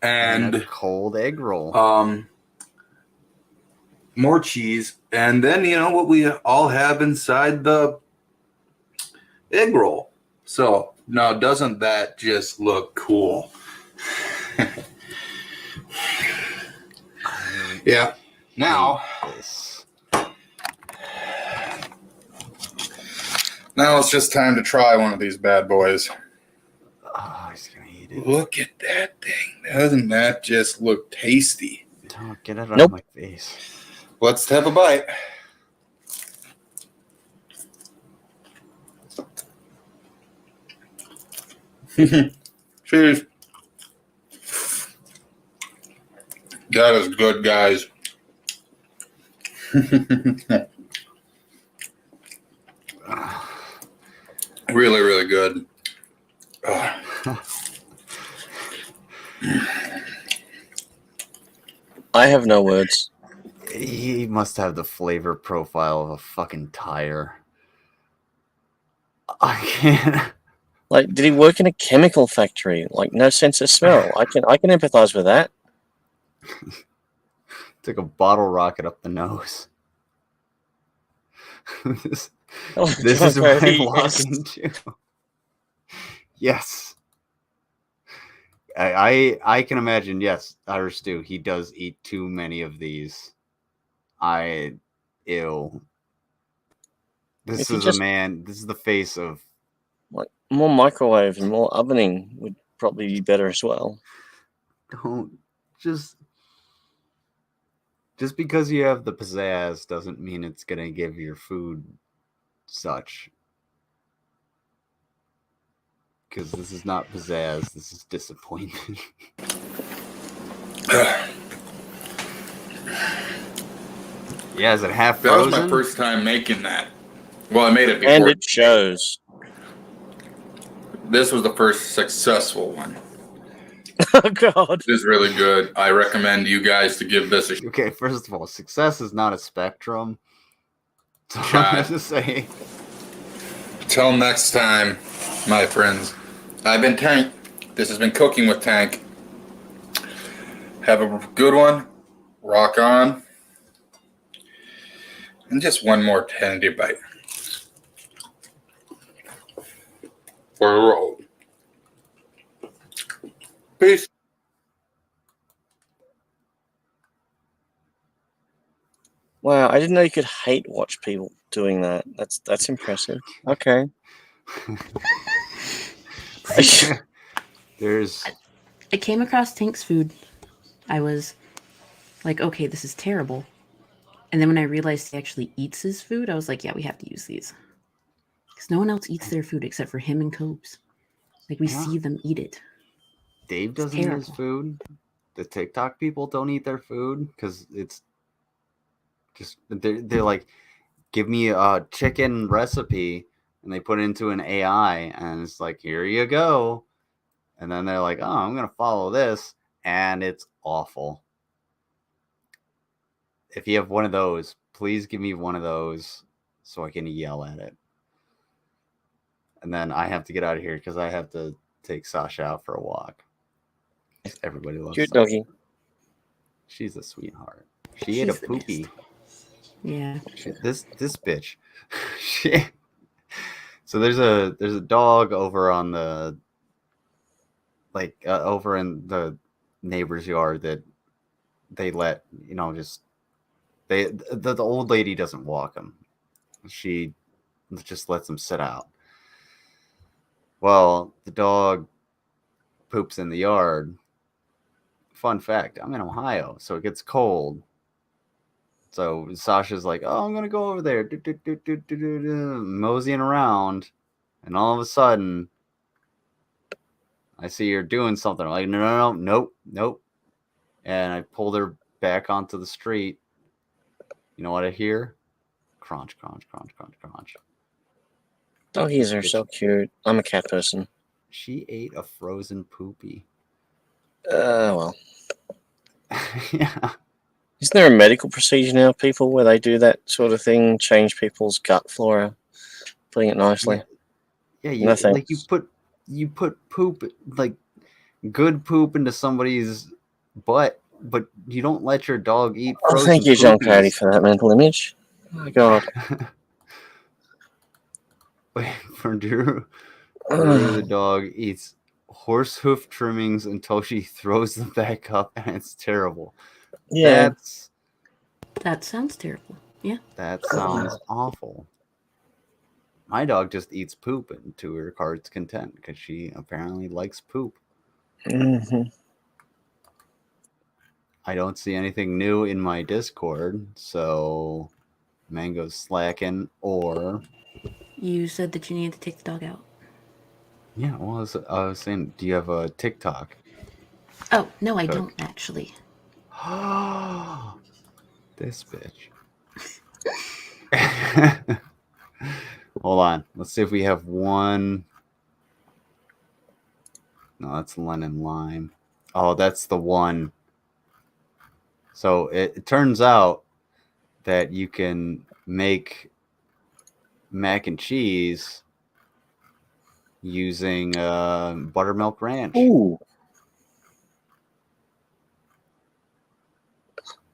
and a cold egg roll. More cheese, and then what we all have inside the egg roll. So now, doesn't that just look cool? Yeah. Now it's just time to try one of these bad boys. Oh, he's gonna eat it. Look at that thing. Doesn't that just look tasty? Don't get it out of my face. Let's have a bite. Cheers. That is good, guys. Really, really good. I have no words. He must have the flavor profile of a fucking tire. I can't. Like, did he work in a chemical factory? Like, no sense of smell. I can empathize with that. Took a bottle rocket up the nose. This is what I walk into. Yes. I can imagine, yes, Irish Stew, he does eat too many of these. Ew. This is this is the face of... Like, more microwave and more ovening would probably be better as well. Don't just because you have the pizzazz doesn't mean it's gonna give your food such. Because this is not pizzazz, this is disappointment. Yeah, is it half frozen? That was my first time making that. Well, I made it before. And it shows. This was the first successful one. Oh, God. This is really good. I recommend you guys to give this a shot. Okay, first of all, success is not a spectrum. So I'm going to say... Till next time, my friends. I've been Tank. This has been Cooking with Tank. Have a good one. Rock on. And just one more tender bite. For a roll. Peace. Wow, I didn't know you could hate watch people doing that. That's impressive. Okay. I came across Tank's food. I was like, okay, this is terrible. And then when I realized he actually eats his food, I was like, yeah, we have to use these. Because no one else eats their food except for him and Cobes. Like, we see them eat it. Dave doesn't eat his food. The TikTok people don't eat their food because it's just they're like, give me a chicken recipe, and they put it into an AI, and it's like, here you go. And then they're like, oh, I'm gonna follow this, and it's awful. If you have one of those, please give me one of those so I can yell at it. And then I have to get out of here because I have to take Sasha out for a walk. Everybody loves Cute Sasha. doggy. She's a sweetheart. She ate a poopy. Yeah. This bitch. So there's a dog over on the over in the neighbor's yard that they let, just the old lady doesn't walk him. She just lets him sit out. Well, the dog poops in the yard. Fun fact, I'm in Ohio, so it gets cold. So Sasha's like, oh, I'm going to go over there. Moseying around. And all of a sudden, I see her doing something. I'm like, nope. And I pulled her back onto the street. You know what I hear? Crunch, crunch, crunch, crunch, crunch. Doggies are so cute. I'm a cat person. She ate a frozen poopy. Well. Yeah. Isn't there a medical procedure now, people, where they do that sort of thing, change people's gut flora, putting it nicely? Yeah, you put poop, like good poop, into somebody's butt, but you don't let your dog eat frozen thank you, John poopies. Cody, for that mental image. Oh my God. Wait, for Drew, the dog eats horse hoof trimmings until she throws them back up, and it's terrible. Yeah. That sounds terrible. Yeah. That sounds awful. My dog just eats poop and to her heart's content because she apparently likes poop. Mm-hmm. I don't see anything new in my Discord, so Mango's slacking, or... You said that you needed to take the dog out. Yeah, well, I was saying, do you have a TikTok? Oh, no, I don't, actually. This bitch. Hold on. Let's see if we have one. No, that's lemon lime. Oh, that's the one. So it turns out that you can make mac and cheese using buttermilk ranch. Ooh.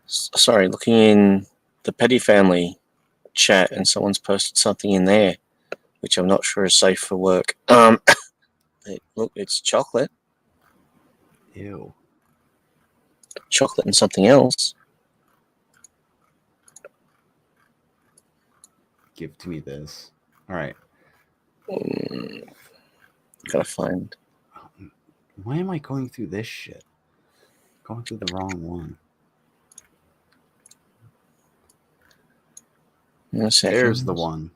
Sorry, looking in the Petty Family chat, and someone's posted something in there, which I'm not sure is safe for work. Look, it's chocolate. Ew. Chocolate and something else. Give to me this. All right. Gotta find. Why am I going through this shit? Going through the wrong one. There's the one.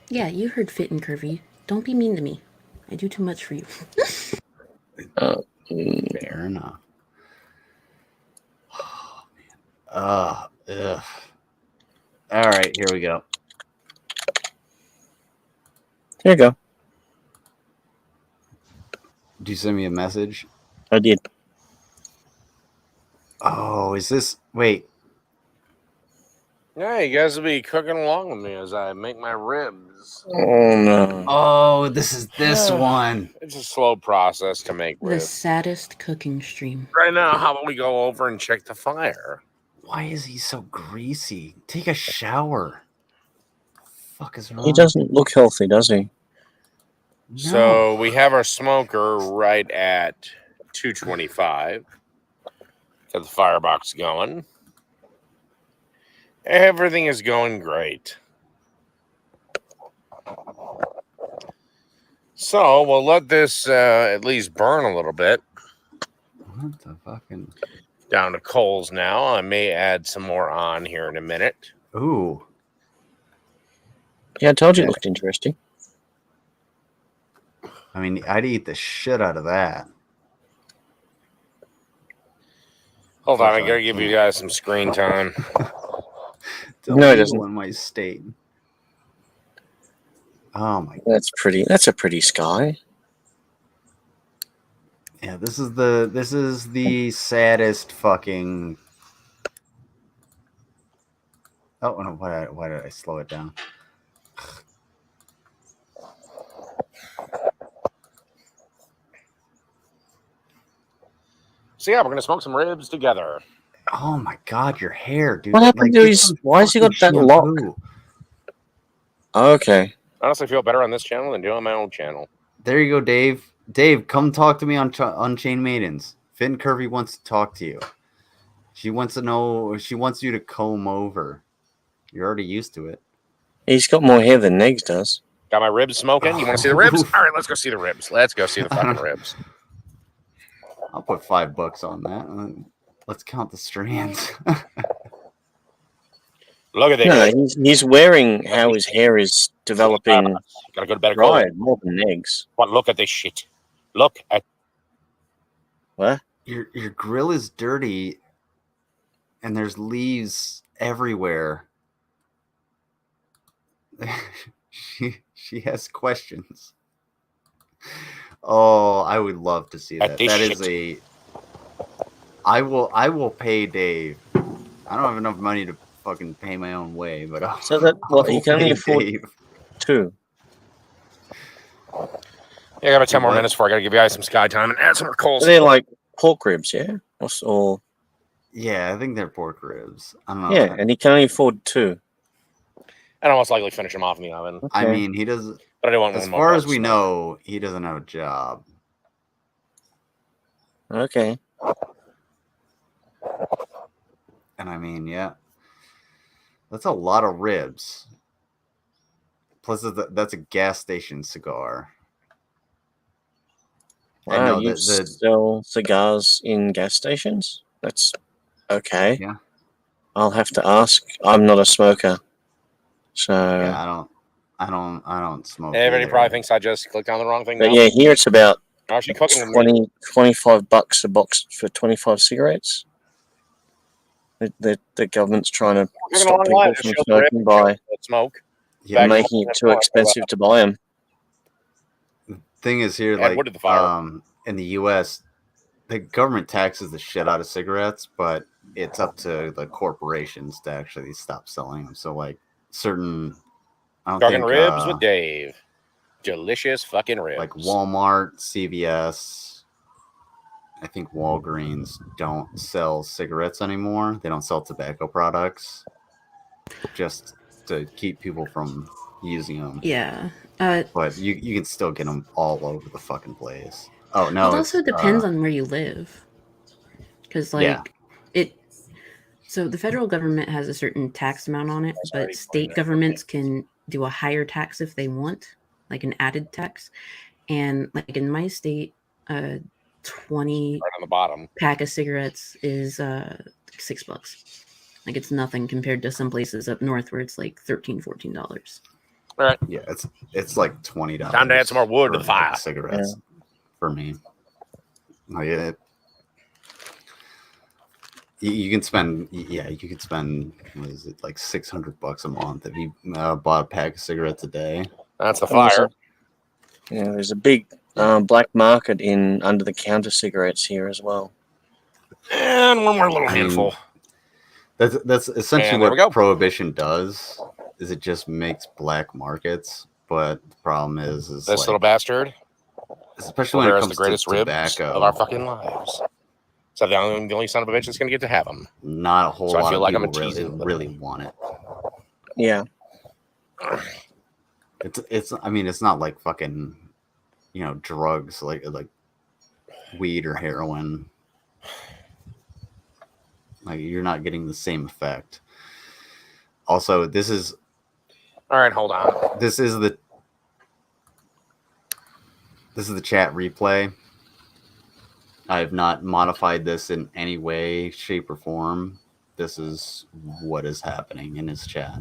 Yeah, you heard fit and curvy. Don't be mean to me. I do too much for you. Fair enough. Oh, man. Ugh. All right, here we go. Here you go. Did you send me a message? I did. Oh, is this... Wait. Yeah, you guys will be cooking along with me as I make my ribs. Oh, no. Oh, this is this one. It's a slow process to make The ribs. saddest cooking stream. Right now, how about we go over and check the fire? Why is he so greasy? Take a shower. Fuck is wrong? He doesn't look healthy, does he? No. So we have our smoker right at 225. Got the firebox going. Everything is going great. So we'll let this at least burn a little bit. What the fucking... Down to coals now. I may add some more on here in a minute. Ooh. Yeah, I told you it looked interesting. I mean, I'd eat the shit out of that. Hold on, I gotta give you guys some screen time. No, it doesn't. In my state. Oh my! That's pretty. That's a pretty sky. Yeah, this is the saddest fucking. Oh no! Why did I slow it down? So yeah, we're gonna smoke some ribs together. Oh my god, your hair, dude! What happened to his? Why has he got that lock? Okay. I honestly feel better on this channel than doing on my own channel. There you go, Dave. Dave, come talk to me on Unchained Maidens. Finn Curvy wants to talk to you. She wants to know. She wants you to comb over. You're already used to it. He's got more hair than Negs does. Got my ribs smoking. You want to see the ribs? All right, let's go see the ribs. Let's go see the fucking ribs. I'll put $5 on that. Let's count the strands. Look at No, this. he's wearing how his hair is developing. Gotta go to bed. Right, more than Negs. But look at this shit. Look at what? Your grill is dirty, and there's leaves everywhere. she has questions. Oh, I would love to see that. That is a. I will pay Dave. I don't have enough money to fucking pay my own way, but so that what you can only afford Dave. 2. Yeah, I got about 10 more minutes before I gotta give you guys some sky time and add some more coals. They're like pork ribs, yeah, or yeah, I think they're pork ribs. I don't know. Yeah, and he can only afford 2. I'd almost likely finish them off in the oven. Okay. I mean, he does. But I don't want as one more far as roast. we know, he doesn't have a job. Okay. And I mean, yeah, that's a lot of ribs. Plus, that's a gas station cigar. Wow, I know you that sell cigars in gas stations? That's okay. Yeah. I'll have to ask. I'm not a smoker, so yeah, I don't smoke. Everybody either. probably thinks I just clicked on the wrong thing. But now. yeah, here it's about I'm actually cooking them. 25 $25 a box for 25 cigarettes. The government's trying to stop people from smoking by making it too expensive to buy them. Thing is here, Add like wood to the fire. in the U.S., the government taxes the shit out of cigarettes, but it's up to the corporations to actually stop selling them. So, like certain, I don't Talking think ribs with Dave. Delicious fucking ribs. like Walmart, CVS, I think Walgreens don't sell cigarettes anymore. They don't sell tobacco products, just to keep people from using them. Yeah. But you can still get them all over the fucking place. Oh no! It also depends on where you live, because like So the federal government has a certain tax amount on it, but state governments can do a higher tax if they want, like an added tax. And like in my state, 20 right on the bottom pack of cigarettes is $6. Like it's nothing compared to some places up north where it's like $13-14. All right. Yeah, it's like $20. Time to add some more wood to the fire. Cigarettes for me. Oh, yeah. You can spend what is it, like $600 a month if you bought a pack of cigarettes a day. That's the fire. Yeah, there's a big black market in under-the-counter cigarettes here as well. And one more little handful. That's essentially And there we what go. prohibition does. Is it just makes black markets? But the problem is This like, little bastard especially when it wears comes the greatest to ribs tobacco, of our fucking lives. So the only son of a bitch that's going to get to have them. not a whole So I lot feel of like I'm people teasing them. really want it. Yeah. It's I mean it's not like fucking drugs like weed or heroin. Like you're not getting the same effect. Also, this is All right, hold on. This is the chat replay. I have not modified this in any way, shape, or form. This is what is happening in his chat.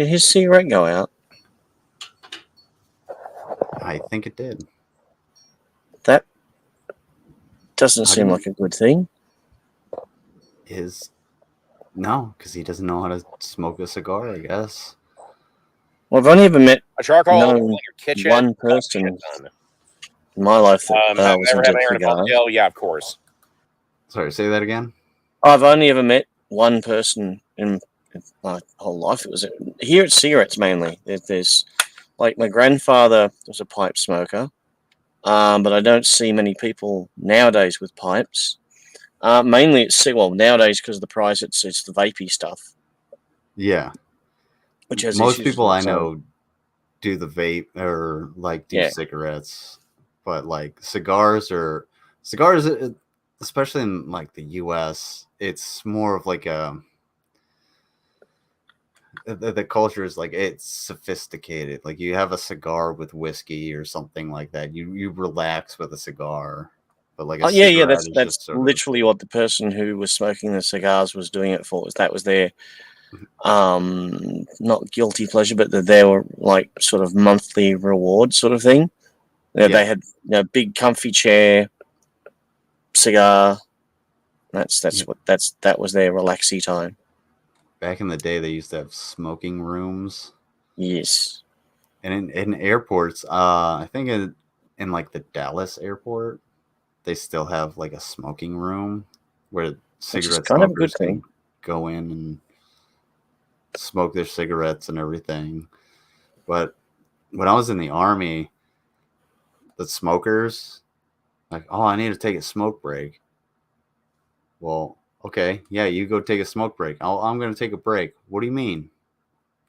Did his cigarette go out? I think it did. That doesn't How do seem you- like a good thing. No, because he doesn't know how to smoke a cigar, I guess. Well, I've only ever met A charcoal known in your kitchen. one person in my life that was Ever into have Aaron cigars. Oh, yeah, of course. Sorry, say that again. I've only ever met one person in my whole life. It was here at cigarettes mainly. There's like my grandfather was a pipe smoker, but I don't see many people nowadays with pipes. Mainly it's nowadays because of the price. It's the vapey stuff, Yeah. which has Most issues people of I its own. know do the vape or like do Yeah. cigarettes, but like cigars, especially in like the US, it's more of like the culture is like it's sophisticated. Like you have a cigar with whiskey or something like that. You relax with a cigar, but like a Yeah. cigarette is That's just sort of, literally what the person who was smoking the cigars was doing it for. That was their not guilty pleasure, but they were like sort of monthly reward sort of thing. Yeah. They had big comfy chair, cigar. That was their relaxy time. back in the day they used to have smoking rooms. Yes. And in airports, I think in like the Dallas airport, they still have like a smoking room where cigarette kind of a good smokers can thing. go in and smoke their cigarettes and everything. But when I was in the Army, the smokers, like, oh, I need to take a smoke break. Well, okay, yeah, you go take a smoke break. I'm going to take a break. What do you mean?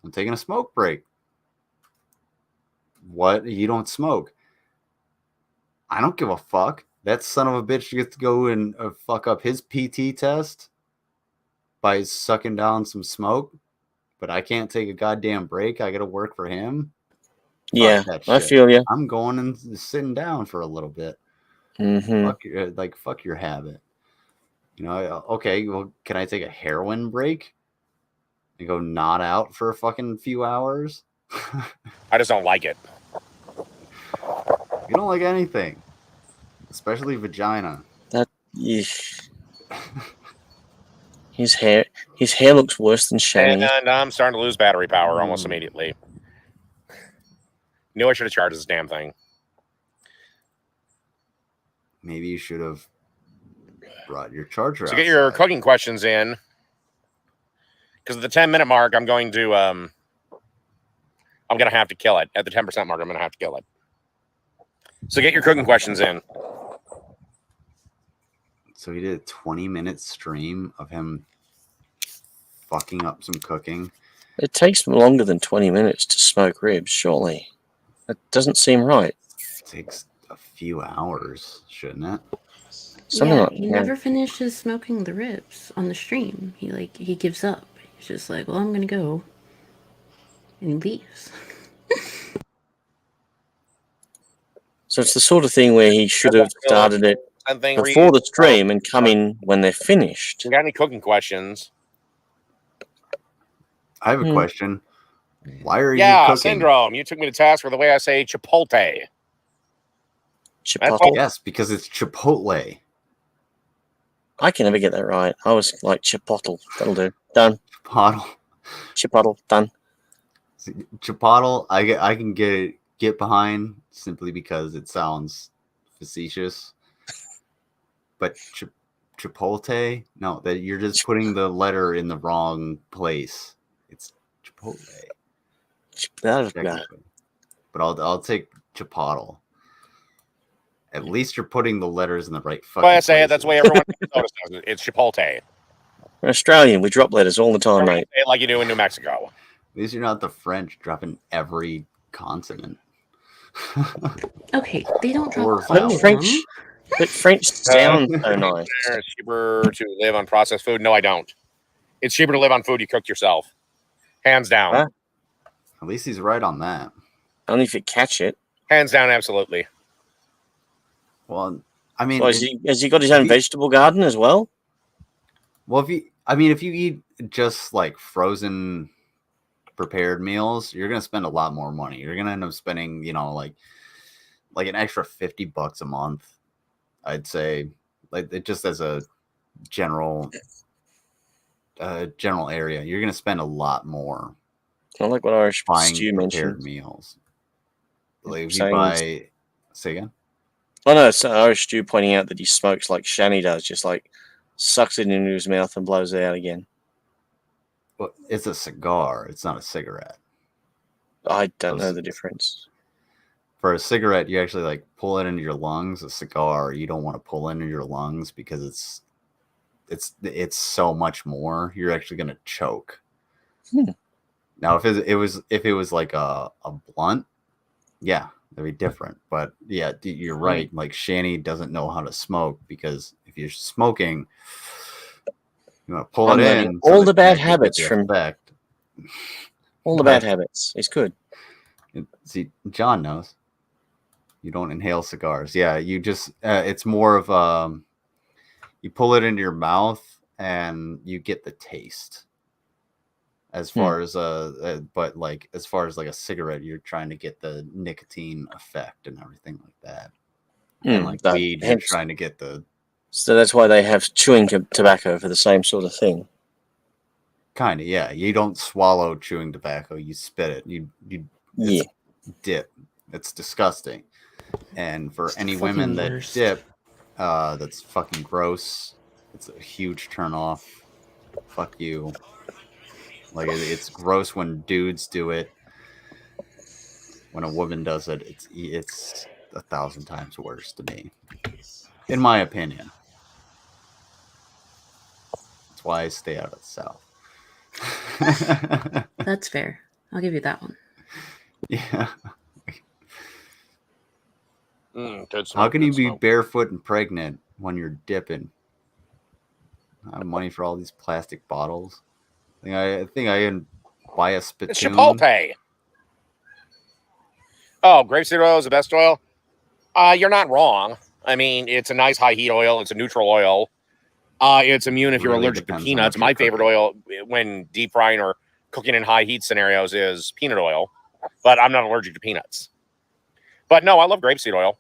I'm taking a smoke break. What? You don't smoke? I don't give a fuck. That son of a bitch gets to go and fuck up his PT test by sucking down some smoke, but I can't take a goddamn break. I got to work for him. Yeah, Fuck that I shit. feel you. I'm going and sitting down for a little bit. Mm-hmm. Fuck your habit. You know, okay, well, can I take a heroin break and go not out for a fucking few hours? I just don't like it. You don't like anything, especially vagina. His hair looks worse than Shanny. And I'm starting to lose battery power almost immediately. Knew I should have charged this damn thing. Maybe you should have brought your charger So outside. get your cooking questions in. Because at the 10-minute mark, I'm going to have to kill it. At the 10% mark, I'm going to have to kill it. So get your cooking questions in. So he did a 20-minute stream of him fucking up some cooking. It takes longer than 20 minutes to smoke ribs, surely. That doesn't seem right. It takes a few hours, shouldn't it? He never finishes smoking the ribs on the stream. He gives up. He's just like, well, I'm gonna go, and he leaves. So it's the sort of thing where he should have started it before the stream and come in when they're finished. You got any cooking questions? I have a question. Why are you Yeah, cooking? Syndrome. You took me to task for the way I say Chipotle. Chipotle? Yes, because it's Chipotle. I can never get that right. I was like Chipotle. That'll do. Done. Chipotle. Done. Chipotle, I can get behind simply because it sounds facetious. But Chipotle, no, that you're just putting the letter in the wrong place. It's Chipotle. But I'll take Chipotle. At least you're putting the letters in the right fucking Well, I say places. it. That's the way everyone notices it. It's Chipotle. We're Australian. We drop letters all the time, mate. Say it like you do in New Mexico. At least you're not the French dropping every consonant. Okay, they don't Or drop vowel. French. But French sounds so nice. It's cheaper to live on processed food. No, I don't. It's cheaper to live on food you cooked yourself. Hands down. Huh? At least he's right on that. Only if you catch it. Hands down, absolutely. Well, I mean, Well, has he got his own vegetable garden as well? Well, if you eat just like frozen prepared meals, you're gonna spend a lot more money. You're gonna end up spending, like an extra $50 a month. I'd say, like, it just as a general area, you're gonna spend a lot more. I like what Irish buying Stew prepared mentioned. meals. Like if you Saying buy, say again. Oh no, it's Irish Stew pointing out that he smokes like Shani does, just like sucks it into his mouth and blows it out again. Well, it's a cigar. It's not a cigarette. I don't know the difference. For a cigarette, you actually like pull it into your lungs. A cigar, you don't want to pull into your lungs because it's so much more. You're actually gonna choke. Now, if it was like a blunt, yeah, that'd be different. But yeah, you're right. Like Shani doesn't know how to smoke because if you're smoking, you want to pull it in. All the bad habits from effect. All the bad habits. It's good. See, John knows. You don't inhale cigars. Yeah, you just it's more of you pull it into your mouth and you get the taste. As far as but like as far as like a cigarette, you're trying to get the nicotine effect and everything like that. And like weed, you're trying to get the. So that's why they have chewing tobacco for the same sort of thing. Kind of, yeah. You don't swallow chewing tobacco; you spit it. You dip. It's disgusting. And for any women that dip, that's fucking gross. It's a huge turn off. Fuck you. Like it's gross when dudes do it. When a woman does it, it's 1,000 times worse to me, in my opinion. That's why I stay out of the South. That's fair. I'll give you that one. Yeah. How can you be barefoot and pregnant when you're dipping? I have money for all these plastic bottles. I think I can buy a spittoon. It's Chipotle. Oh, grapeseed oil is the best oil? You're not wrong. I mean, it's a nice high heat oil. It's a neutral oil. It's immune if you're allergic to peanuts. My favorite oil when deep frying or cooking in high heat scenarios is peanut oil, but I'm not allergic to peanuts. But no, I love grapeseed oil.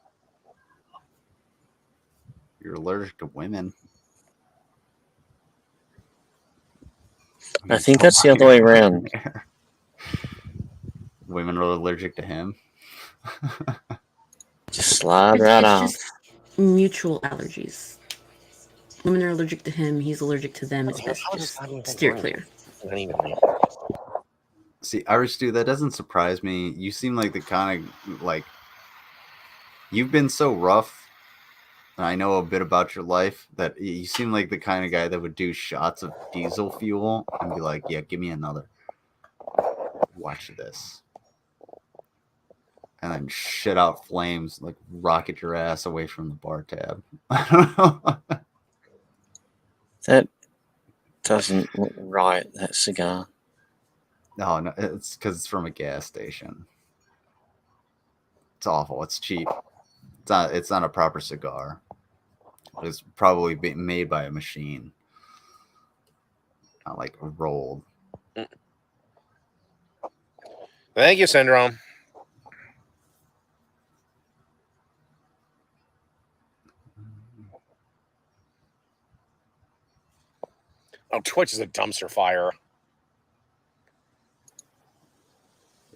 You're allergic to women. I think that's the other way around. Women are allergic to him. Just slide right off. Just mutual allergies. Women are allergic to him. He's allergic to them. It's best to just steer clear. See, Irish Stew, that doesn't surprise me. You seem like the kind of like you've been so rough. And I know a bit about your life that you seem like the kind of guy that would do shots of diesel fuel and be like, yeah, give me another. Watch this. And then shit out flames, like rocket your ass away from the bar tab. I don't know. That doesn't look right, that cigar. No, it's because it's from a gas station. It's awful. It's cheap. It's not a proper cigar. It's probably being made by a machine. Not like rolled. Thank you, Syndrome. Oh, Twitch is a dumpster fire.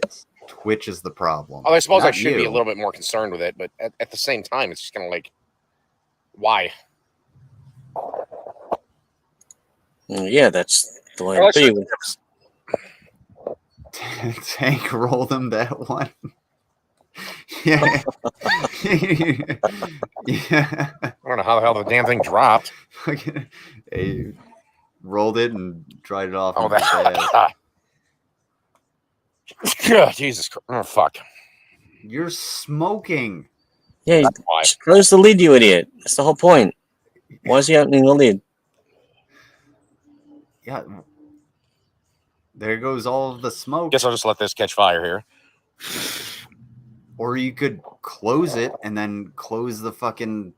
Yes. Twitch is the problem. Oh, I suppose I should be a little bit more concerned with it, but at the same time, it's just kind of like, why? Yeah, that's the way it be. Tank rolled him that one. Yeah. Yeah. I don't know how the hell the damn thing dropped. He rolled it and dried it off. Oh, that. Jesus Christ. Oh, fuck. You're smoking. Yeah, close the lid, you idiot. That's the whole point. Why is he opening the lid? Yeah. There goes all of the smoke. Guess I'll just let this catch fire here. Or you could close it and then close the fucking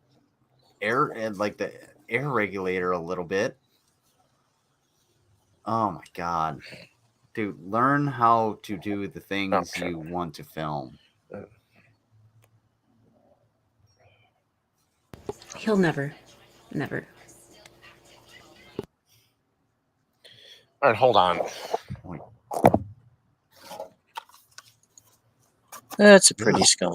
air and like the air regulator a little bit. Oh my God. Dude, learn how to do the things you want to film. He'll never. All right, hold on. That's a pretty sky.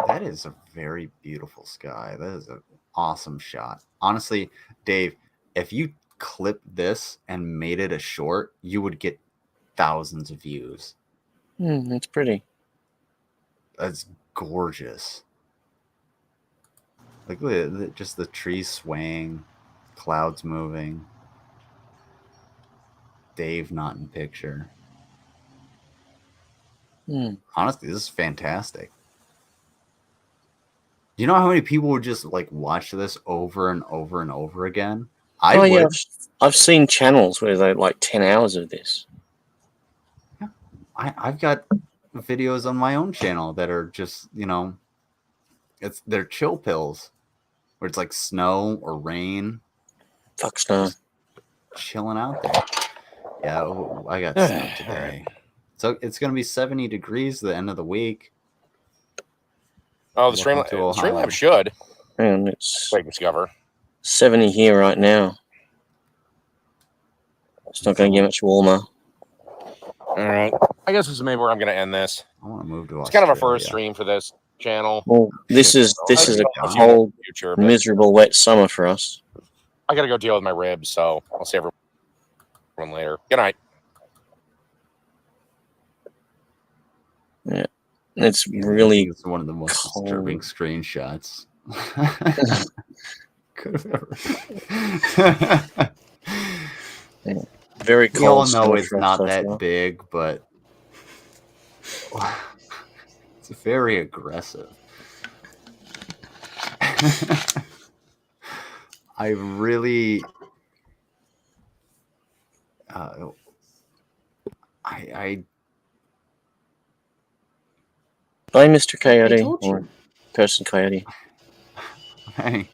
That is a very beautiful sky. That is an awesome shot. Honestly, Dave, if you clip this and made it a short, you would get thousands of views. That's pretty. That's gorgeous. Like, look at just the trees swaying, clouds moving. Dave not in picture. Honestly, this is fantastic. You know how many people would just like watch this over and over and over again? I would. Yeah, I've seen channels where they like 10 hours of this. Yeah. I've got videos on my own channel that are just, you know, they're chill pills where it's like snow or rain. Fuck snow. Just chilling out there. Yeah, I got snow today. So it's going to be 70 degrees the end of the week. Oh, the Streamlab should. And it's Wait, discover 70 here right now. It's not going to get much warmer. All right. I guess this is maybe where I'm going to end this. I want to move to Australia. It's kind of a first stream for this channel. Well, this is a cold, miserable, wet summer for us. I got to go deal with my ribs, so I'll see everyone later. Good night. Yeah, it's really it's one of the most disturbing screenshots. Could have ever. Very cold. We all know it's not that big, but it's very aggressive. I really, Bye, Mr. Coyote or Person Coyote. Hey,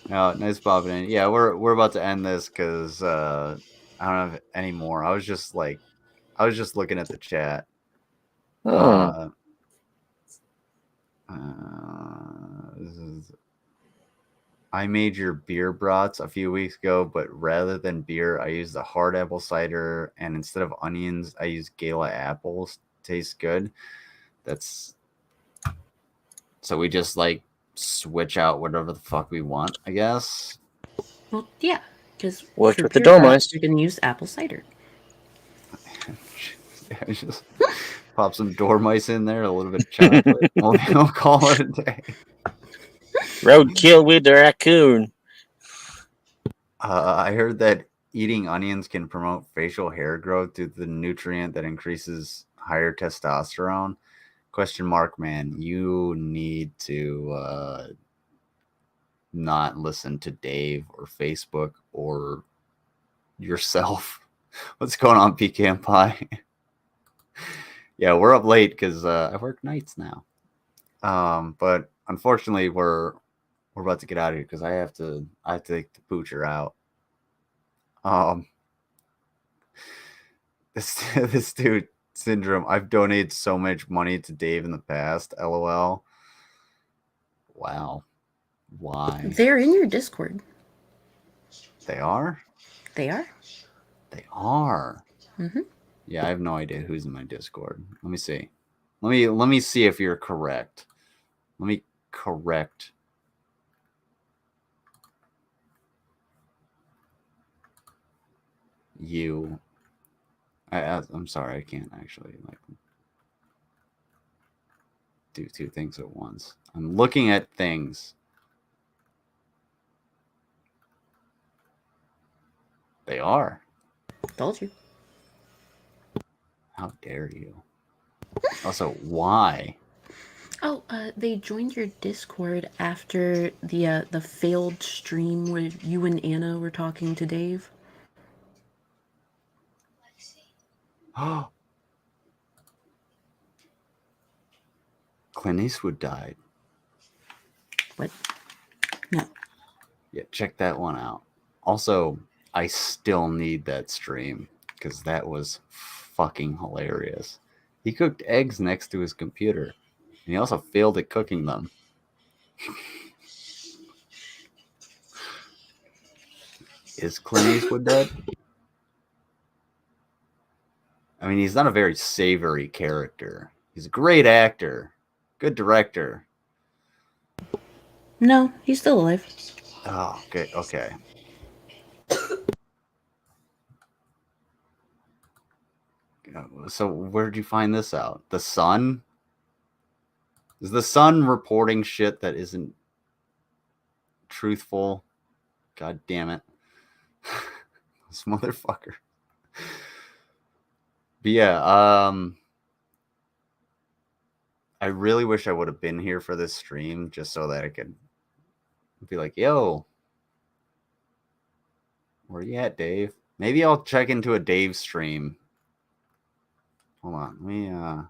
no, nice popping in. Yeah, we're about to end this because I don't have any more. I was just looking at the chat. I made your beer brats a few weeks ago, but rather than beer, I used the hard apple cider, and instead of onions, I used Gala apples. Tastes good. So we just like switch out whatever the fuck we want, I guess. Well, yeah, because worked with the Dormice. You're gonna use apple cider. Yeah, just pop some Dormice in there, a little bit of chocolate. We'll call it a day. Roadkill with the raccoon. I heard that eating onions can promote facial hair growth due to the nutrient that increases higher testosterone. ? Man, you need to not listen to Dave or Facebook or yourself. What's going on, Pecan Pie? Yeah, we're up late because I work nights now. But unfortunately, we're about to get out of here because I have to take the poocher out. This dude Syndrome. I've donated so much money to Dave in the past. LOL. Wow. Why? They're in your Discord. They are? They are. They are. Mm-hmm. Yeah, I have no idea who's in my Discord. Let me see. Let me see if you're correct. Let me correct. You. I'm sorry, I can't actually like do two things at once. I'm looking at things. They are. Told you. How dare you? Also, why? Oh, they joined your Discord after the failed stream where you and Anna were talking to Dave. Oh. Clint Eastwood died. What? No. Yeah, check that one out. Also, I still need that stream because that was fucking hilarious. He cooked eggs next to his computer, and he also failed at cooking them. Is Clint Eastwood dead? I mean, he's not a very savory character. He's a great actor, good director. No, he's still alive. Oh, okay, okay. So where did you find this out? The Sun? Is the Sun reporting shit that isn't truthful? God damn it. This motherfucker. But yeah, I really wish I would have been here for this stream just so that I could be like, yo, where you at, Dave? Maybe I'll check into a Dave stream. Hold on.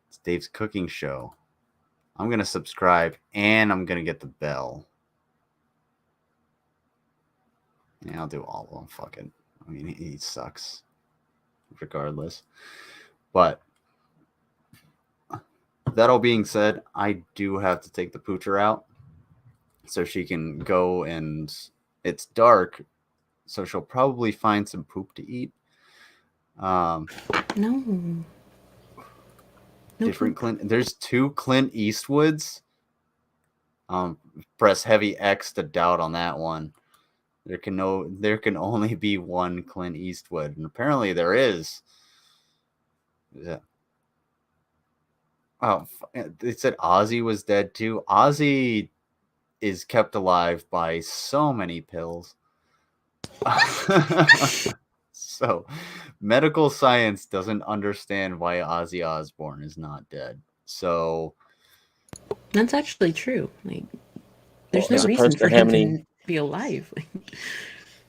It's Dave's cooking show. I'm going to subscribe and I'm going to get the bell. Yeah, I'll do all of them. Fuck it. I mean, he sucks regardless. But that all being said, I do have to take the poocher out so she can go, and it's dark, so she'll probably find some poop to eat. No. Different Clint. There's 2 Clint Eastwoods. Press heavy X to doubt on that one. There can only be one Clint Eastwood, and apparently there is. Yeah. Oh, it said Ozzy was dead too. Ozzy is kept alive by so many pills. So, medical science doesn't understand why Ozzy Osbourne is not dead. So, that's actually true. Like, there's Well, no as reason opposed to for how him many- to be alive.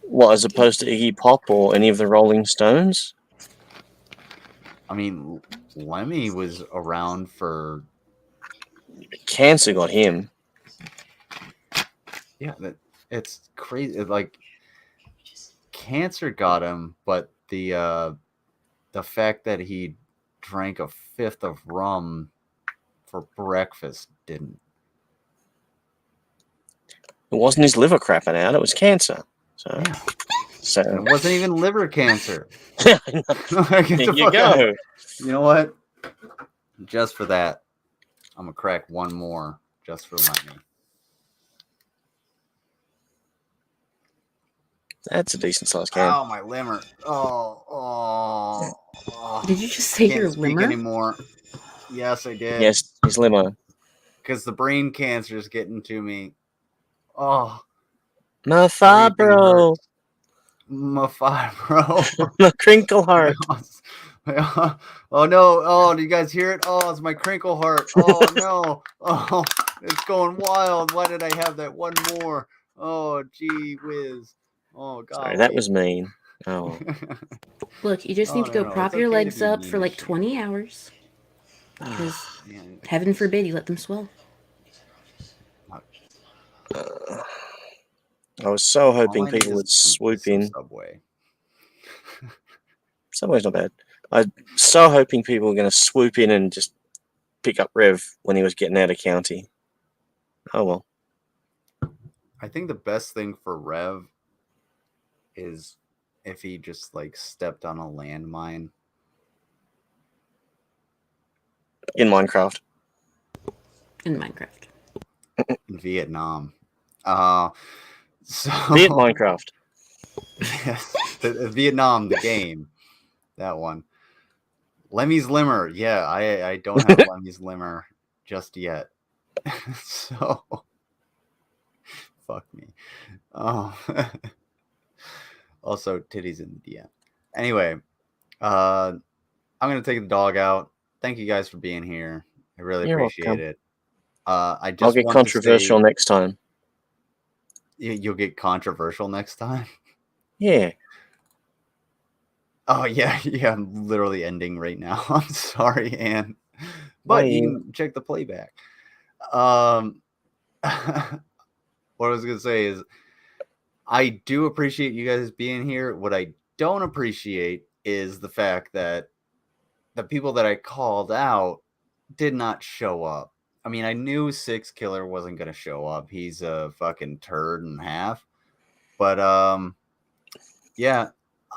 What, as opposed to Iggy Pop or any of the Rolling Stones? I mean, Lemmy was around for... Cancer got him. Yeah, it's crazy. Like, cancer got him, but the fact that he drank a 5th of rum for breakfast didn't. It wasn't his liver crapping out, it was cancer. So, Yeah. so It wasn't even liver cancer. there Get the you fuck go. out. You know what? Just for that, I'm gonna crack one more just for Lemmy. That's a decent sized can. Oh, my liver. Oh. Did you just say your Can't speak liver? anymore. Yes, I did. Yes, his limo. Because the brain cancer is getting to me. Oh. My fibro. My fibro. My crinkle heart. Oh no. Oh, do you guys hear it? Oh, it's my crinkle heart. Oh no. Oh, it's going wild. Why did I have that one more? Oh, gee whiz. Oh god. Sorry, that was mean. Oh. Look, you just need to go prop your legs up for like 20 hours. Because heaven forbid you let them swell. I was so hoping people would swoop in. Subway. Subway's not bad. I was so hoping people were going to swoop in and just pick up Rev when he was getting out of county. Oh well. I think the best thing for Rev is if he just like stepped on a landmine. In Minecraft. In Minecraft. In Vietnam. So Viet Minecraft. Yes, the Vietnam, the game. That one. Lemmy's Limmer. Yeah, I don't have Lemmy's Limmer just yet. So fuck me. Oh. Also, titties in the DM. Anyway, I'm gonna take the dog out. Thank you guys for being here. I really appreciate it. I'll get controversial next time. You'll get controversial next time? Yeah. Oh, yeah. Yeah, I'm literally ending right now. I'm sorry, Anne. But you can check the playback. What I was going to say is I do appreciate you guys being here. What I don't appreciate is the fact that the people that I called out did not show up. I mean, I knew Sixkiller wasn't going to show up. He's a fucking turd and a half. But, yeah,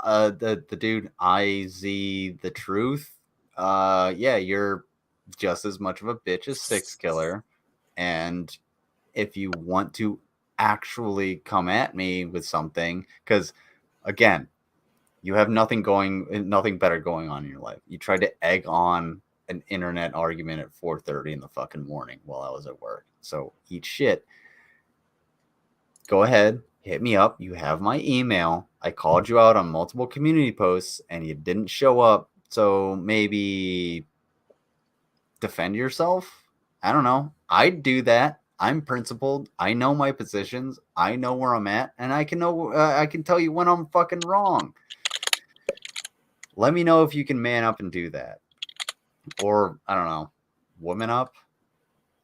the dude, IZ the Truth, yeah, you're just as much of a bitch as Sixkiller. And if you want to actually come at me with something, because, again, you have nothing better going on in your life. You tried to egg on an internet argument at 4:30 in the fucking morning while I was at work. So eat shit. Go ahead, hit me up. You have my email. I called you out on multiple community posts and you didn't show up. So maybe defend yourself. I don't know. I'd do that. I'm principled. I know my positions. I know where I'm at, and I can tell you when I'm fucking wrong. Let me know if you can man up and do that. Or, I don't know, woman up?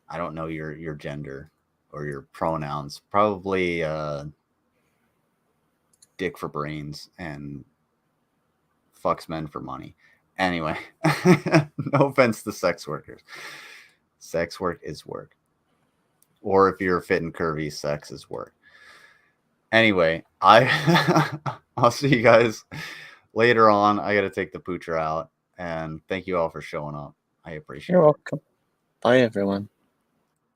I don't know your gender or your pronouns. Probably dick for brains and fucks men for money. Anyway, no offense to sex workers. Sex work is work. Or if you're fit and curvy, sex is work. Anyway, I'll see you guys later on. I got to take the poocher out. And thank you all for showing up. I appreciate it. You're welcome. Bye, everyone.